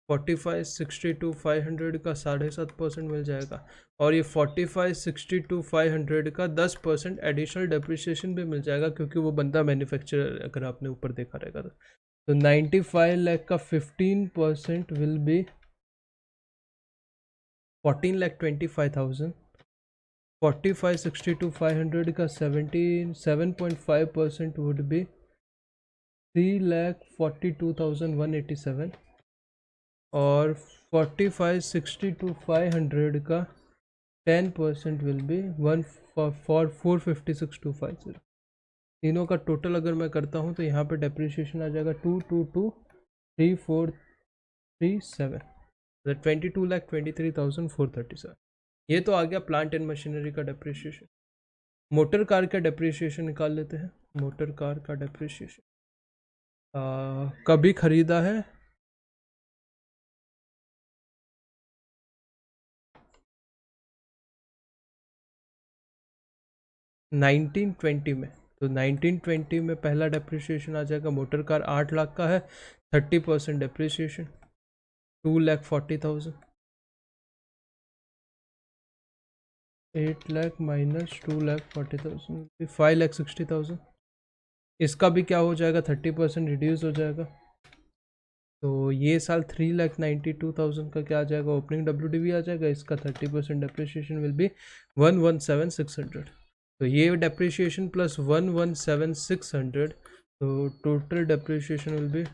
Speaker 1: 45 62 500 का 7.5% मिल जाएगा, और ये 45 62 500 का 10% एडिशनल डेप्रिसिएशन भी मिल जाएगा, क्योंकि वो बंदा मैन्युफैक्चरर, अगर आपने ऊपर देखा रहेगा तो 95 लाख का 15% विल बी 14,25,000, 45 62 500 का 7.5% वुड बी 3,42,187, और 45 62 500 का 10% विल बी 456,250। तीनों का टोटल अगर मैं करता हूँ तो यहाँ पे डेप्रिसिएशन आ जाएगा 222,3437, 22,23,437। ये तो आ गया प्लांट एंड मशीनरी का डेप्रिसिएशन। मोटर कार का डेप्रिसिएशन निकाल लेते हैं। मोटर कार का डेप्रिसिएशन कभी खरीदा है? नाइनटीन ट्वेंटी में। तो 1920 में पहला डेप्रिसिएशन आ जाएगा। मोटर कार 8 लाख का है, 30% डेप्रिसिएशन 2,40,000, 8 लाख माइनस 2,40,000 5,60,000। इसका भी क्या हो जाएगा? 30% रिड्यूस हो जाएगा। तो ये साल 3,92,000 का क्या आ जाएगा? ओपनिंग WDV आ जाएगा। इसका 30% डेप्रिसिएशन विल बी 117,600। तो ये डेप्रिसिएशन प्लस 117,600, तो टोटल डेप्रिसिएशन विल बी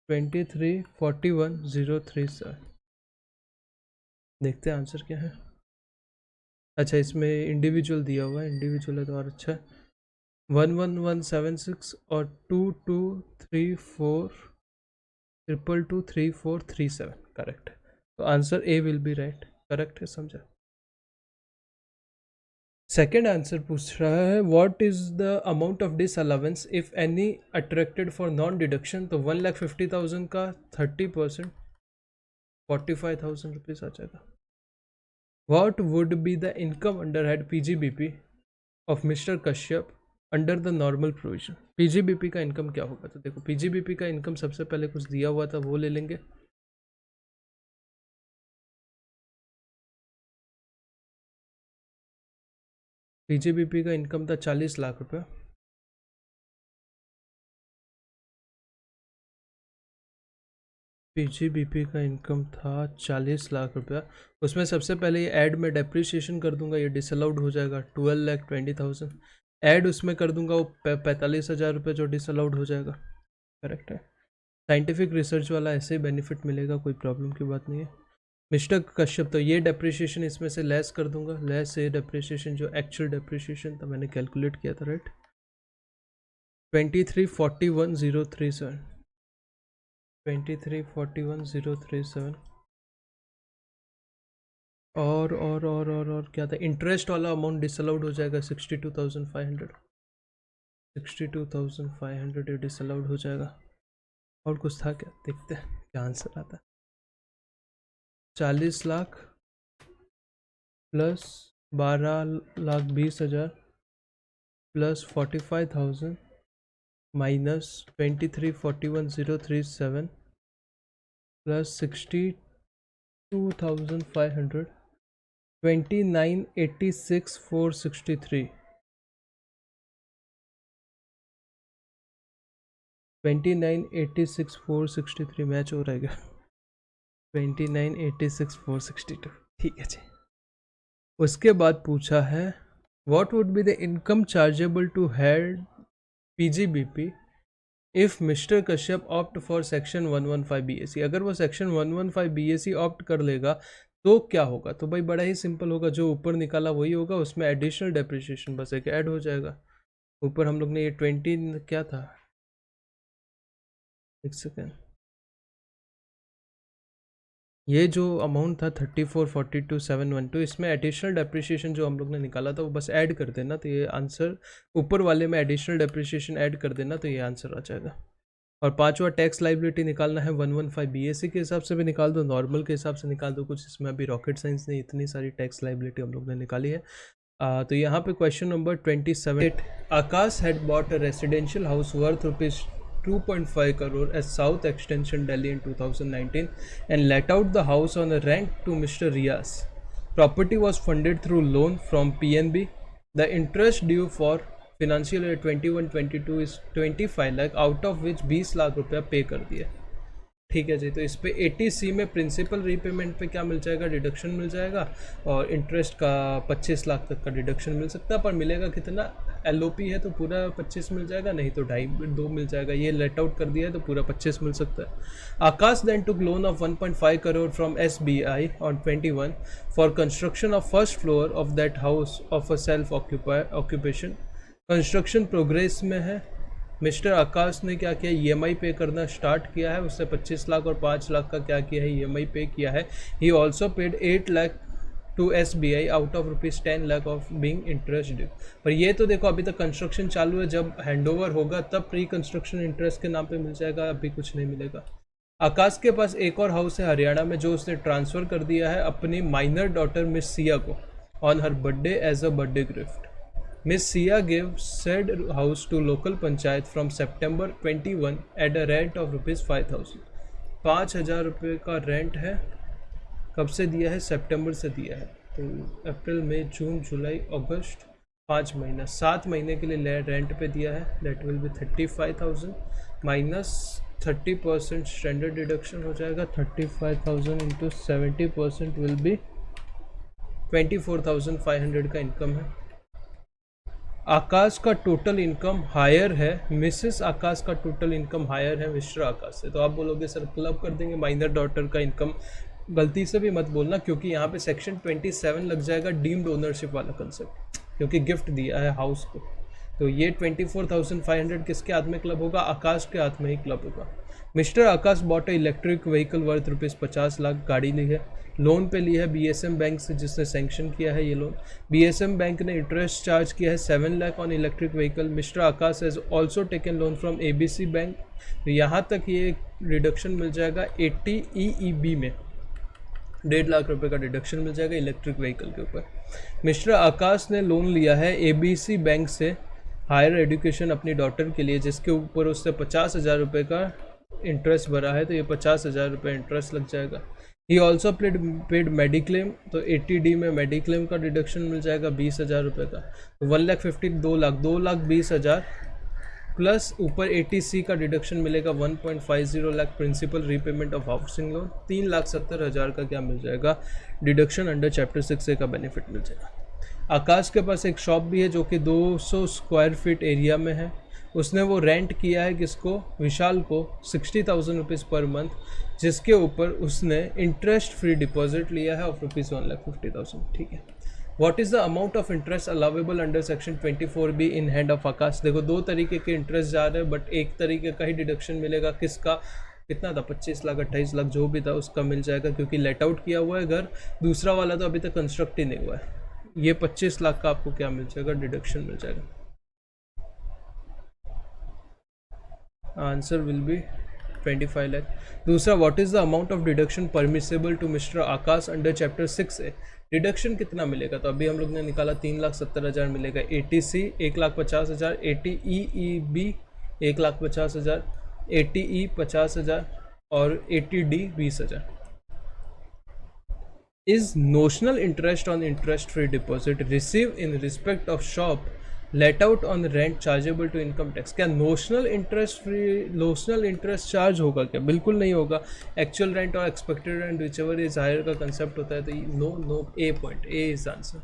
Speaker 1: 23,41,037। देखते हैं आंसर क्या है। अच्छा, इसमें इंडिविजुअल दिया हुआ है, इंडिविजुअल है तो और अच्छा है। 11176 और 2234,222,3437 करेक्ट है। तो answer A will be right, correct है, समझा। सेकेंड आंसर पूछ रहा है what is the amount of disallowance if any attracted for non deduction. तो 1,50,000 का 30% 45,000 रुपीज आ जाएगा। What would be the income under head PGBP of mister Kashyap under the normal provision. PGBP का income क्या होगा? तो देखो, PGBP का इनकम सबसे पहले कुछ दिया हुआ था, वो ले लेंगे। PGBP का इनकम था 40 लाख रुपए। PGBP का इनकम था 40 लाख रुपया। उसमें सबसे पहले ये ऐड में डेप्रिसिएशन कर दूंगा, ये डिसअलाउड हो जाएगा 12,20,000। ऐड उसमें कर दूंगा वो 45,000 रुपये जो डिसअलाउड हो जाएगा। करेक्ट है। साइंटिफिक रिसर्च वाला ऐसे ही बेनिफिट मिलेगा, कोई प्रॉब्लम की बात नहीं है। मिस्टर कश्यप, तो ये डेप्रिसिएशन इसमें से लेस कर दूंगा, लेस ये डेप्रिसिएशन जो एक्चुअल डेप्रिसिएशन था मैंने कैलकुलेट किया था, राइट। 23,41,037, 23,41,037। और क्या था? इंटरेस्ट वाला अमाउंट डिसअलाउड हो जाएगा 62,500, 62,500 डिसअलाउड हो जाएगा। और कुछ था क्या? देखते हैं क्या आंसर आता है। 40 lakh plus 12,20,000 plus 45,000 minus 23,41,037 plus 62,500 29,86,463, 29,86,463 match हो रहेगा। 29,86,462, ठीक है जी। उसके बाद पूछा है what would be the income chargeable to head PGBP if mister Kashyap opt for section 115 BAC। अगर वो सेक्शन 115 BAC ऑप्ट कर लेगा तो क्या होगा? तो भाई बड़ा ही सिंपल होगा, जो ऊपर निकाला वही होगा, उसमें एडिशनल डेप्रिसिएशन बस एक ऐड हो जाएगा। ऊपर हम लोग ने ये 20 क्या था, एक सेकेंड, ये जो अमाउंट था 3442,712, इसमें एडिशनल डेप्रिसिएशन जो हम लोग ने निकाला था वो बस ऐड कर देना, तो ये आंसर ऊपर वाले में एडिशनल डेप्रिसिएशन ऐड कर देना, तो ये आंसर आ जाएगा। और पांचवा टैक्स लाइबिलिटी निकालना है 115 बीएससी के हिसाब से भी निकाल दो, नॉर्मल के हिसाब से निकाल दो, कुछ इसमें अभी रॉकेट साइंस ने इतनी सारी टैक्स लाइबिलिटी हम लोग ने निकाली है। तो यहाँ पे question number 27, Akash had bought a residential house worth ₹2.5 crore at South Extension, Delhi in 2019 and let out the house on a rent to Mr. Riaz. Property was funded through loan from PNB. The interest due for financial year 21-22 is 25 lakh, out of which 20 lakh रुपया पे कर दिया। ठीक है जी, तो इस पे 80C में प्रिंसिपल रीपेमेंट पे क्या मिल जाएगा, डिडक्शन मिल जाएगा, और इंटरेस्ट का 25 लाख तक का डिडक्शन मिल सकता है, पर मिलेगा कितना, LOP है तो पूरा 25 मिल जाएगा, नहीं तो 2.5 मिल जाएगा, ये लेट आउट कर दिया है तो पूरा 25 मिल सकता है। आकाश then took loan of 1.5 crore from SBI on 21 for construction of first floor of that house of a self occupation. Construction progress में है। मिस्टर आकाश ने क्या किया, EMI पे करना स्टार्ट किया है, उससे 25 लाख और 5 लाख का क्या किया है, EMI पे किया है। He also paid 8 lakh to SBI out of ₹10 lakh of being interest due. पर ये तो देखो अभी तक कंस्ट्रक्शन चालू है, जब हैंडओवर होगा तब प्री कंस्ट्रक्शन इंटरेस्ट के नाम पे मिल जाएगा, अभी कुछ नहीं मिलेगा। आकाश के पास एक और हाउस है हरियाणा में, जो उसने ट्रांसफ़र कर दिया है अपनी माइनर डॉटर मिस सिया को on her birthday as a birthday gift. Miss Sia gave said house to local panchayat from September 21 at a rent of ₹5,000। 5,000 रुपये का रेंट है। कब से दिया है, सितंबर से दिया है, तो अप्रैल मई जून जुलाई अगस्त 5 महीना, 7 महीने के लिए रेंट पे दिया है। That will B 35,000 minus 30% standard deduction हो जाएगा। 35,000 इंटू 70% विल बी 24,500 का इनकम है। आकाश का टोटल इनकम हायर है, मिसेस आकाश का टोटल इनकम हायर है मिस्टर आकाश से। तो आप बोलोगे सर क्लब कर देंगे माइनर डॉटर का इनकम, गलती से भी मत बोलना, क्योंकि यहाँ पे सेक्शन 27 लग जाएगा, डीम्ड ओनरशिप वाला कंसेप्ट, क्योंकि गिफ्ट दिया है हाउस को। तो ये 24,500 किसके हाथ में क्लब होगा, आकाश के हाथ में ही क्लब होगा। मिस्टर आकाश bot electric vehicle worth ₹50 lakh, गाड़ी ली है, लोन पे ली है BSM बैंक से, जिसने सैंक्शन किया है ये लोन। BSM बैंक ने इंटरेस्ट चार्ज किया है 7 lakh on electric vehicle. Mister Akash has also taken loan from ABC bank. तो यहाँ तक ये रिडक्शन मिल जाएगा 80 EEB में, 1.5 लाख रुपए का डिडक्शन मिल जाएगा इलेक्ट्रिक व्हीकल के ऊपर। मिस्टर आकाश ने लोन लिया है ABC बैंक से हायर एजुकेशन अपनी डॉटर के लिए, जिसके ऊपर उससे 50,000 रुपये का इंटरेस्ट भरा है, तो ये 50,000 रुपये इंटरेस्ट लग जाएगा। ही ऑल्सो पेड मेडिक्लेम, तो 80D में मेडिक्लेम का डिडक्शन मिल जाएगा 20,000 रुपये का। 1,50,2,20,000 प्लस ऊपर 80C का डिडक्शन मिलेगा 1.50 lakh principal repayment of housing loan. 3,70,000 का क्या मिल जाएगा, डिडक्शन अंडर चैप्टर 6A का बेनिफिट मिल जाएगा। आकाश के पास एक शॉप भी है जो कि 200 स्क्वायर फीट एरिया में है। उसने वो रेंट किया है किसको, विशाल को, 60,000 रुपीज़ पर मंथ, जिसके ऊपर उसने इंटरेस्ट फ्री डिपॉजिट लिया है ऑफ ₹1,50,000। ठीक है। What is the amount of interest allowable under section 24B in hand of आकाश। देखो दो तरीके के इंटरेस्ट जा रहे हैं, बट एक तरीके का ही डिडक्शन मिलेगा। किसका, कितना था, 25 लाख 28 लाख जो भी था उसका मिल जाएगा, क्योंकि लेट आउट किया हुआ है घर। दूसरा वाला तो अभी तक कंस्ट्रक्ट ही नहीं हुआ है। ये 25 लाख का आपको क्या मिल जाएगा, डिडक्शन मिल जाएगा। Answer will B 25 lakh. दूसरा, what is the amount of deduction permissible to mister Akash under chapter 6A। Deduction कितना मिलेगा, तो अभी हम लोग ने निकाला 3,70,000 मिलेगा। 80C 1,50,000, 80EEB 1,50,000, 80E 50,000 और 80D 20,000। Is notional interest on interest free deposit received in respect of shop let out on rent chargeable to income tax। क्या नोशनल इंटरेस्ट चार्ज होगा क्या, बिल्कुल नहीं होगा। एक्चुअल रेंट और expected rent whichever is higher का concept होता है, तो no A point, A is answer.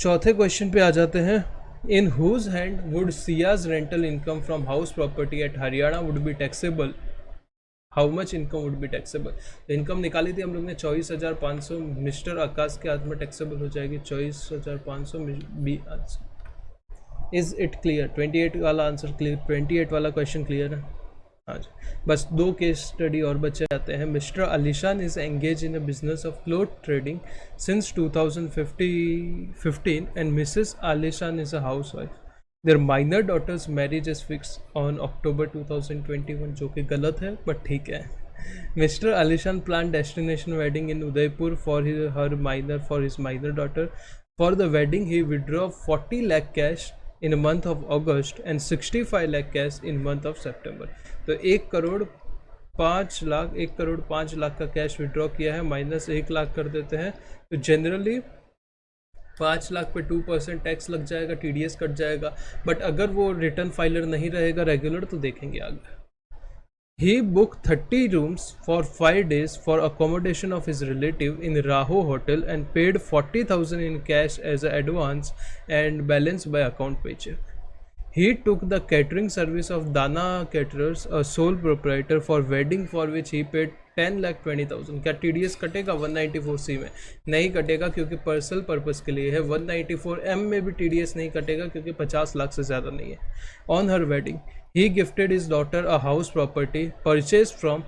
Speaker 1: चौथे क्वेश्चन पे आ जाते हैं। In whose hand would Sia's rental income from house property at Haryana would be taxable, how much income would be taxable. तो इनकम निकाली थी हम लोग ने 24,500, मिस्टर आकाश के हाथ में टैक्सेबल हो जाएगी 24,500 B answer. Is it clear, 28 वाला आंसर क्लियर, 28 वाला क्वेश्चन क्लियर है। हाँ जी, बस 2 केस स्टडी और बचे जाते हैं। Mister Alishan is engage in a business of cloth trading since 2015 and missus Alishan is a housewife. Their minor daughter's marriage is fix on October 2021, जो कि गलत है बट ठीक है। Mister Alishan plan destination wedding in Udaipur for his minor daughter. For the wedding, he withdrew 40 lakh cash in a month of August and 65 lakh cash in month of September. तो 1 करोड़ 5 लाख का cash withdraw किया है, minus 1 lakh कर देते हैं। तो generally 5 lakh पे 2% tax लग जाएगा, TDS कट जाएगा। बट अगर वो रिटर्न फाइलर नहीं रहेगा रेगुलर तो देखेंगे आगे। He booked 30 rooms for 5 days for accommodation of his relative in Raho Hotel and paid 40,000 in cash as an advance and balance by account paycheck. He took the catering service of Dana Caterers, a sole proprietor, for wedding for which he paid 10,20,000. क्या TDS कटेगा 194C में? नहीं कटेगा क्योंकि personal purpose के लिए है। 194M में भी TDS नहीं कटेगा क्योंकि 50 लाख से ज़्यादा नहीं है। On her wedding, he gifted his daughter a house property purchased from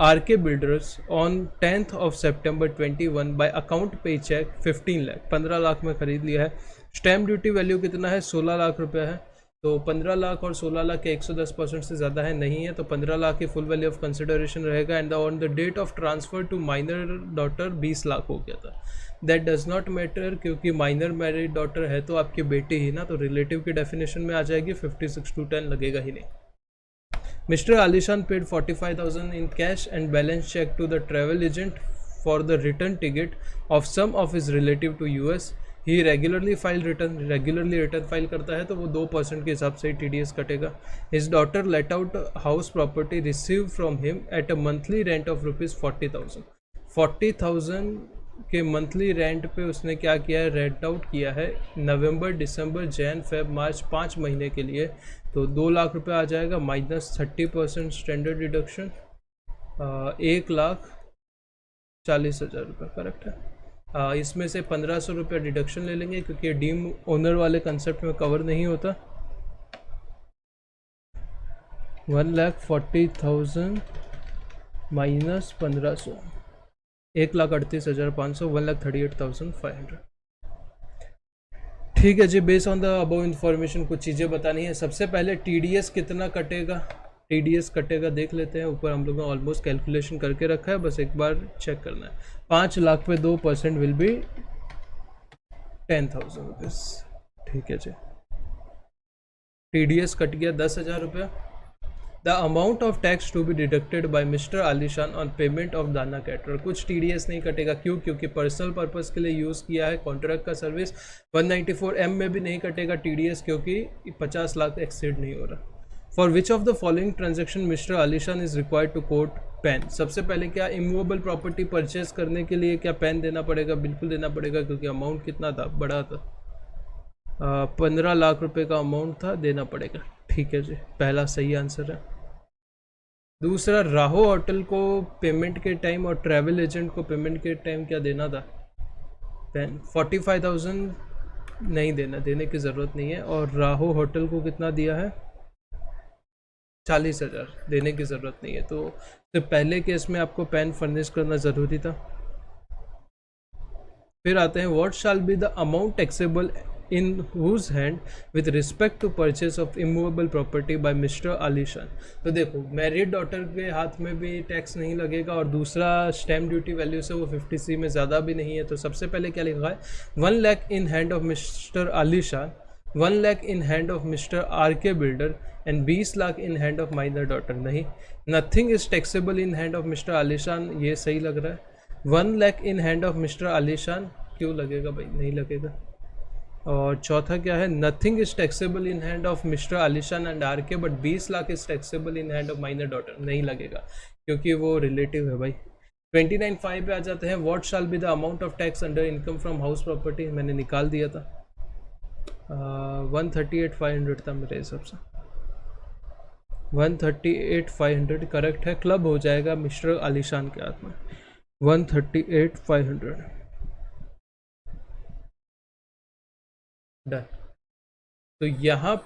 Speaker 1: RK Builders on 10th of September 21 by account paycheck 15 lakh, 15 lakh में खरीद लिया है। स्टैम्प ड्यूटी वैल्यू कितना है? 16 लाख रुपया है। तो 15 लाख और 16 लाख के 110% से ज़्यादा है, नहीं है, तो 15 लाख की फुल वैल्यू ऑफ कंसिडरेशन रहेगा। And on the date of transfer to minor daughter 20 lakh हो गया था। दैट डज़ नॉट मैटर क्योंकि माइनर मैरिड डॉटर है तो आपकी बेटी ही ना, तो रिलेटिव की डेफिनेशन में आ जाएगी, 56/10 लगेगा ही नहीं। मिस्टर आलिशान paid 45,000 in cash and balance check to the travel agent for the return ticket of some of his relative to US. He regularly return file करता है तो वो 2% के हिसाब से TDS कटेगा। His daughter let out house property received from him at a monthly rent of rupees 40,000. 40,000 के monthly rent पे उसने क्या किया है? रेंट आउट किया है नवंबर, दिसंबर, जैन, फेब, मार्च 5 महीने के लिए। तो 2 लाख रुपए आ जाएगा, माइनस 30% स्टैंडर्ड डिडक्शन, 1,40,000 रुपये करेक्ट है। इसमें से 1,500 रुपये डिडक्शन ले लेंगे क्योंकि डीम ओनर वाले कंसेप्ट में कवर नहीं होता। 1,40,000 माइनस 1,500, 1,38,500, 1,38,500। ठीक है जी, based on the above information कुछ चीज़ें बतानी है। सबसे पहले TDS कितना कटेगा? TDS कटेगा देख लेते हैं। ऊपर हम लोगों ने ऑलमोस्ट कैलकुलेशन करके रखा है, बस एक बार चेक करना है। 5 लाख पे 2% विल बी 10,000 रुपीज़। ठीक है जी, TDS कट गया 10,000 रुपया। The amount of tax to be deducted by mister Alishan on payment of Dana caterer. कुछ TDS नहीं कटेगा, क्यों? क्योंकि पर्सनल पर्पस के लिए यूज़ किया है, कॉन्ट्रैक्ट का सर्विस। 194M में भी नहीं कटेगा TDS क्योंकि 50 लाख एक्सीड नहीं हो रहा। For which of the following transaction mister आलिशान is required to coat pan? सबसे पहले क्या इमूवेबल प्रॉपर्टी परचेज करने के लिए क्या पैन देना पड़ेगा? बिल्कुल देना पड़ेगा क्योंकि अमाउंट कितना था? बड़ा था, 15 लाख रुपए का अमाउंट था, देना पड़ेगा। ठीक है जी, पहला सही आंसर है। दूसरा, राहो होटल को पेमेंट के टाइम और ट्रैवल एजेंट को पेमेंट के टाइम क्या देना था? पैन। 45,000 नहीं देना, देने की ज़रूरत नहीं है। और राहो होटल को कितना दिया है? 40,000, देने की ज़रूरत नहीं है। तो पहले केस में आपको पैन फर्निश करना ज़रूरी था। फिर आते हैं, what shall be the amount taxable in whose hand with respect to purchase of immovable property by mister Alishan. तो देखो, मैरिड डॉटर के हाथ में भी टैक्स नहीं लगेगा और दूसरा स्टैम्प ड्यूटी वैल्यू से वो 50C में ज़्यादा भी नहीं है। तो सबसे पहले क्या लिखा है? 1 लाख इन हैंड ऑफ मिस्टर आलिशान, 1 लाख इन hand of mister RK builder and 20 lakh in hand of minor daughter. नहीं, nothing is taxable in hand of mister आलिशान, ये सही लग रहा है। 1 लाख इन हैंड ऑफ मिस्टर आलिशान क्यों लगेगा भाई? नहीं लगेगा। और चौथा क्या है? Nothing is taxable in hand of mister आलिशान and RK but 20 lakh is taxable in hand of minor daughter, नहीं लगेगा क्योंकि वो रिलेटिव है भाई। 29(5) पे आ जाते हैं, what shall be the amount of tax under income from house property? मैंने निकाल दिया था, 138,500 था मेरे हिसाब से। 138,500 करेक्ट है, क्लब हो जाएगा मिस्टर आलिशान के हाथ में। 138,500 डन। तो यहाँ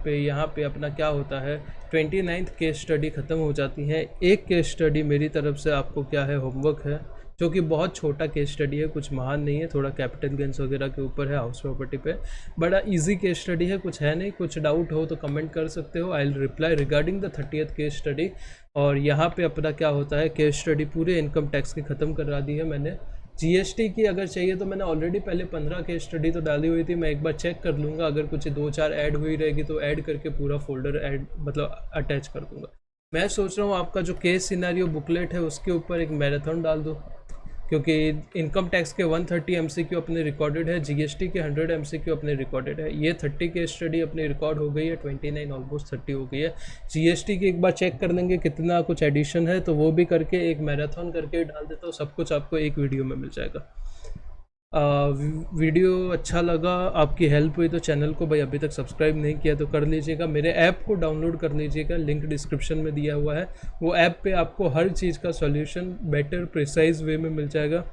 Speaker 1: पे अपना क्या होता है, 29th केस स्टडी ख़त्म हो जाती है। एक केस स्टडी मेरी तरफ से आपको क्या है, होमवर्क है, जो कि बहुत छोटा केस स्टडी है, कुछ महान नहीं है, थोड़ा कैपिटल गेन्स वगैरह के ऊपर है, हाउस प्रॉपर्टी पे। बड़ा इजी केस स्टडी है, कुछ है नहीं। कुछ डाउट हो तो कमेंट कर सकते हो, I will reply regarding the 30th case study. और यहाँ पे अपना क्या होता है, केस स्टडी पूरे इनकम टैक्स की ख़त्म करा दी है मैंने। जीएसटी की अगर चाहिए तो मैंने ऑलरेडी पहले 15 केस स्टडी तो डाली हुई थी, मैं एक बार चेक कर लूँगा, अगर कुछ 2-4 ऐड हुई रहेगी तो ऐड करके पूरा फोल्डर ऐड मतलब अटैच कर दूँगा। मैं सोच रहा हूँ आपका जो केस सिनेरियो बुकलेट है उसके ऊपर एक मैराथन डाल दो, क्योंकि इनकम टैक्स के 130 एमसीक्यू अपने रिकॉर्डेड है, जीएसटी के 100 एमसीक्यू अपने रिकॉर्डेड है। ये 30 केस स्टडी अपनी रिकॉर्ड हो गई है, 29 ऑलमोस्ट 30 हो गई है। जीएसटी की एक बार चेक कर लेंगे कितना कुछ एडिशन है, तो वो भी करके एक मैराथन करके डाल देता हूँ, सब कुछ आपको एक वीडियो में मिल जाएगा। वीडियो अच्छा लगा, आपकी हेल्प हुई तो चैनल को भाई अभी तक सब्सक्राइब नहीं किया तो कर लीजिएगा। मेरे ऐप को डाउनलोड कर लीजिएगा, लिंक डिस्क्रिप्शन में दिया हुआ है। वो ऐप पे आपको हर चीज़ का सॉल्यूशन बेटर प्रिसाइज वे में मिल जाएगा।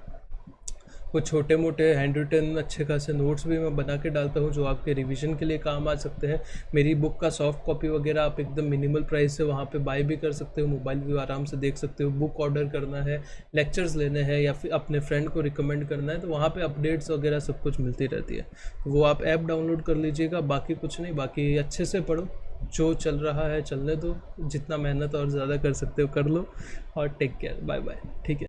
Speaker 1: कुछ छोटे मोटे हैंड रिटन अच्छे खासे नोट्स भी मैं बना के डालता हूँ, जो आपके रिवीजन के लिए काम आ सकते हैं। मेरी बुक का सॉफ्ट कॉपी वगैरह आप एकदम मिनिमल प्राइस से वहाँ पे बाय भी कर सकते हो, मोबाइल भी आराम से देख सकते हो। बुक ऑर्डर करना है, लेक्चर्स लेने हैं, या फिर अपने फ्रेंड को रिकमेंड करना है, तो वहाँ पे अपडेट्स वगैरह सब कुछ मिलती रहती है। तो वो आप ऐप डाउनलोड कर लीजिएगा। बाकी कुछ नहीं, बाकी अच्छे से पढ़ो, जो चल रहा है चलने दो, जितना मेहनत और ज़्यादा कर सकते हो कर लो, और टेक केयर, बाय बाय, ठीक है।